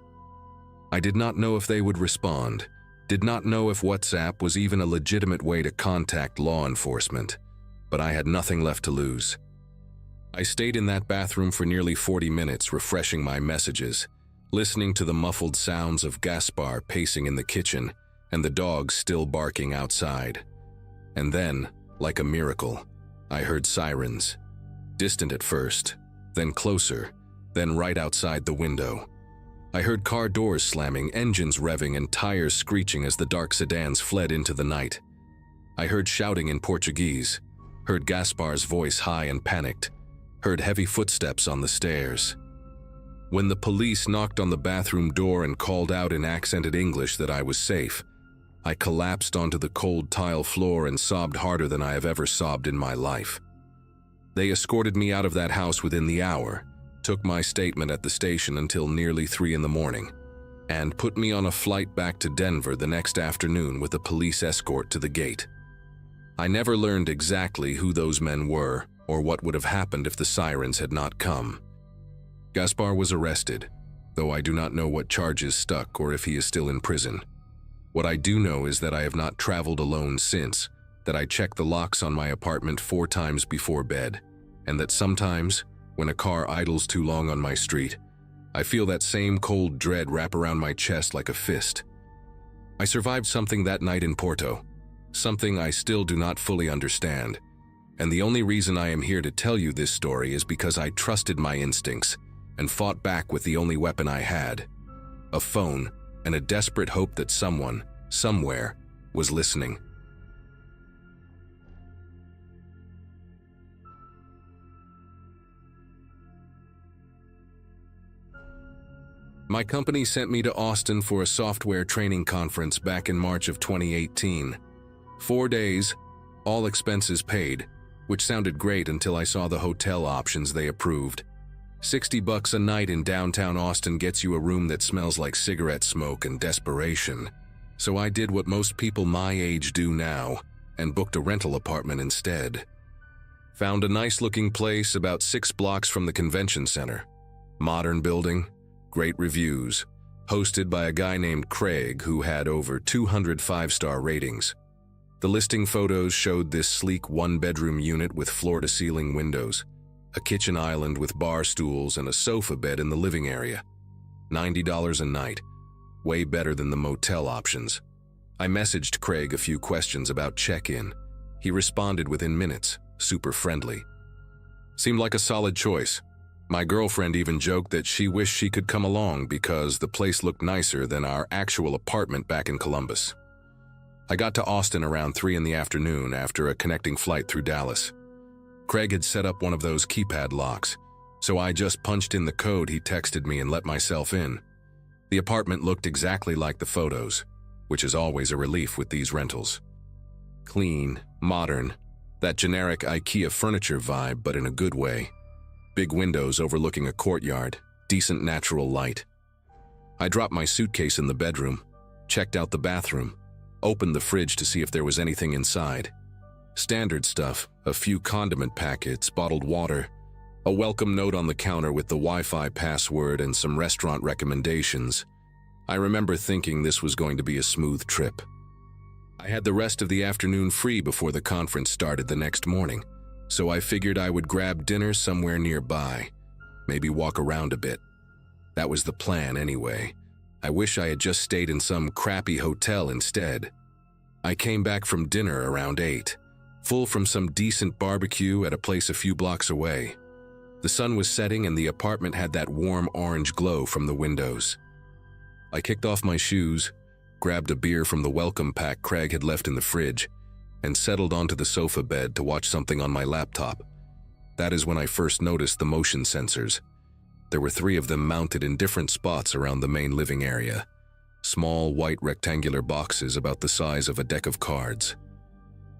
I did not know if they would respond, did not know if WhatsApp was even a legitimate way to contact law enforcement, but I had nothing left to lose. I stayed in that bathroom for nearly 40 minutes, refreshing my messages, listening to the muffled sounds of Gaspar pacing in the kitchen and the dogs still barking outside. And then, like a miracle, I heard sirens. Distant at first, then closer, then right outside the window. I heard car doors slamming, engines revving, and tires screeching as the dark sedans fled into the night. I heard shouting in Portuguese, heard Gaspar's voice high and panicked, heard heavy footsteps on the stairs. When the police knocked on the bathroom door and called out in accented English that I was safe, I collapsed onto the cold tile floor and sobbed harder than I have ever sobbed in my life. They escorted me out of that house within the hour, took my statement at the station until nearly 3 a.m, and put me on a flight back to Denver the next afternoon with a police escort to the gate. I never learned exactly who those men were or what would have happened if the sirens had not come. Gaspar was arrested, though I do not know what charges stuck or if he is still in prison. What I do know is that I have not traveled alone since, that I check the locks on my apartment 4 times before bed, and that sometimes, when a car idles too long on my street, I feel that same cold dread wrap around my chest like a fist. I survived something that night in Porto, something I still do not fully understand, and the only reason I am here to tell you this story is because I trusted my instincts and fought back with the only weapon I had, a phone and a desperate hope that someone, somewhere, was listening. My company sent me to Austin for a software training conference back in March of 2018. 4 days, all expenses paid, which sounded great until I saw the hotel options they approved. $60 a night in downtown Austin gets you a room that smells like cigarette smoke and desperation. So I did what most people my age do now and booked a rental apartment instead. Found a nice-looking place about 6 blocks from the convention center. Modern building, great reviews, hosted by a guy named Craig who had over 200 5-star ratings. The listing photos showed this sleek 1-bedroom unit with floor-to-ceiling windows, a kitchen island with bar stools and a sofa bed in the living area. $90 a night, way better than the motel options. I messaged Craig a few questions about check-in. He responded within minutes, super friendly. Seemed like a solid choice. My girlfriend even joked that she wished she could come along because the place looked nicer than our actual apartment back in Columbus. I got to Austin around 3 in the afternoon after a connecting flight through Dallas. Craig had set up one of those keypad locks, so I just punched in the code he texted me and let myself in. The apartment looked exactly like the photos, which is always a relief with these rentals. Clean, modern, that generic IKEA furniture vibe, but in a good way. Big windows overlooking a courtyard, decent natural light. I dropped my suitcase in the bedroom, checked out the bathroom, opened the fridge to see if there was anything inside. Standard stuff, a few condiment packets, bottled water, A welcome note on the counter with the Wi-Fi password and some restaurant recommendations. I remember thinking this was going to be a smooth trip. I had the rest of the afternoon free before the conference started the next morning, so I figured I would grab dinner somewhere nearby, maybe walk around a bit. That was the plan anyway. I wish I had just stayed in some crappy hotel instead. I came back from dinner around 8, full from some decent barbecue at a place a few blocks away. The sun was setting and the apartment had that warm orange glow from the windows. I kicked off my shoes, grabbed a beer from the welcome pack Craig had left in the fridge, and settled onto the sofa bed to watch something on my laptop. That is when I first noticed the motion sensors. There were 3 of them mounted in different spots around the main living area. Small, white rectangular boxes about the size of a deck of cards.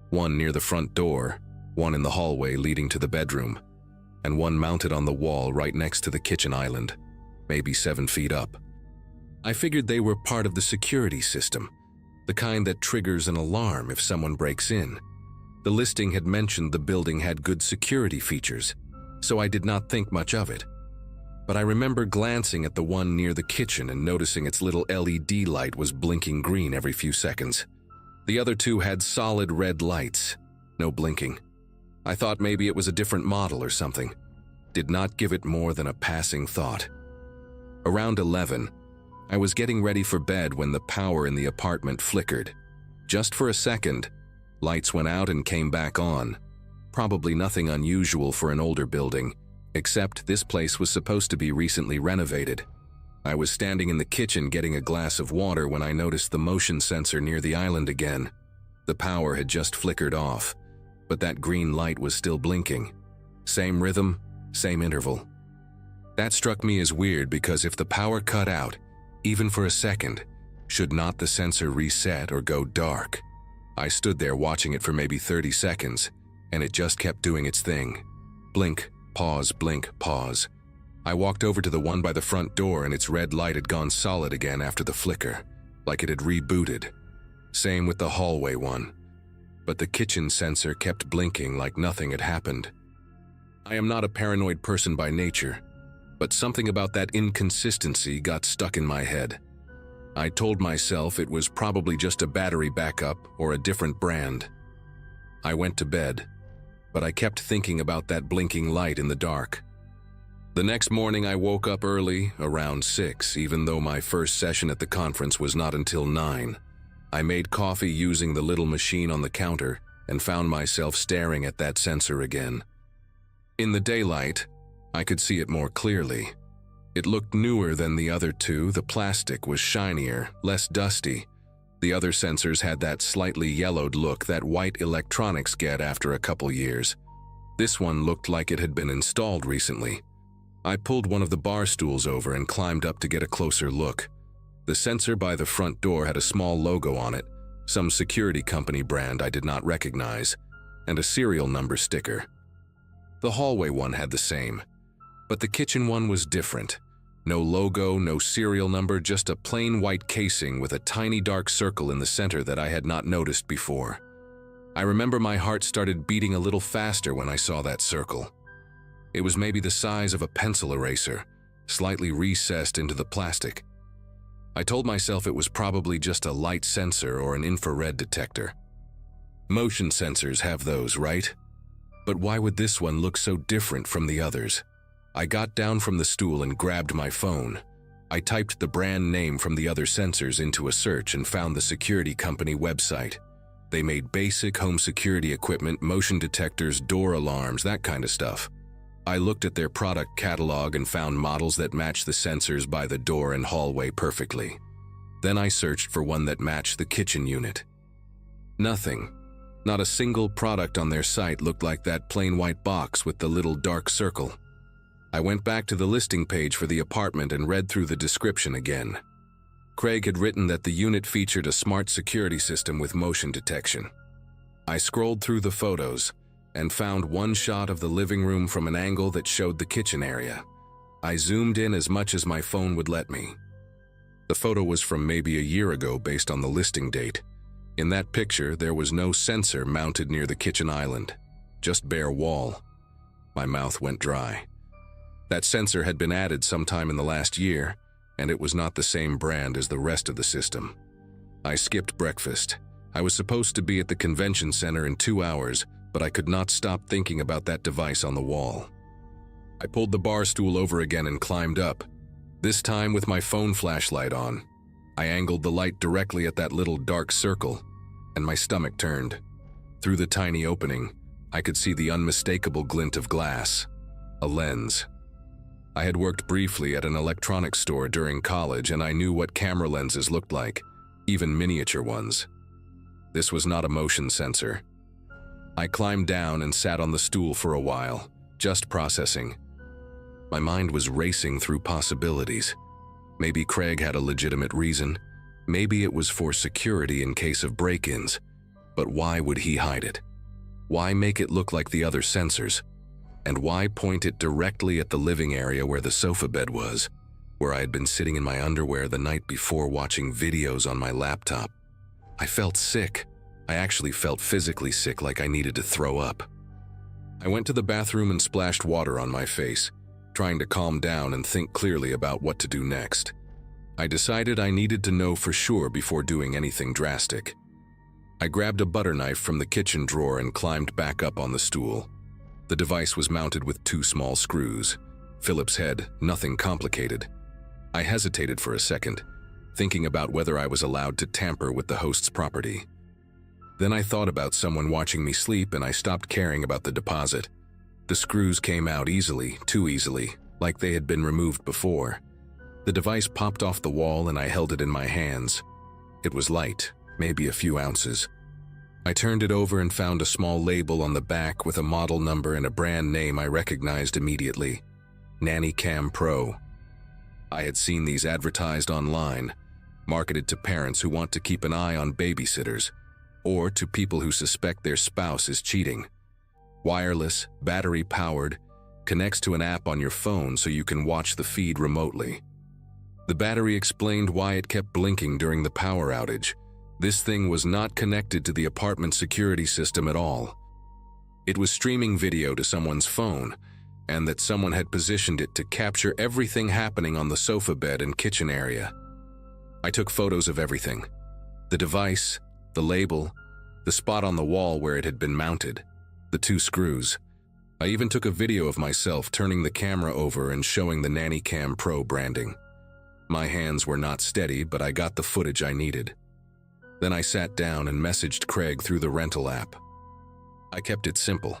One near the front door, one in the hallway leading to the bedroom, and one mounted on the wall right next to the kitchen island, maybe 7 feet up. I figured they were part of the security system, the kind that triggers an alarm if someone breaks in. The listing had mentioned the building had good security features, so I did not think much of it. But I remember glancing at the one near the kitchen and noticing its little LED light was blinking green every few seconds. The other 2 had solid red lights, no blinking. I thought maybe it was a different model or something. Did not give it more than a passing thought. Around 11, I was getting ready for bed when the power in the apartment flickered. Just for a second, lights went out and came back on. Probably nothing unusual for an older building, except this place was supposed to be recently renovated. I was standing in the kitchen getting a glass of water when I noticed the motion sensor near the island again. The power had just flickered off, but that green light was still blinking. Same rhythm, same interval. That struck me as weird because if the power cut out, even for a second, should not the sensor reset or go dark? I stood there watching it for maybe 30 seconds, and it just kept doing its thing. Blink, pause, blink, pause. I walked over to the one by the front door and its red light had gone solid again after the flicker, like it had rebooted. Same with the hallway one. But the kitchen sensor kept blinking like nothing had happened. I am not a paranoid person by nature, but something about that inconsistency got stuck in my head. I told myself it was probably just a battery backup or a different brand. I went to bed, but I kept thinking about that blinking light in the dark. The next morning I woke up early, around 6, even though my first session at the conference was not until 9. I made coffee using the little machine on the counter and found myself staring at that sensor again. In the daylight, I could see it more clearly. It looked newer than the other 2, the plastic was shinier, less dusty. The other sensors had that slightly yellowed look that white electronics get after a couple years. This one looked like it had been installed recently. I pulled one of the bar stools over and climbed up to get a closer look. The sensor by the front door had a small logo on it, some security company brand I did not recognize, and a serial number sticker. The hallway one had the same, but the kitchen one was different. No logo, no serial number, just a plain white casing with a tiny dark circle in the center that I had not noticed before. I remember my heart started beating a little faster when I saw that circle. It was maybe the size of a pencil eraser, slightly recessed into the plastic. I told myself it was probably just a light sensor or an infrared detector. Motion sensors have those, right? But why would this one look so different from the others? I got down from the stool and grabbed my phone. I typed the brand name from the other sensors into a search and found the security company website. They made basic home security equipment, motion detectors, door alarms, that kind of stuff. I looked at their product catalog and found models that matched the sensors by the door and hallway perfectly. Then I searched for one that matched the kitchen unit. Nothing. Not a single product on their site looked like that plain white box with the little dark circle. I went back to the listing page for the apartment and read through the description again. Craig had written that the unit featured a smart security system with motion detection. I scrolled through the photos and found one shot of the living room from an angle that showed the kitchen area. I zoomed in as much as my phone would let me. The photo was from maybe a year ago based on the listing date. In that picture, there was no sensor mounted near the kitchen island, just bare wall. My mouth went dry. That sensor had been added sometime in the last year, and it was not the same brand as the rest of the system. I skipped breakfast. I was supposed to be at the convention center in 2 hours, but I could not stop thinking about that device on the wall. I pulled the bar stool over again and climbed up, this time with my phone flashlight on. I angled the light directly at that little dark circle, and my stomach turned. Through the tiny opening, I could see the unmistakable glint of glass, a lens. I had worked briefly at an electronics store during college, and I knew what camera lenses looked like, even miniature ones. This was not a motion sensor. I climbed down and sat on the stool for a while, just processing. My mind was racing through possibilities. Maybe Craig had a legitimate reason. Maybe it was for security in case of break-ins. But why would he hide it? Why make it look like the other sensors? And why point it directly at the living area where the sofa bed was, where I had been sitting in my underwear the night before watching videos on my laptop? I felt sick. I actually felt physically sick, like I needed to throw up. I went to the bathroom and splashed water on my face, trying to calm down and think clearly about what to do next. I decided I needed to know for sure before doing anything drastic. I grabbed a butter knife from the kitchen drawer and climbed back up on the stool. The device was mounted with 2 small screws. Phillips head, nothing complicated. I hesitated for a second, thinking about whether I was allowed to tamper with the host's property. Then I thought about someone watching me sleep, and I stopped caring about the deposit. The screws came out easily, too easily, like they had been removed before. The device popped off the wall and I held it in my hands. It was light, maybe a few ounces. I turned it over and found a small label on the back with a model number and a brand name I recognized immediately: NannyCam Pro. I had seen these advertised online, marketed to parents who want to keep an eye on babysitters, or to people who suspect their spouse is cheating. Wireless, battery-powered, connects to an app on your phone so you can watch the feed remotely. The battery explained why it kept blinking during the power outage. This thing was not connected to the apartment security system at all. It was streaming video to someone's phone, and that someone had positioned it to capture everything happening on the sofa bed and kitchen area. I took photos of everything: the device, the label, the spot on the wall where it had been mounted, the 2 screws. I even took a video of myself turning the camera over and showing the NannyCam Pro branding. My hands were not steady, but I got the footage I needed. Then I sat down and messaged Craig through the rental app. I kept it simple.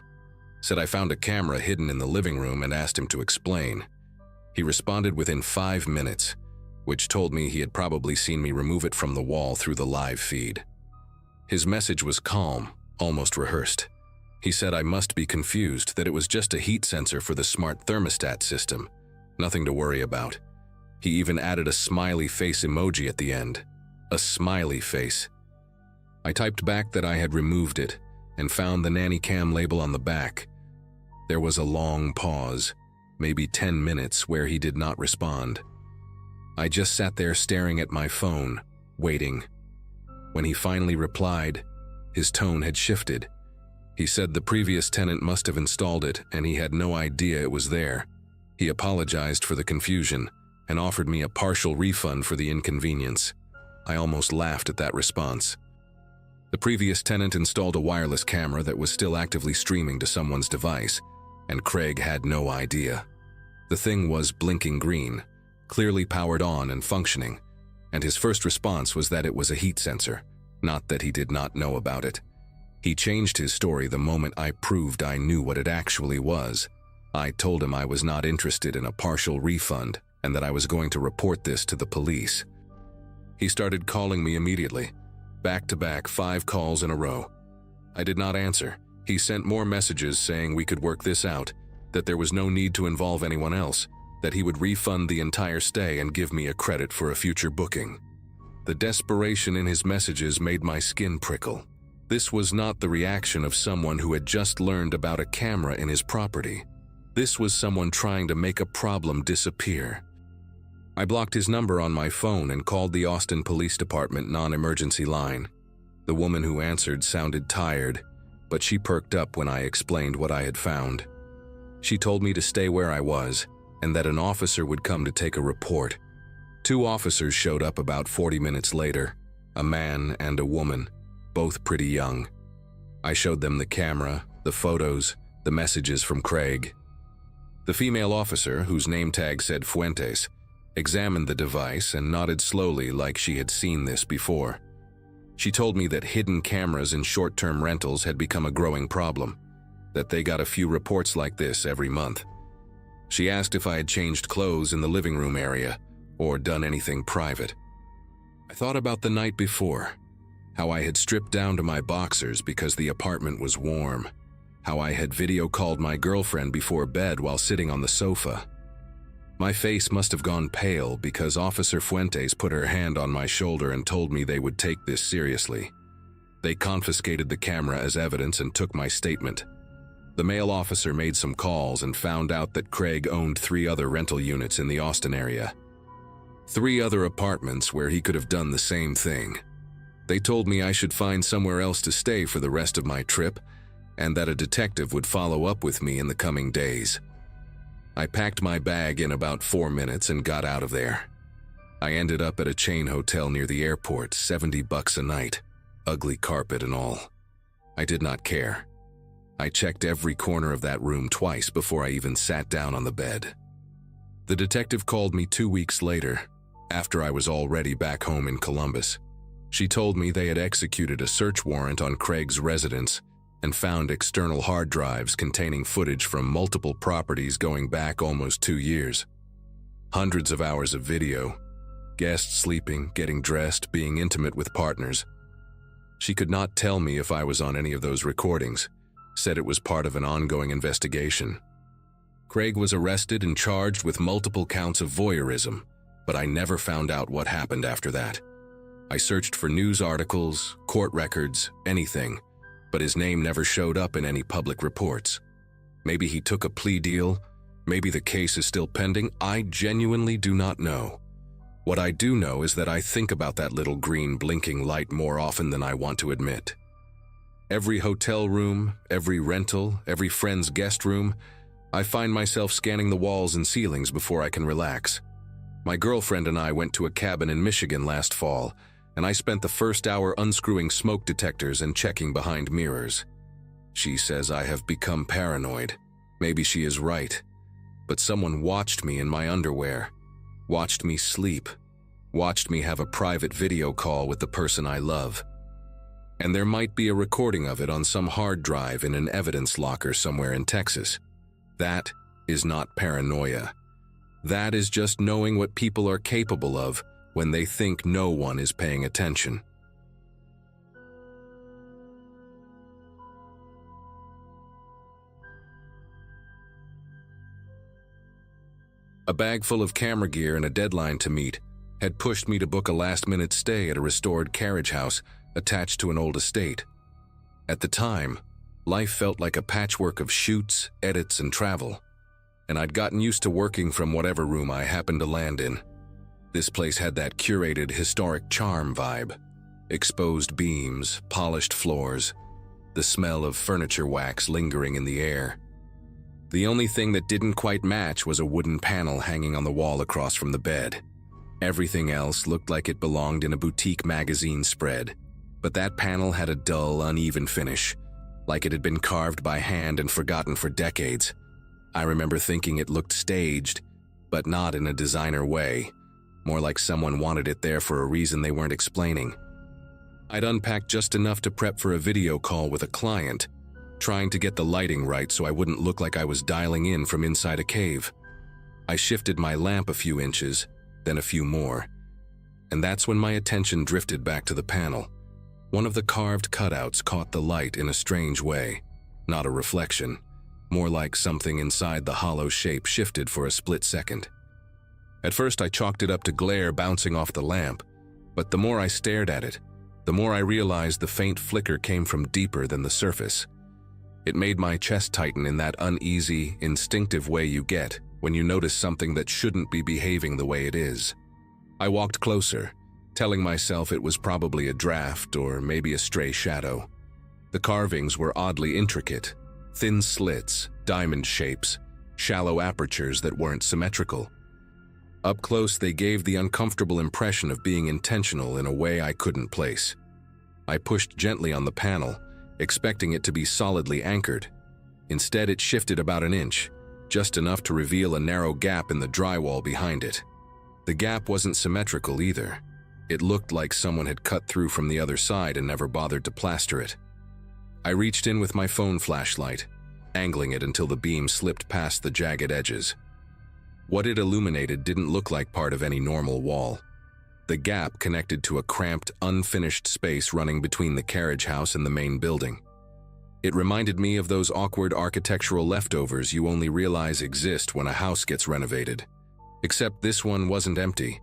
Said I found a camera hidden in the living room and asked him to explain. He responded within 5 minutes, which told me he had probably seen me remove it from the wall through the live feed. His message was calm, almost rehearsed. He said I must be confused, that it was just a heat sensor for the smart thermostat system. Nothing to worry about. He even added a smiley face emoji at the end. A smiley face. I typed back that I had removed it and found the NannyCam label on the back. There was a long pause, maybe 10 minutes, where he did not respond. I just sat there staring at my phone, waiting. When he finally replied, his tone had shifted. He said the previous tenant must have installed it and he had no idea it was there. He apologized for the confusion and offered me a partial refund for the inconvenience. I almost laughed at that response. The previous tenant installed a wireless camera that was still actively streaming to someone's device, and Craig had no idea. The thing was blinking green, clearly powered on and functioning, and his first response was that it was a heat sensor, not that he did not know about it. He changed his story the moment I proved I knew what it actually was. I told him I was not interested in a partial refund and that I was going to report this to the police. He started calling me immediately, back-to-back 5 calls in a row. I did not answer. He sent more messages saying we could work this out, that there was no need to involve anyone else, that he would refund the entire stay and give me a credit for a future booking. The desperation in his messages made my skin prickle. This was not the reaction of someone who had just learned about a camera in his property. This was someone trying to make a problem disappear. I blocked his number on my phone and called the Austin Police Department non-emergency line. The woman who answered sounded tired, but she perked up when I explained what I had found. She told me to stay where I was and that an officer would come to take a report. 2 officers showed up about 40 minutes later, a man and a woman, both pretty young. I showed them the camera, the photos, the messages from Craig. The female officer, whose name tag said Fuentes, examined the device and nodded slowly like she had seen this before. She told me that hidden cameras in short-term rentals had become a growing problem, that they got a few reports like this every month. She asked if I had changed clothes in the living room area or done anything private. I thought about the night before, how I had stripped down to my boxers because the apartment was warm, how I had video called my girlfriend before bed while sitting on the sofa. My face must have gone pale because Officer Fuentes put her hand on my shoulder and told me they would take this seriously. They confiscated the camera as evidence and took my statement. The male officer made some calls and found out that Craig owned 3 other rental units in the Austin area. 3 other apartments where he could have done the same thing. They told me I should find somewhere else to stay for the rest of my trip and that a detective would follow up with me in the coming days. I packed my bag in about 4 minutes and got out of there. I ended up at a chain hotel near the airport, $70 a night, ugly carpet and all. I did not care. I checked every corner of that room twice before I even sat down on the bed. The detective called me 2 weeks later, after I was already back home in Columbus. She told me they had executed a search warrant on Craig's residence and found external hard drives containing footage from multiple properties going back almost 2 years. Hundreds of hours of video, guests sleeping, getting dressed, being intimate with partners. She could not tell me if I was on any of those recordings, said it was part of an ongoing investigation. Craig was arrested and charged with multiple counts of voyeurism, but I never found out what happened after that. I searched for news articles, court records, anything, but his name never showed up in any public reports. Maybe he took a plea deal, maybe the case is still pending. I genuinely do not know. What I do know is that I think about that little green blinking light more often than I want to admit. Every hotel room, every rental, every friend's guest room, I find myself scanning the walls and ceilings before I can relax. My girlfriend and I went to a cabin in Michigan last fall, and I spent the first hour unscrewing smoke detectors and checking behind mirrors. She says I have become paranoid. Maybe she is right. But someone watched me in my underwear, watched me sleep, watched me have a private video call with the person I love. And there might be a recording of it on some hard drive in an evidence locker somewhere in Texas. That is not paranoia. That is just knowing what people are capable of when they think no one is paying attention. A bag full of camera gear and a deadline to meet had pushed me to book a last-minute stay at a restored carriage house attached to an old estate. At the time, life felt like a patchwork of shoots, edits, and travel, and I'd gotten used to working from whatever room I happened to land in. This place had that curated historic charm vibe. Exposed beams, polished floors, the smell of furniture wax lingering in the air. The only thing that didn't quite match was a wooden panel hanging on the wall across from the bed. Everything else looked like it belonged in a boutique magazine spread, but that panel had a dull, uneven finish, like it had been carved by hand and forgotten for decades. I remember thinking it looked staged, but not in a designer way. More like someone wanted it there for a reason they weren't explaining. I'd unpacked just enough to prep for a video call with a client, trying to get the lighting right so I wouldn't look like I was dialing in from inside a cave. I shifted my lamp a few inches, then a few more, and that's when my attention drifted back to the panel. One of the carved cutouts caught the light in a strange way, not a reflection, more like something inside the hollow shape shifted for a split second. At first I chalked it up to glare bouncing off the lamp, but the more I stared at it, the more I realized the faint flicker came from deeper than the surface. It made my chest tighten in that uneasy, instinctive way you get when you notice something that shouldn't be behaving the way it is. I walked closer, telling myself it was probably a draft or maybe a stray shadow. The carvings were oddly intricate, thin slits, diamond shapes, shallow apertures that weren't symmetrical. Up close, they gave the uncomfortable impression of being intentional in a way I couldn't place. I pushed gently on the panel, expecting it to be solidly anchored. Instead, it shifted about an inch, just enough to reveal a narrow gap in the drywall behind it. The gap wasn't symmetrical either. It looked like someone had cut through from the other side and never bothered to plaster it. I reached in with my phone flashlight, angling it until the beam slipped past the jagged edges. What it illuminated didn't look like part of any normal wall. The gap connected to a cramped, unfinished space running between the carriage house and the main building. It reminded me of those awkward architectural leftovers you only realize exist when a house gets renovated. Except this one wasn't empty.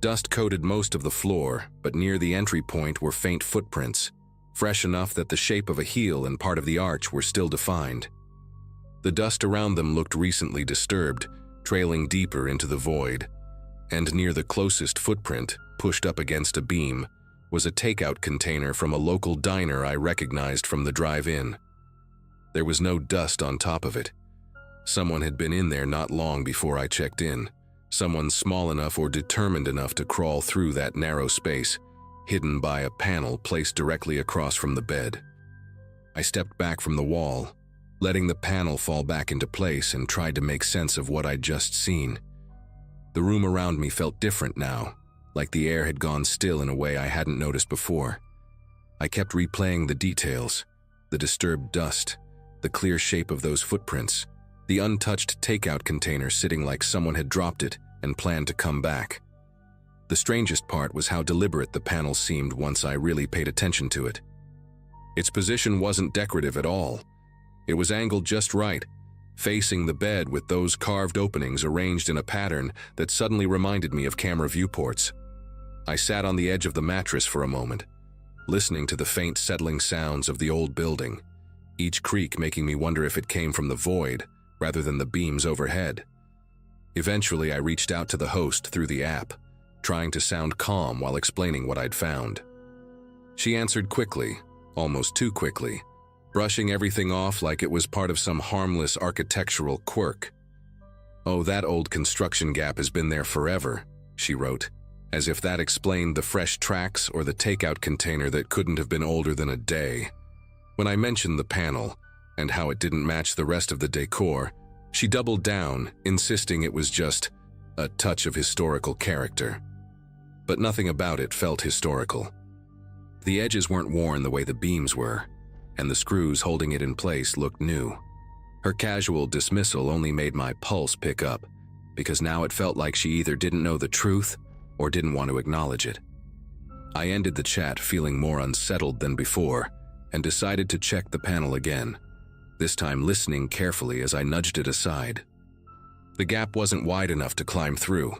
Dust coated most of the floor, but near the entry point were faint footprints, fresh enough that the shape of a heel and part of the arch were still defined. The dust around them looked recently disturbed, trailing deeper into the void. And near the closest footprint, pushed up against a beam, was a takeout container from a local diner I recognized from the drive-in. There was no dust on top of it. Someone had been in there not long before I checked in. Someone small enough or determined enough to crawl through that narrow space, hidden by a panel placed directly across from the bed. I stepped back from the wall, letting the panel fall back into place, and tried to make sense of what I'd just seen. The room around me felt different now, like the air had gone still in a way I hadn't noticed before. I kept replaying the details, the disturbed dust, the clear shape of those footprints, the untouched takeout container sitting like someone had dropped it and planned to come back. The strangest part was how deliberate the panel seemed once I really paid attention to it. Its position wasn't decorative at all. It was angled just right, facing the bed with those carved openings arranged in a pattern that suddenly reminded me of camera viewports. I sat on the edge of the mattress for a moment, listening to the faint settling sounds of the old building, each creak making me wonder if it came from the void rather than the beams overhead. Eventually, I reached out to the host through the app, trying to sound calm while explaining what I'd found. She answered quickly, almost too quickly, brushing everything off like it was part of some harmless architectural quirk. "Oh, that old construction gap has been there forever," she wrote, as if that explained the fresh tracks or the takeout container that couldn't have been older than a day. When I mentioned the panel and how it didn't match the rest of the decor, she doubled down, insisting it was just a touch of historical character. But nothing about it felt historical. The edges weren't worn the way the beams were, and the screws holding it in place looked new. Her casual dismissal only made my pulse pick up, because now it felt like she either didn't know the truth or didn't want to acknowledge it. I ended the chat feeling more unsettled than before and decided to check the panel again, this time listening carefully as I nudged it aside. The gap wasn't wide enough to climb through,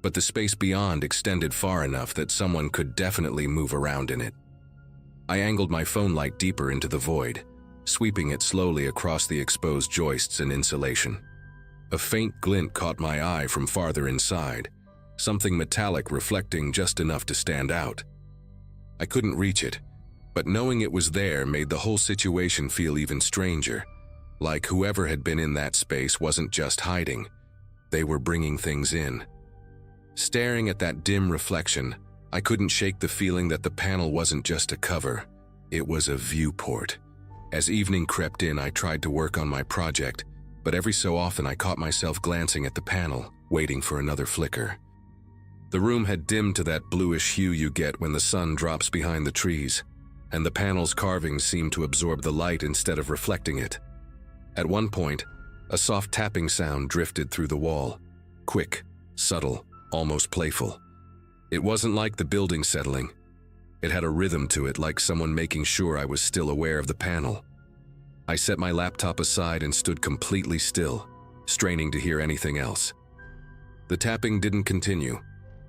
but the space beyond extended far enough that someone could definitely move around in it. I angled my phone light deeper into the void, sweeping it slowly across the exposed joists and insulation. A faint glint caught my eye from farther inside, something metallic reflecting just enough to stand out. I couldn't reach it, but knowing it was there made the whole situation feel even stranger, like whoever had been in that space wasn't just hiding, they were bringing things in. Staring at that dim reflection, I couldn't shake the feeling that the panel wasn't just a cover, it was a viewport. As evening crept in, I tried to work on my project, but every so often I caught myself glancing at the panel, waiting for another flicker. The room had dimmed to that bluish hue you get when the sun drops behind the trees, and the panel's carvings seemed to absorb the light instead of reflecting it. At one point, a soft tapping sound drifted through the wall, quick, subtle, almost playful. It wasn't like the building settling. It had a rhythm to it, like someone making sure I was still aware of the panel. I set my laptop aside and stood completely still, straining to hear anything else. The tapping didn't continue,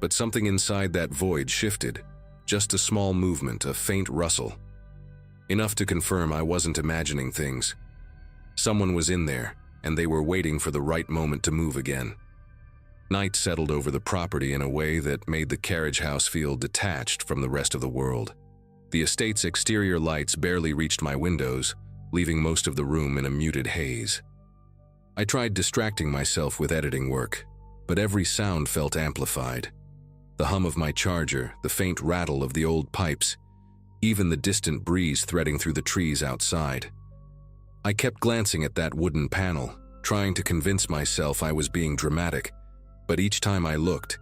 but something inside that void shifted, just a small movement, a faint rustle. Enough to confirm I wasn't imagining things. Someone was in there, and they were waiting for the right moment to move again. Night settled over the property in a way that made the carriage house feel detached from the rest of the world. The estate's exterior lights barely reached my windows, leaving most of the room in a muted haze. I tried distracting myself with editing work, but every sound felt amplified. The hum of my charger, the faint rattle of the old pipes, even the distant breeze threading through the trees outside. I kept glancing at that wooden panel, trying to convince myself I was being dramatic, but each time I looked,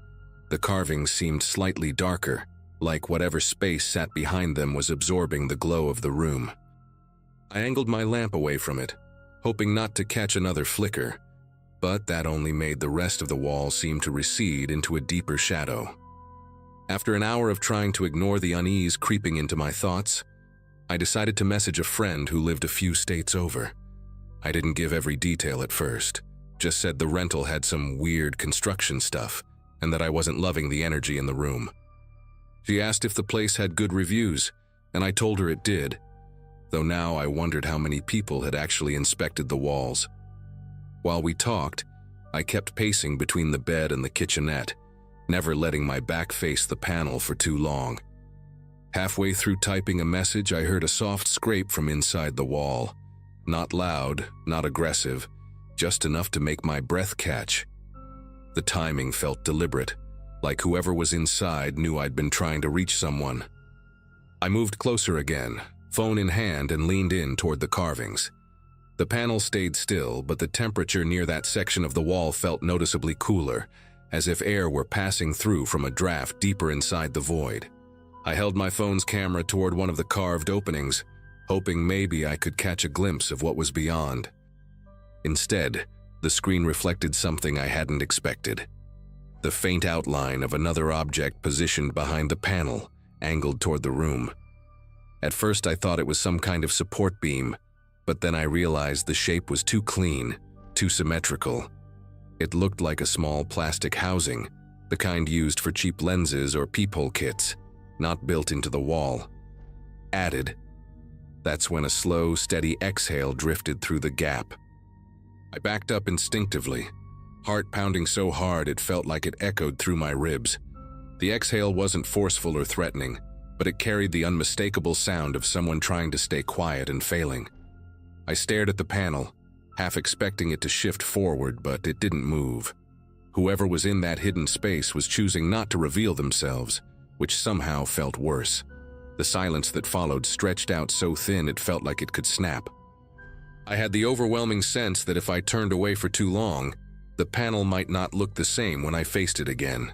the carvings seemed slightly darker, like whatever space sat behind them was absorbing the glow of the room. I angled my lamp away from it, hoping not to catch another flicker, but that only made the rest of the wall seem to recede into a deeper shadow. After an hour of trying to ignore the unease creeping into my thoughts, I decided to message a friend who lived a few states over. I didn't give every detail at first, just said the rental had some weird construction stuff and that I wasn't loving the energy in the room. She asked if the place had good reviews, and I told her it did, though now I wondered how many people had actually inspected the walls. While we talked, I kept pacing between the bed and the kitchenette, never letting my back face the panel for too long. Halfway through typing a message, I heard a soft scrape from inside the wall. Not loud, not aggressive, just enough to make my breath catch. The timing felt deliberate, like whoever was inside knew I'd been trying to reach someone. I moved closer again, phone in hand, and leaned in toward the carvings. The panel stayed still, but the temperature near that section of the wall felt noticeably cooler, as if air were passing through from a draft deeper inside the void. I held my phone's camera toward one of the carved openings, hoping maybe I could catch a glimpse of what was beyond. Instead, the screen reflected something I hadn't expected. The faint outline of another object positioned behind the panel, angled toward the room. At first I thought it was some kind of support beam, but then I realized the shape was too clean, too symmetrical. It looked like a small plastic housing, the kind used for cheap lenses or peephole kits, not built into the wall. Added. That's when a slow, steady exhale drifted through the gap. I backed up instinctively, heart pounding so hard it felt like it echoed through my ribs. The exhale wasn't forceful or threatening, but it carried the unmistakable sound of someone trying to stay quiet and failing. I stared at the panel, half expecting it to shift forward, but it didn't move. Whoever was in that hidden space was choosing not to reveal themselves, which somehow felt worse. The silence that followed stretched out so thin it felt like it could snap. I had the overwhelming sense that if I turned away for too long, the panel might not look the same when I faced it again.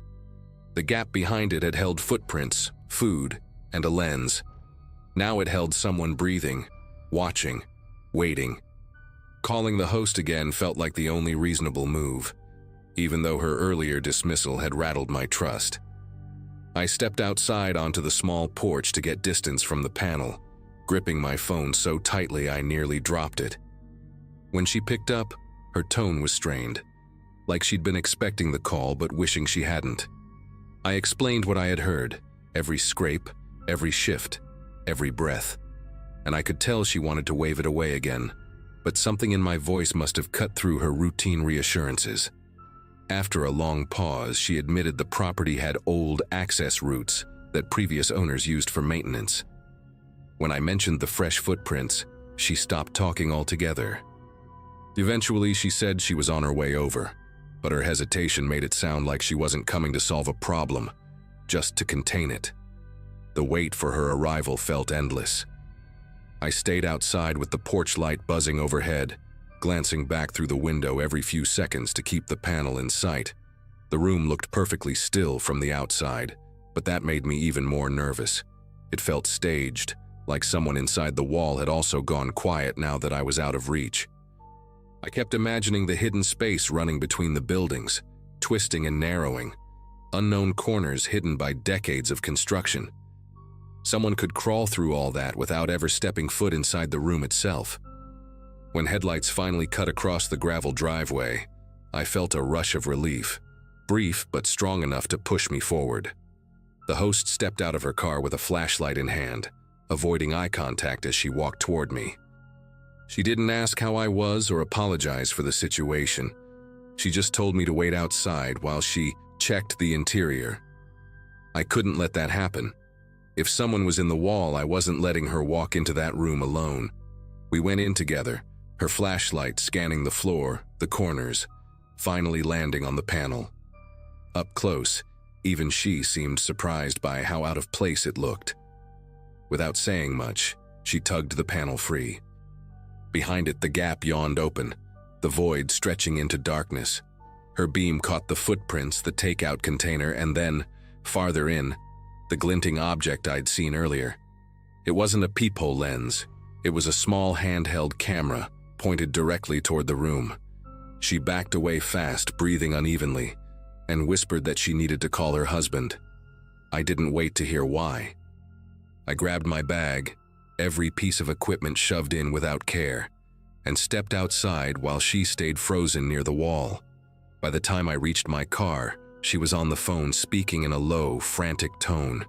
The gap behind it had held footprints, food, and a lens. Now it held someone breathing, watching, waiting. Calling the host again felt like the only reasonable move, even though her earlier dismissal had rattled my trust. I stepped outside onto the small porch to get distance from the panel, gripping my phone so tightly I nearly dropped it. When she picked up, her tone was strained, like she'd been expecting the call but wishing she hadn't. I explained what I had heard, every scrape, every shift, every breath, and I could tell she wanted to wave it away again, but something in my voice must have cut through her routine reassurances. After a long pause, she admitted the property had old access routes that previous owners used for maintenance. When I mentioned the fresh footprints, she stopped talking altogether. Eventually, she said she was on her way over, but her hesitation made it sound like she wasn't coming to solve a problem, just to contain it. The wait for her arrival felt endless. I stayed outside with the porch light buzzing overhead, glancing back through the window every few seconds to keep the panel in sight. The room looked perfectly still from the outside, but that made me even more nervous. It felt staged, like someone inside the wall had also gone quiet now that I was out of reach. I kept imagining the hidden space running between the buildings, twisting and narrowing, unknown corners hidden by decades of construction. Someone could crawl through all that without ever stepping foot inside the room itself. When headlights finally cut across the gravel driveway, I felt a rush of relief, brief but strong enough to push me forward. The host stepped out of her car with a flashlight in hand, avoiding eye contact as she walked toward me. She didn't ask how I was or apologize for the situation. She just told me to wait outside while she checked the interior. I couldn't let that happen. If someone was in the wall, I wasn't letting her walk into that room alone. We went in together, her flashlight scanning the floor, the corners, finally landing on the panel. Up close, even she seemed surprised by how out of place it looked. Without saying much, she tugged the panel free. Behind it, the gap yawned open, the void stretching into darkness. Her beam caught the footprints, the takeout container, and then, farther in, the glinting object I'd seen earlier. It wasn't a peephole lens. It was a small handheld camera, pointed directly toward the room. She backed away fast, breathing unevenly, and whispered that she needed to call her husband. I didn't wait to hear why. I grabbed my bag, every piece of equipment shoved in without care, and stepped outside while she stayed frozen near the wall. By the time I reached my car, she was on the phone speaking in a low, frantic tone.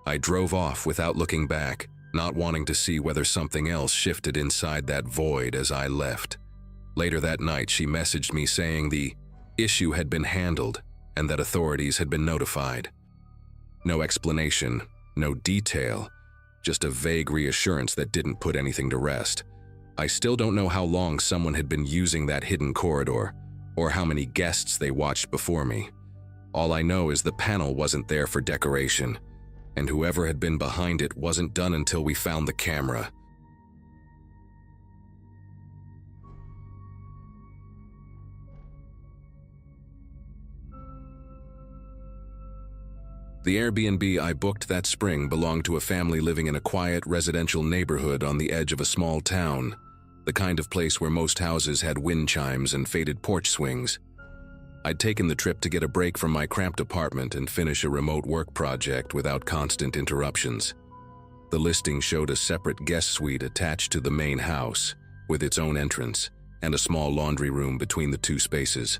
I drove off without looking back, not wanting to see whether something else shifted inside that void as I left. Later that night, she messaged me saying the issue had been handled and that authorities had been notified. No explanation, no detail, just a vague reassurance that didn't put anything to rest. I still don't know how long someone had been using that hidden corridor, or how many guests they watched before me. All I know is the panel wasn't there for decoration, and whoever had been behind it wasn't done until we found the camera. The Airbnb I booked that spring belonged to a family living in a quiet residential neighborhood on the edge of a small town, the kind of place where most houses had wind chimes and faded porch swings. I'd taken the trip to get a break from my cramped apartment and finish a remote work project without constant interruptions. The listing showed a separate guest suite attached to the main house, with its own entrance, and a small laundry room between the two spaces.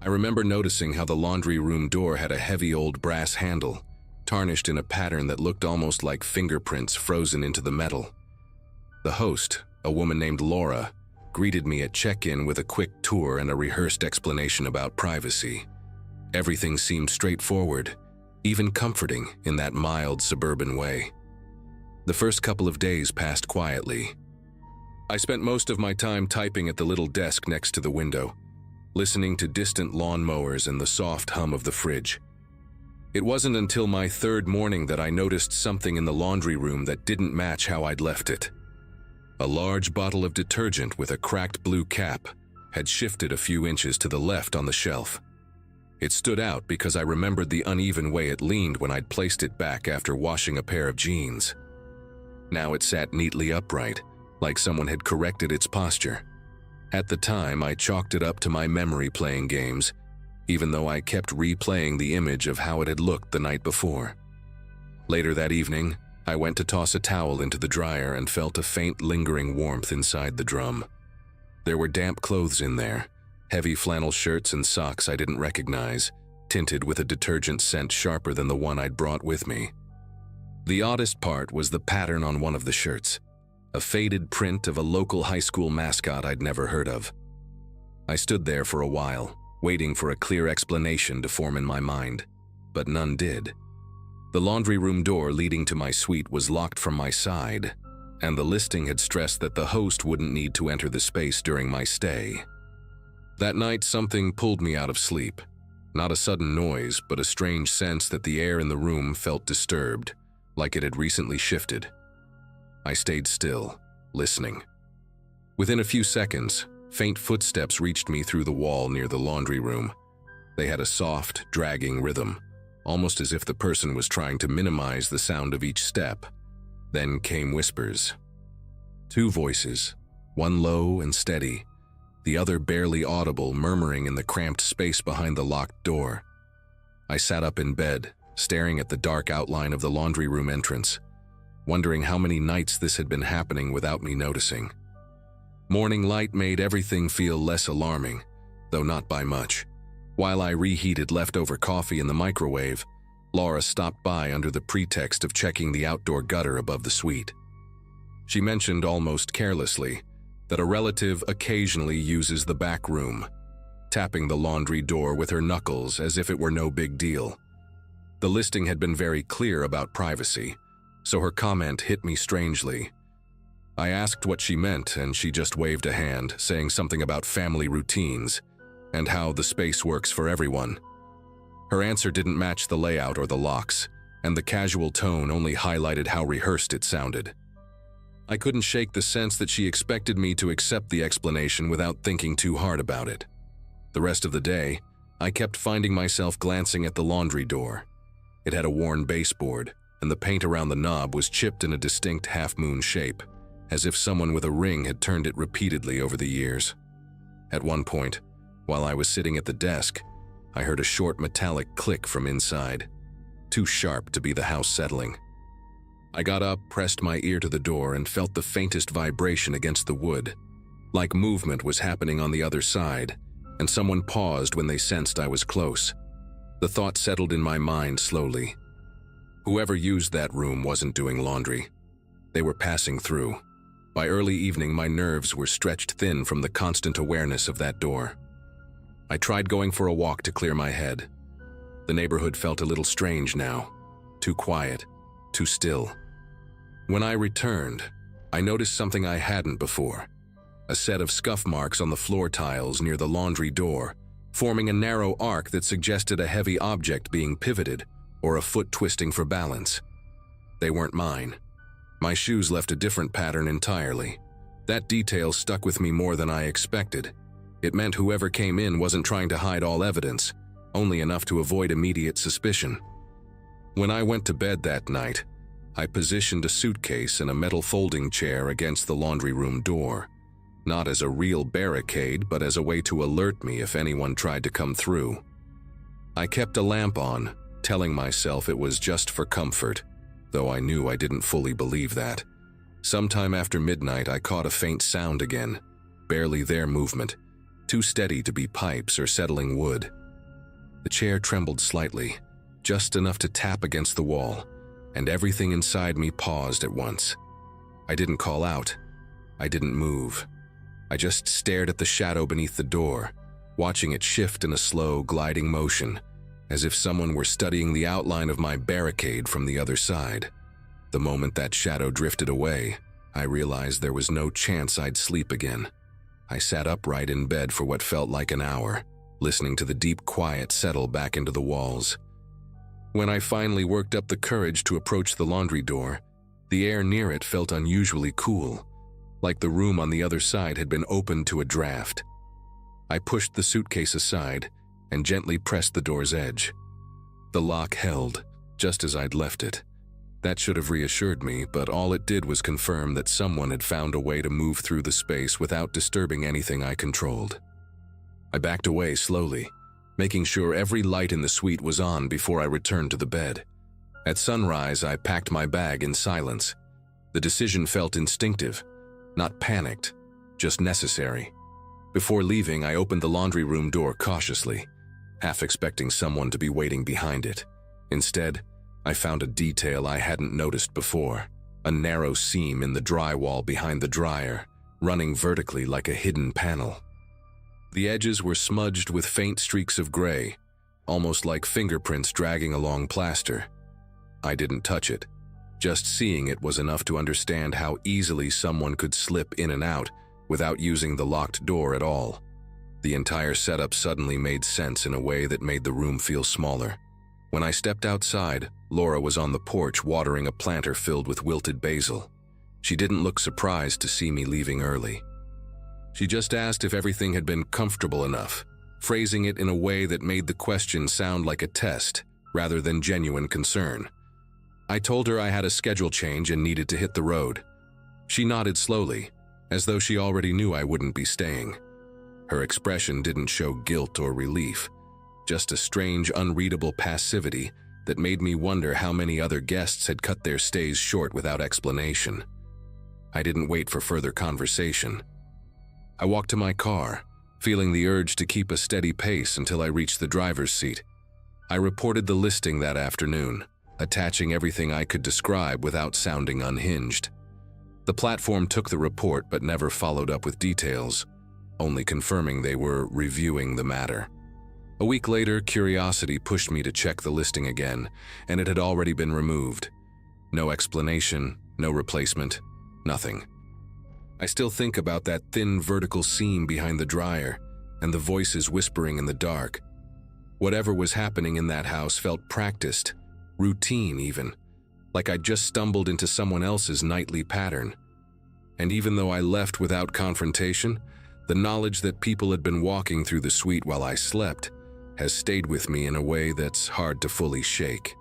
I remember noticing how the laundry room door had a heavy old brass handle, tarnished in a pattern that looked almost like fingerprints frozen into the metal. The host, a woman named Laura, greeted me at check-in with a quick tour and a rehearsed explanation about privacy. Everything seemed straightforward, even comforting in that mild suburban way. The first couple of days passed quietly. I spent most of my time typing at the little desk next to the window, listening to distant lawn mowers and the soft hum of the fridge. It wasn't until my third morning that I noticed something in the laundry room that didn't match how I'd left it. A large bottle of detergent with a cracked blue cap had shifted a few inches to the left on the shelf. It stood out because I remembered the uneven way it leaned when I'd placed it back after washing a pair of jeans. Now it sat neatly upright, like someone had corrected its posture. At the time, I chalked it up to my memory playing games, even though I kept replaying the image of how it had looked the night before. Later that evening, I went to toss a towel into the dryer and felt a faint lingering warmth inside the drum. There were damp clothes in there, heavy flannel shirts and socks I didn't recognize, tinted with a detergent scent sharper than the one I'd brought with me. The oddest part was the pattern on one of the shirts, a faded print of a local high school mascot I'd never heard of. I stood there for a while, waiting for a clear explanation to form in my mind, but none did. The laundry room door leading to my suite was locked from my side, and the listing had stressed that the host wouldn't need to enter the space during my stay. That night, something pulled me out of sleep. Not a sudden noise, but a strange sense that the air in the room felt disturbed, like it had recently shifted. I stayed still, listening. Within a few seconds, faint footsteps reached me through the wall near the laundry room. They had a soft, dragging rhythm, almost as if the person was trying to minimize the sound of each step. Then came whispers. Two voices, one low and steady, the other barely audible, murmuring in the cramped space behind the locked door. I sat up in bed, staring at the dark outline of the laundry room entrance, wondering how many nights this had been happening without me noticing. Morning light made everything feel less alarming, though not by much. While I reheated leftover coffee in the microwave, Laura stopped by under the pretext of checking the outdoor gutter above the suite. She mentioned almost carelessly that a relative occasionally uses the back room, tapping the laundry door with her knuckles as if it were no big deal. The listing had been very clear about privacy, so her comment hit me strangely. I asked what she meant, and she just waved a hand, saying something about family routines and how the space works for everyone. Her answer didn't match the layout or the locks, and the casual tone only highlighted how rehearsed it sounded. I couldn't shake the sense that she expected me to accept the explanation without thinking too hard about it. The rest of the day, I kept finding myself glancing at the laundry door. It had a worn baseboard, and the paint around the knob was chipped in a distinct half-moon shape, as if someone with a ring had turned it repeatedly over the years. At one point, while I was sitting at the desk, I heard a short metallic click from inside, too sharp to be the house settling. I got up, pressed my ear to the door, and felt the faintest vibration against the wood, like movement was happening on the other side, and someone paused when they sensed I was close. The thought settled in my mind slowly. Whoever used that room wasn't doing laundry. They were passing through. By early evening, my nerves were stretched thin from the constant awareness of that door. I tried going for a walk to clear my head. The neighborhood felt a little strange now, too quiet, too still. When I returned, I noticed something I hadn't before: a set of scuff marks on the floor tiles near the laundry door, forming a narrow arc that suggested a heavy object being pivoted or a foot twisting for balance. They weren't mine. My shoes left a different pattern entirely. That detail stuck with me more than I expected. It meant whoever came in wasn't trying to hide all evidence, only enough to avoid immediate suspicion. When I went to bed that night, I positioned a suitcase and a metal folding chair against the laundry room door, not as a real barricade, but as a way to alert me if anyone tried to come through. I kept a lamp on, telling myself it was just for comfort, though I knew I didn't fully believe that. Sometime after midnight, I caught a faint sound again, barely their movement, too steady to be pipes or settling wood. The chair trembled slightly, just enough to tap against the wall, and everything inside me paused at once. I didn't call out. I didn't move. I just stared at the shadow beneath the door, watching it shift in a slow, gliding motion, as if someone were studying the outline of my barricade from the other side. The moment that shadow drifted away, I realized there was no chance I'd sleep again. I sat upright in bed for what felt like an hour, listening to the deep quiet settle back into the walls. When I finally worked up the courage to approach the laundry door, the air near it felt unusually cool, like the room on the other side had been opened to a draft. I pushed the suitcase aside and gently pressed the door's edge. The lock held, just as I'd left it. That should have reassured me, but all it did was confirm that someone had found a way to move through the space without disturbing anything I controlled. I backed away slowly, making sure every light in the suite was on before I returned to the bed. At sunrise, I packed my bag in silence. The decision felt instinctive, not panicked, just necessary. Before leaving, I opened the laundry room door cautiously, half expecting someone to be waiting behind it. Instead, I found a detail I hadn't noticed before: a narrow seam in the drywall behind the dryer, running vertically like a hidden panel. The edges were smudged with faint streaks of gray, almost like fingerprints dragging along plaster. I didn't touch it. Just seeing it was enough to understand how easily someone could slip in and out without using the locked door at all. The entire setup suddenly made sense in a way that made the room feel smaller. When I stepped outside, Laura was on the porch watering a planter filled with wilted basil. She didn't look surprised to see me leaving early. She just asked if everything had been comfortable enough, phrasing it in a way that made the question sound like a test rather than genuine concern. I told her I had a schedule change and needed to hit the road. She nodded slowly, as though she already knew I wouldn't be staying. Her expression didn't show guilt or relief, just a strange, unreadable passivity that made me wonder how many other guests had cut their stays short without explanation. I didn't wait for further conversation. I walked to my car, feeling the urge to keep a steady pace until I reached the driver's seat. I reported the listing that afternoon, attaching everything I could describe without sounding unhinged. The platform took the report but never followed up with details, only confirming they were reviewing the matter. A week later, curiosity pushed me to check the listing again, and it had already been removed. No explanation, no replacement, nothing. I still think about that thin vertical seam behind the dryer and the voices whispering in the dark. Whatever was happening in that house felt practiced, routine even, like I'd just stumbled into someone else's nightly pattern. And even though I left without confrontation, the knowledge that people had been walking through the suite while I slept has stayed with me in a way that's hard to fully shake.